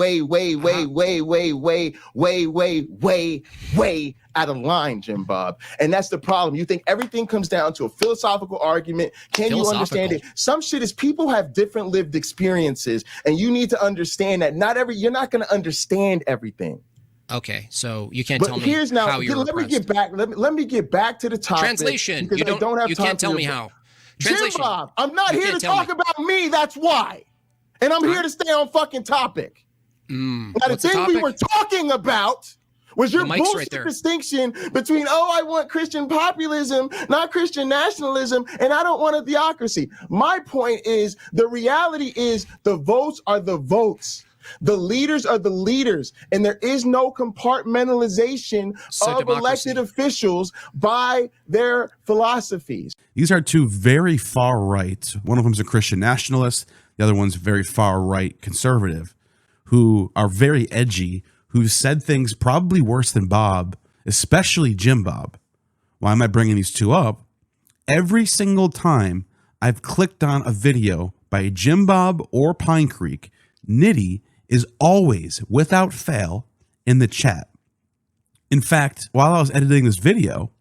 out of line, Jim Bob. And that's the problem. You think everything comes down to a philosophical argument. Can you understand it? Some shit is people have different lived experiences, and you need to understand that you're not going to understand everything. Okay, so you can't tell me how you're let me get back. Let me get back to the topic. Translation. Because I don't have you time can't tell me how. Jim Bob, I'm not here to talk about me. That's why. And I'm here to stay on fucking topic. Now, the thing we were talking about was your bullshit distinction between, I want Christian populism, not Christian nationalism, and I don't want a theocracy. My point is, the reality is the votes are the votes. The leaders are the leaders, and there is no compartmentalization of elected officials by their philosophies. These are two very far right. One of them is a Christian nationalist. The other one's very far right conservative, who are very edgy, who've said things probably worse than Bob, especially Jim Bob. Why am I bringing these two up? Every single time I've clicked on a video by Jim Bob or Pine Creek, Nitty is always, without fail, in the chat. In fact, while I was editing this video,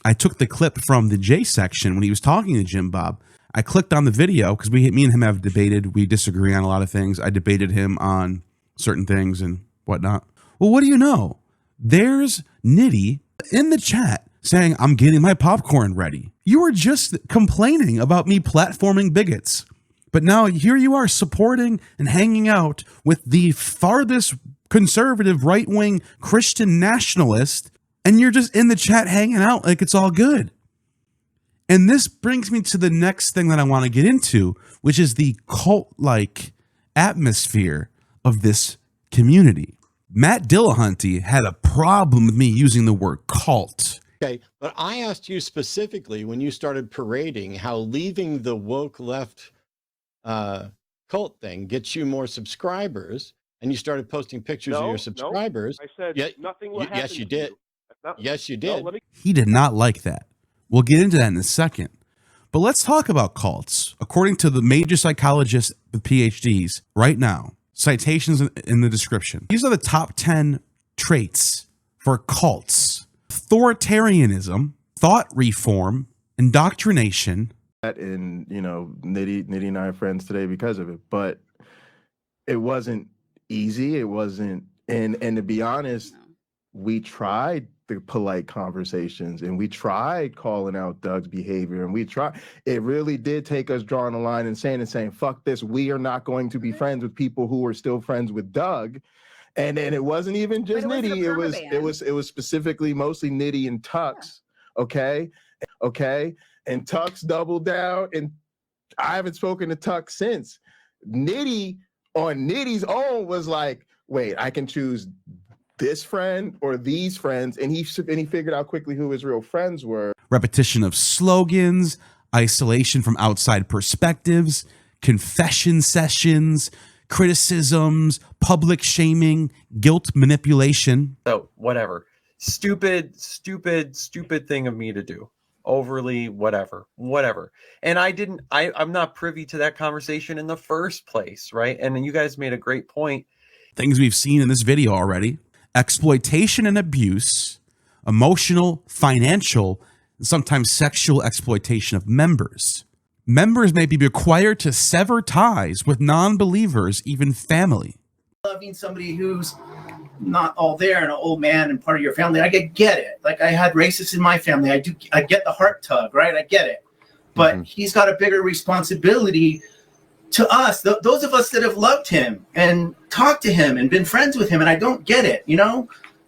I took the clip from the J section when he was talking to Jim Bob. I clicked on the video because me and him have debated. We disagree on a lot of things. I debated him on certain things and whatnot. Well, what do you know? There's Nitty in the chat saying, I'm getting my popcorn ready. You were just complaining about me platforming bigots. But now here you are supporting and hanging out with the farthest conservative right-wing Christian nationalist, and you're just in the chat hanging out like it's all good. And this brings me to the next thing that I want to get into, which is the cult-like atmosphere of this community. Matt Dillahunty had a problem with me using the word cult. Okay, but I asked you specifically when you started parading how leaving the woke left cult thing gets you more subscribers, and you started posting pictures of your subscribers. I said nothing will happen. Yes, you did. Yes, you did. He did not like that. We'll get into that in a second. But let's talk about cults. According to the major psychologists with PhDs right now, citations in the description. These are the top 10 traits for cults: authoritarianism, thought reform, indoctrination. And, Nitty and I are friends today because of it. But it wasn't easy. It wasn't, and to be honest, we tried the polite conversations, and we tried calling out Doug's behavior, and it really did take us drawing a line and saying, fuck this, we are not going to be friends with people who are still friends with Doug. And then it wasn't even just Nitty, it was specifically mostly Nitty and Tux. Okay. And Tux doubled down, and I haven't spoken to Tux since. Nitty on Nitty's own was like, wait, I can choose this friend or these friends, and he figured out quickly who his real friends were. Repetition of slogans, isolation from outside perspectives, confession sessions, criticisms, public shaming, guilt manipulation. So whatever. Stupid thing of me to do. Overly whatever. And I'm not privy to that conversation in the first place, right? And then you guys made a great point. Things we've seen in this video already: exploitation and abuse, emotional, financial, and sometimes sexual exploitation of members. Members may be required to sever ties with non-believers, even family. Loving somebody who's not all there and an old man and part of your family, I get it. Like, I had racists in my family. I get the heart tug, right? I get it. But he's got a bigger responsibility to us, those of us that have loved him and talked to him and been friends with him, and I don't get it,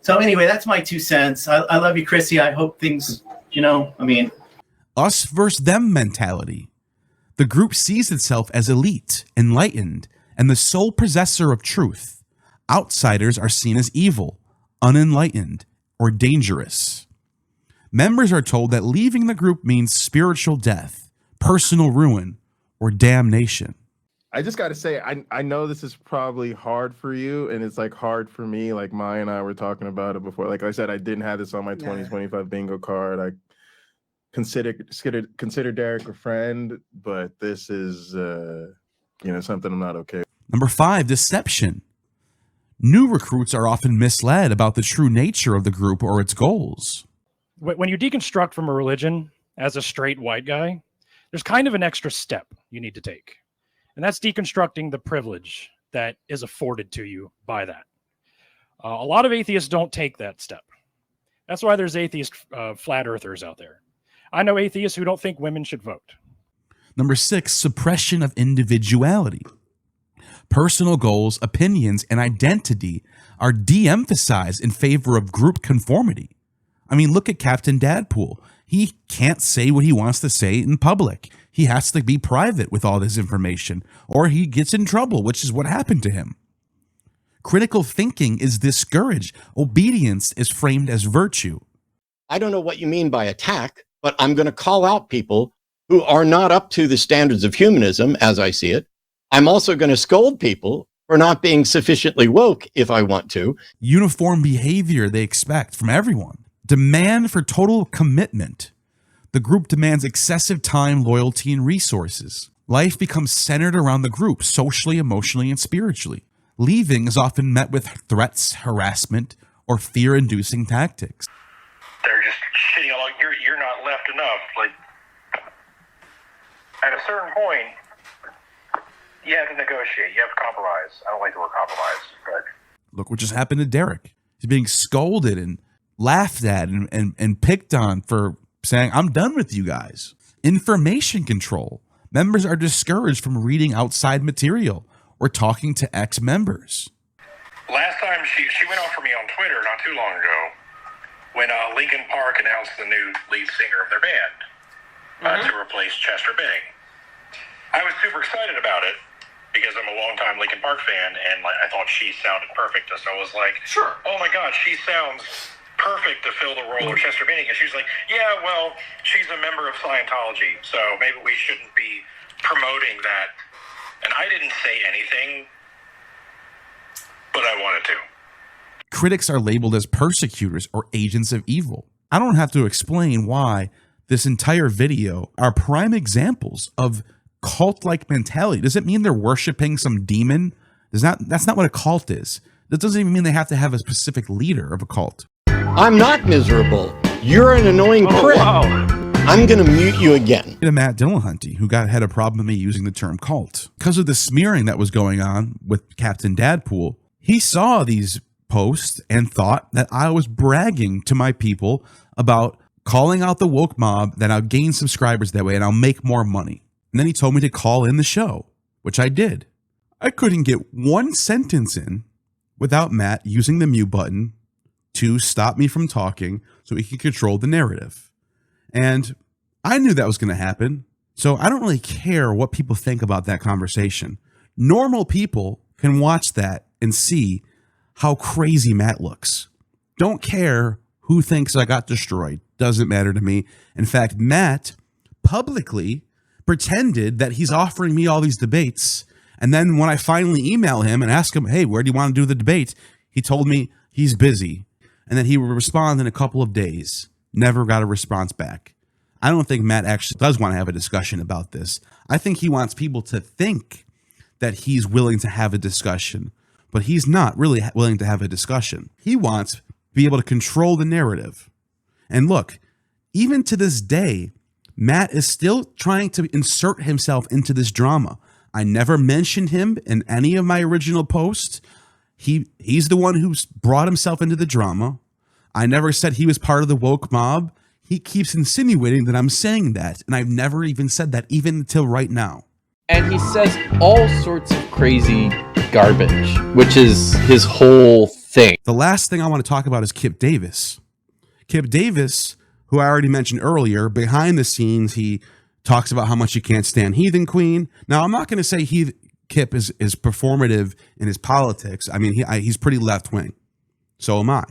So anyway, that's my 2 cents. I love you, Chrissy. I hope things, Us versus them mentality. The group sees itself as elite, enlightened, and the sole possessor of truth. Outsiders are seen as evil, unenlightened, or dangerous. Members are told that leaving the group means spiritual death, personal ruin, or damnation. I just got to say, I know this is probably hard for you, and it's like hard for me. Like Maya and I were talking about it before. Like I said, I didn't have this on my 2025 bingo card. consider Derek a friend, but this is something I'm not okay with. Number 5, deception. New recruits are often misled about the true nature of the group or its goals. When you deconstruct from a religion as a straight white guy, there's kind of an extra step you need to take. And that's deconstructing the privilege that is afforded to you by that. A lot of atheists don't take that step. That's why there's atheist flat earthers out there. I know atheists who don't think women should vote. Number 6, suppression of individuality. Personal goals, opinions, and identity are de-emphasized in favor of group conformity. I mean, look at Captain Dadpool. He can't say what he wants to say in public. He has to be private with all this information, or he gets in trouble, which is what happened to him. Critical thinking is discouraged. Obedience is framed as virtue. I don't know what you mean by attack, but I'm going to call out people who are not up to the standards of humanism as I see it. I'm also going to scold people for not being sufficiently woke if I want to. Uniform behavior they expect from everyone. Demand for total commitment. The group demands excessive time, loyalty, and resources. Life becomes centered around the group, socially, emotionally, and spiritually. Leaving is often met with threats, harassment, or fear-inducing tactics. They're just shitting along. You're not left enough. Like, at a certain point, you have to negotiate. You have to compromise. I don't like the word compromise, but Look what just happened to Derek. He's being scolded and laughed at and picked on for saying, I'm done with you guys. Information control. Members are discouraged from reading outside material or talking to ex-members. last time she went off for me on Twitter not too long ago when Linkin Park announced the new lead singer of their band to replace Chester Bennington. I was super excited about it because I'm a longtime Linkin Park fan, and I thought she sounded perfect. So I was like, "Sure, oh my God, she sounds perfect to fill the role of Chester Bennington." And she was like, "Yeah, well, she's a member of Scientology, so maybe we shouldn't be promoting that." And I didn't say anything, but I wanted to. Critics are labeled as persecutors or agents of evil. I don't have to explain why this entire video are prime examples of cult-like mentality. Does it mean they're worshiping some demon? That's not what a cult is. That doesn't even mean they have to have a specific leader of a cult. I'm not miserable. You're an annoying prick. Wow. I'm going to mute you again. Matt Dillahunty, who had a problem with me using the term cult. Because of the smearing that was going on with Captain Dadpool, he saw these posts and thought that I was bragging to my people about calling out the woke mob, that I'll gain subscribers that way and I'll make more money. And then he told me to call in the show, which I did. I couldn't get one sentence in without Matt using the mute button to stop me from talking so he could control the narrative. And I knew that was going to happen. So I don't really care what people think about that conversation. Normal people can watch that and see how crazy Matt looks. Don't care who thinks I got destroyed. Doesn't matter to me. In fact, Matt publicly pretended that he's offering me all these debates. And then when I finally email him and ask him, hey, where do you want to do the debate? He told me he's busy. And then he would respond in a couple of days. Never got a response back. I don't think Matt actually does want to have a discussion about this. I think he wants people to think that he's willing to have a discussion, but he's not really willing to have a discussion. He wants to be able to control the narrative. And look, even to this day, Matt is still trying to insert himself into this drama. I never mentioned him in any of my original posts. He's the one who's brought himself into the drama. I never said he was part of the woke mob. He keeps insinuating that I'm saying that, and I've never even said that, even until right now. And he says all sorts of crazy garbage, which is his whole thing. The last thing I want to talk about is Kipp Davis. Kipp Davis, who I already mentioned earlier, behind the scenes, he talks about how much he can't stand Heathen Queen. Now, I'm not going to say Kipp is performative in his politics. I mean, he's pretty left-wing. So am I.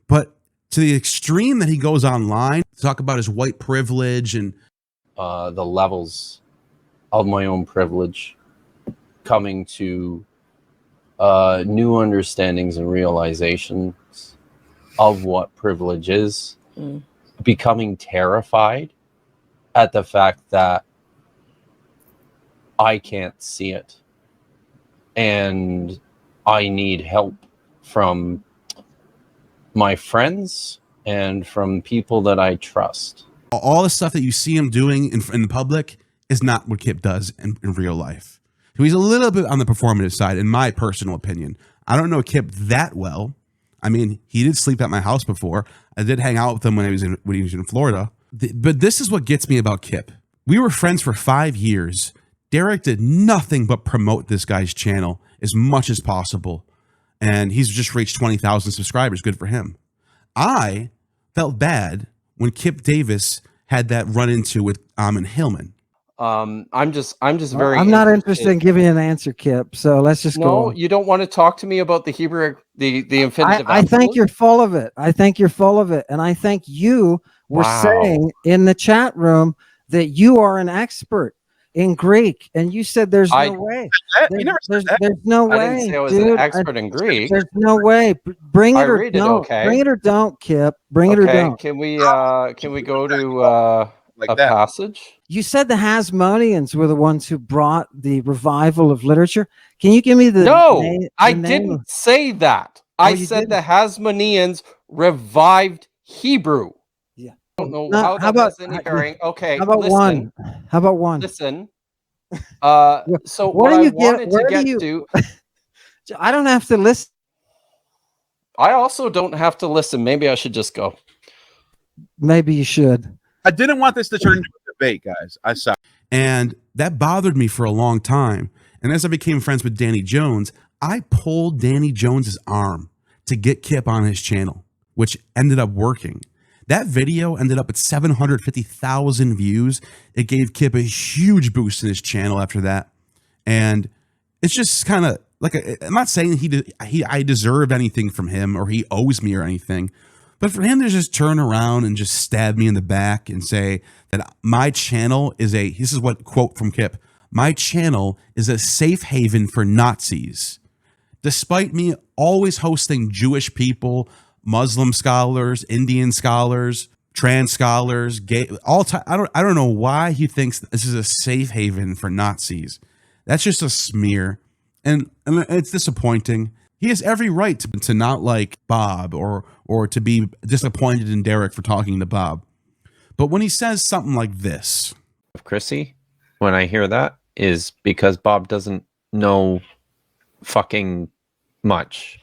But to the extreme that he goes online to talk about his white privilege and the levels of my own privilege, coming to new understandings and realizations of what privilege is, becoming terrified at the fact that I can't see it. And I need help from my friends and from people that I trust. All the stuff that you see him doing in public is not what Kipp does in real life. So he's a little bit on the performative side, in my personal opinion. I don't know Kipp that well. I mean, he did sleep at my house before. I did hang out with him when he was in Florida. But this is what gets me about Kipp. We were friends for 5 years. Derek did nothing but promote this guy's channel as much as possible. And he's just reached 20,000 subscribers. Good for him. I felt bad when Kipp Davis had that run into with Amon Hillman. I'm just very. I'm not interested in giving an answer, Kipp. So let's just go. No, on. you don't want to talk to me about the Hebrew, the infinitive. I think you're full of it. I think you're full of it, and I think you were saying in the chat room that you are an expert in Greek, and you said there's no way. There's no way. I didn't say I was an expert in Greek. There's no way. Bring it or don't. Okay. Bring it or don't, Kipp. Bring it or don't. Can we go to a passage? You said the Hasmoneans were the ones who brought the revival of literature. Can you give me the name? I didn't say that. I said the Hasmoneans revived Hebrew. Yeah. I don't know how that has any bearing. Okay. How about one? How about one? Listen. So what I wanted to get to. I don't have to listen. I also don't have to listen. Maybe I should just go. Maybe you should. I didn't want this to turn into a debate, guys. I saw. And that bothered me for a long time. And as I became friends with Danny Jones, I pulled Danny Jones's arm to get Kipp on his channel, which ended up working. That video ended up at 750,000 views. It gave Kipp a huge boost in his channel after that. And it's just kind of like, I'm not saying I deserved anything from him or he owes me or anything. But for him to just turn around and just stab me in the back and say that my channel is this is what quote from Kipp, my channel is a safe haven for Nazis. Despite me always hosting Jewish people, Muslim scholars, Indian scholars, trans scholars, gay, I don't know why he thinks this is a safe haven for Nazis. That's just a smear. And it's disappointing. He has every right to not like Bob or to be disappointed in Derek for talking to Bob. But when he says something like this, Chrissy, when I hear that is because Bob doesn't know fucking much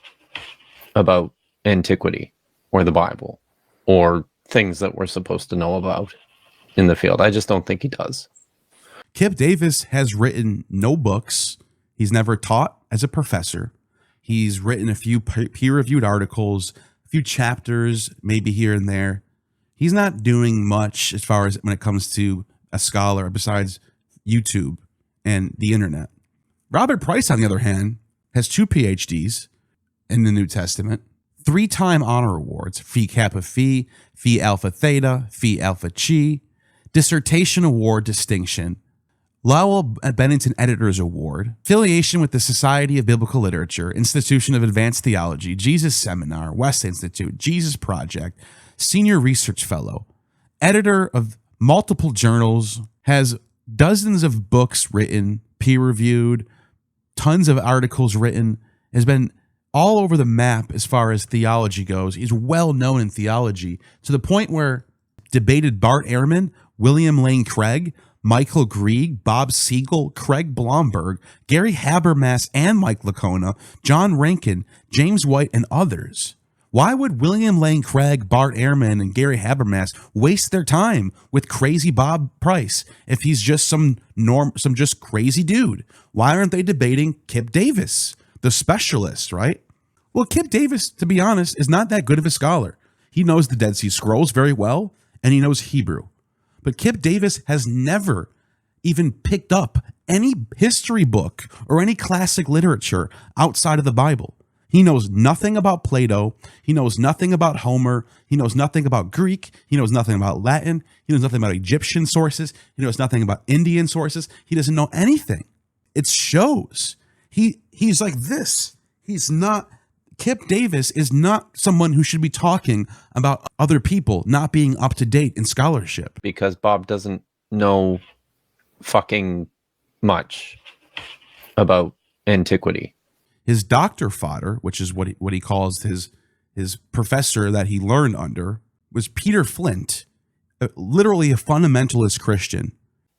about antiquity or the Bible or things that we're supposed to know about in the field. I just don't think he does. Kipp Davis has written no books. He's never taught as a professor. He's written a few peer-reviewed articles, a few chapters, maybe here and there. He's not doing much as far as when it comes to a scholar besides YouTube and the internet. Robert Price, on the other hand, has 2 PhDs in the New Testament, 3-time honor awards, Phi Kappa Phi, Phi Alpha Theta, Phi Alpha Chi, dissertation award distinction, Lowell Bennington Editor's Award, affiliation with the Society of Biblical Literature, Institution of Advanced Theology, Jesus Seminar, West Institute, Jesus Project, Senior Research Fellow, editor of multiple journals, has dozens of books written, peer-reviewed, tons of articles written, has been all over the map as far as theology goes. He's well known in theology to the point where debated Bart Ehrman, William Lane Craig, Michael Grieg, Bob Siegel, Craig Blomberg, Gary Habermas and Mike Lacona, John Rankin, James White, and others. Why would William Lane Craig, Bart Ehrman, and Gary Habermas waste their time with crazy Bob Price if he's just some just crazy dude? Why aren't they debating Kipp Davis, the specialist, right? Well, Kipp Davis, to be honest, is not that good of a scholar. He knows the Dead Sea Scrolls very well, and he knows Hebrew. But Kipp Davis has never even picked up any history book or any classic literature outside of the Bible. He knows nothing about Plato. He knows nothing about Homer. He knows nothing about Greek. He knows nothing about Latin. He knows nothing about Egyptian sources. He knows nothing about Indian sources. He doesn't know anything. It shows. He's like this. He's not. Kipp Davis is not someone who should be talking about other people not being up to date in scholarship. Because Bob doesn't know fucking much about antiquity. His doctor fodder, which is what he calls his professor that he learned under, was Peter Flint, literally a fundamentalist Christian.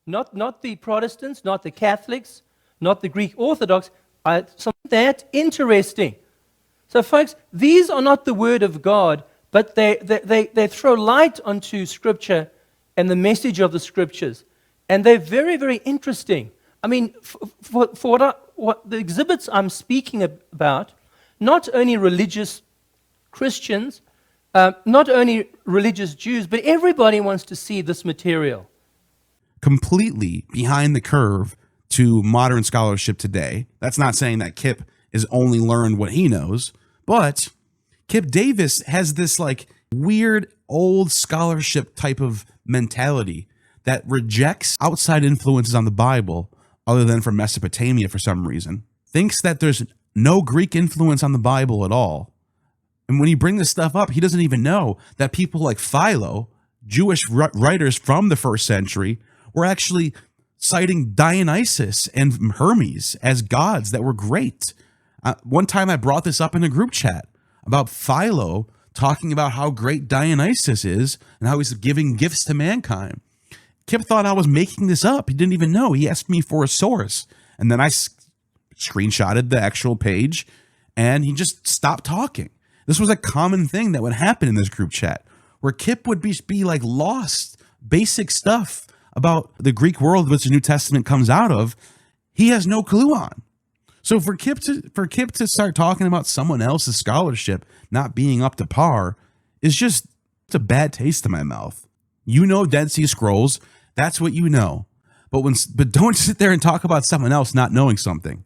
Not the Protestants, not the Catholics, not the Greek Orthodox. Something that interesting. So, folks, these are not the word of God, but they throw light onto Scripture and the message of the Scriptures, and they're very, very interesting. I mean, for what the exhibits I'm speaking about, not only religious Christians, not only religious Jews, but everybody wants to see this material. Completely behind the curve to modern scholarship today. That's not saying that Kipp has only learned what he knows, but Kipp Davis has this like weird old scholarship type of mentality that rejects outside influences on the Bible other than from Mesopotamia for some reason, thinks that there's no Greek influence on the Bible at all. And when you bring this stuff up, he doesn't even know that people like Philo, Jewish writers from the first century, were actually citing Dionysus and Hermes as gods that were great. One time I brought this up in a group chat about Philo talking about how great Dionysus is and how he's giving gifts to mankind. Kipp thought I was making this up. He didn't even know. He asked me for a source. And then I screenshotted the actual page and he just stopped talking. This was a common thing that would happen in this group chat where Kipp would be like lost basic stuff about the Greek world which the New Testament comes out of. He has no clue on. So for Kipp to start talking about someone else's scholarship not being up to par is just, it's a bad taste in my mouth. You know Dead Sea Scrolls, that's what you know. But don't sit there and talk about someone else not knowing something.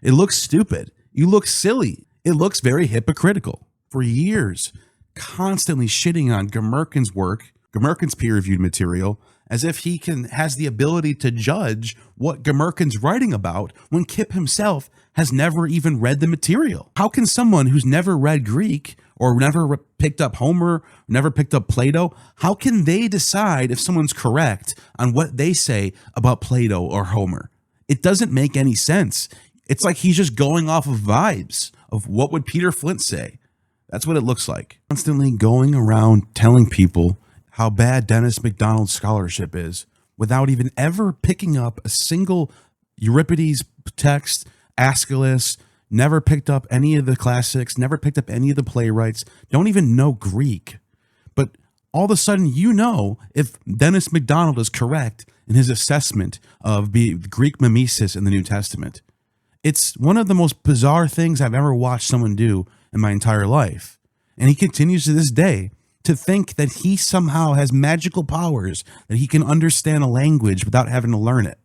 It looks stupid. You look silly. It looks very hypocritical. For years, constantly shitting on Gmerkin's work, Gmerkin's peer-reviewed material, as if he has the ability to judge what Gmerkin's writing about when Kipp himself has never even read the material. How can someone who's never read Greek or never picked up Homer, never picked up Plato, how can they decide if someone's correct on what they say about Plato or Homer? It doesn't make any sense. It's like he's just going off of vibes of what would Peter Flint say. That's what it looks like. Constantly going around telling people how bad Dennis MacDonald's scholarship is without even ever picking up a single Euripides text, Aeschylus, never picked up any of the classics, never picked up any of the playwrights, don't even know Greek. But all of a sudden, you know if Dennis MacDonald is correct in his assessment of the Greek mimesis in the New Testament. It's one of the most bizarre things I've ever watched someone do in my entire life. And he continues to this day to think that he somehow has magical powers, that he can understand a language without having to learn it,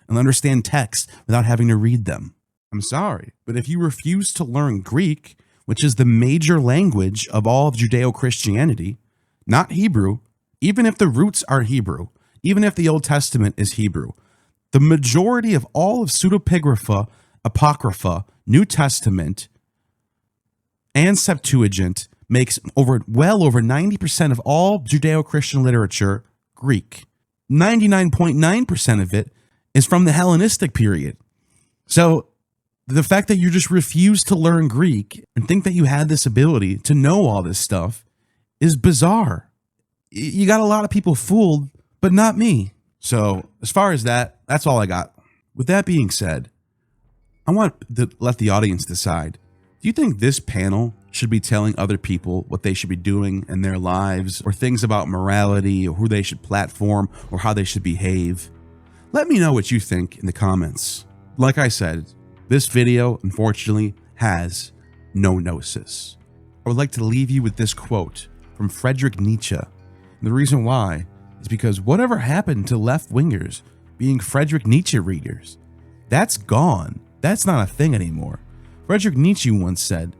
and understand text without having to read them. I'm sorry, but if you refuse to learn Greek, which is the major language of all of Judeo-Christianity, not Hebrew, even if the roots are Hebrew, even if the Old Testament is Hebrew, the majority of all of pseudepigrapha, apocrypha, New Testament, and Septuagint makes well over 90% of all Judeo-Christian literature Greek. 99.9% of it is from the Hellenistic period. So the fact that you just refuse to learn Greek and think that you had this ability to know all this stuff is bizarre. You got a lot of people fooled, but not me. So as far as that, that's all I got. With that being said, I want to let the audience decide. Do you think this panel should be telling other people what they should be doing in their lives, or things about morality, or who they should platform, or how they should behave? Let me know what you think in the comments. Like I said, this video, unfortunately, has no gnosis. I would like to leave you with this quote from Friedrich Nietzsche. And the reason why is because whatever happened to left-wingers being Friedrich Nietzsche readers? That's gone. That's not a thing anymore. Friedrich Nietzsche once said,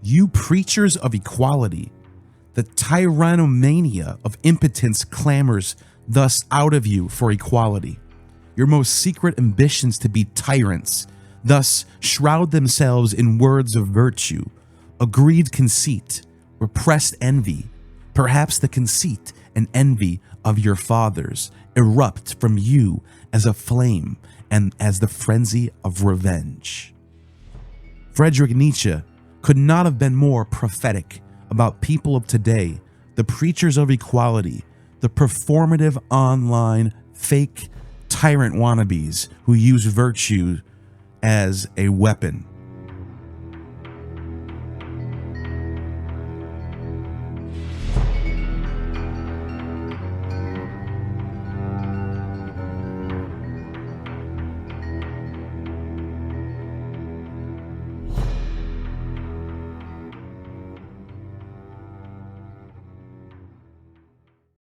"You preachers of equality, the tyrannomania of impotence clamors thus out of you for equality. Your most secret ambitions to be tyrants thus shroud themselves in words of virtue, agreed conceit, repressed envy, perhaps the conceit and envy of your fathers erupt from you as a flame and as the frenzy of revenge. Friedrich Nietzsche could not have been more prophetic about people of today, the preachers of equality, the performative online fake tyrant wannabes who use virtue as a weapon.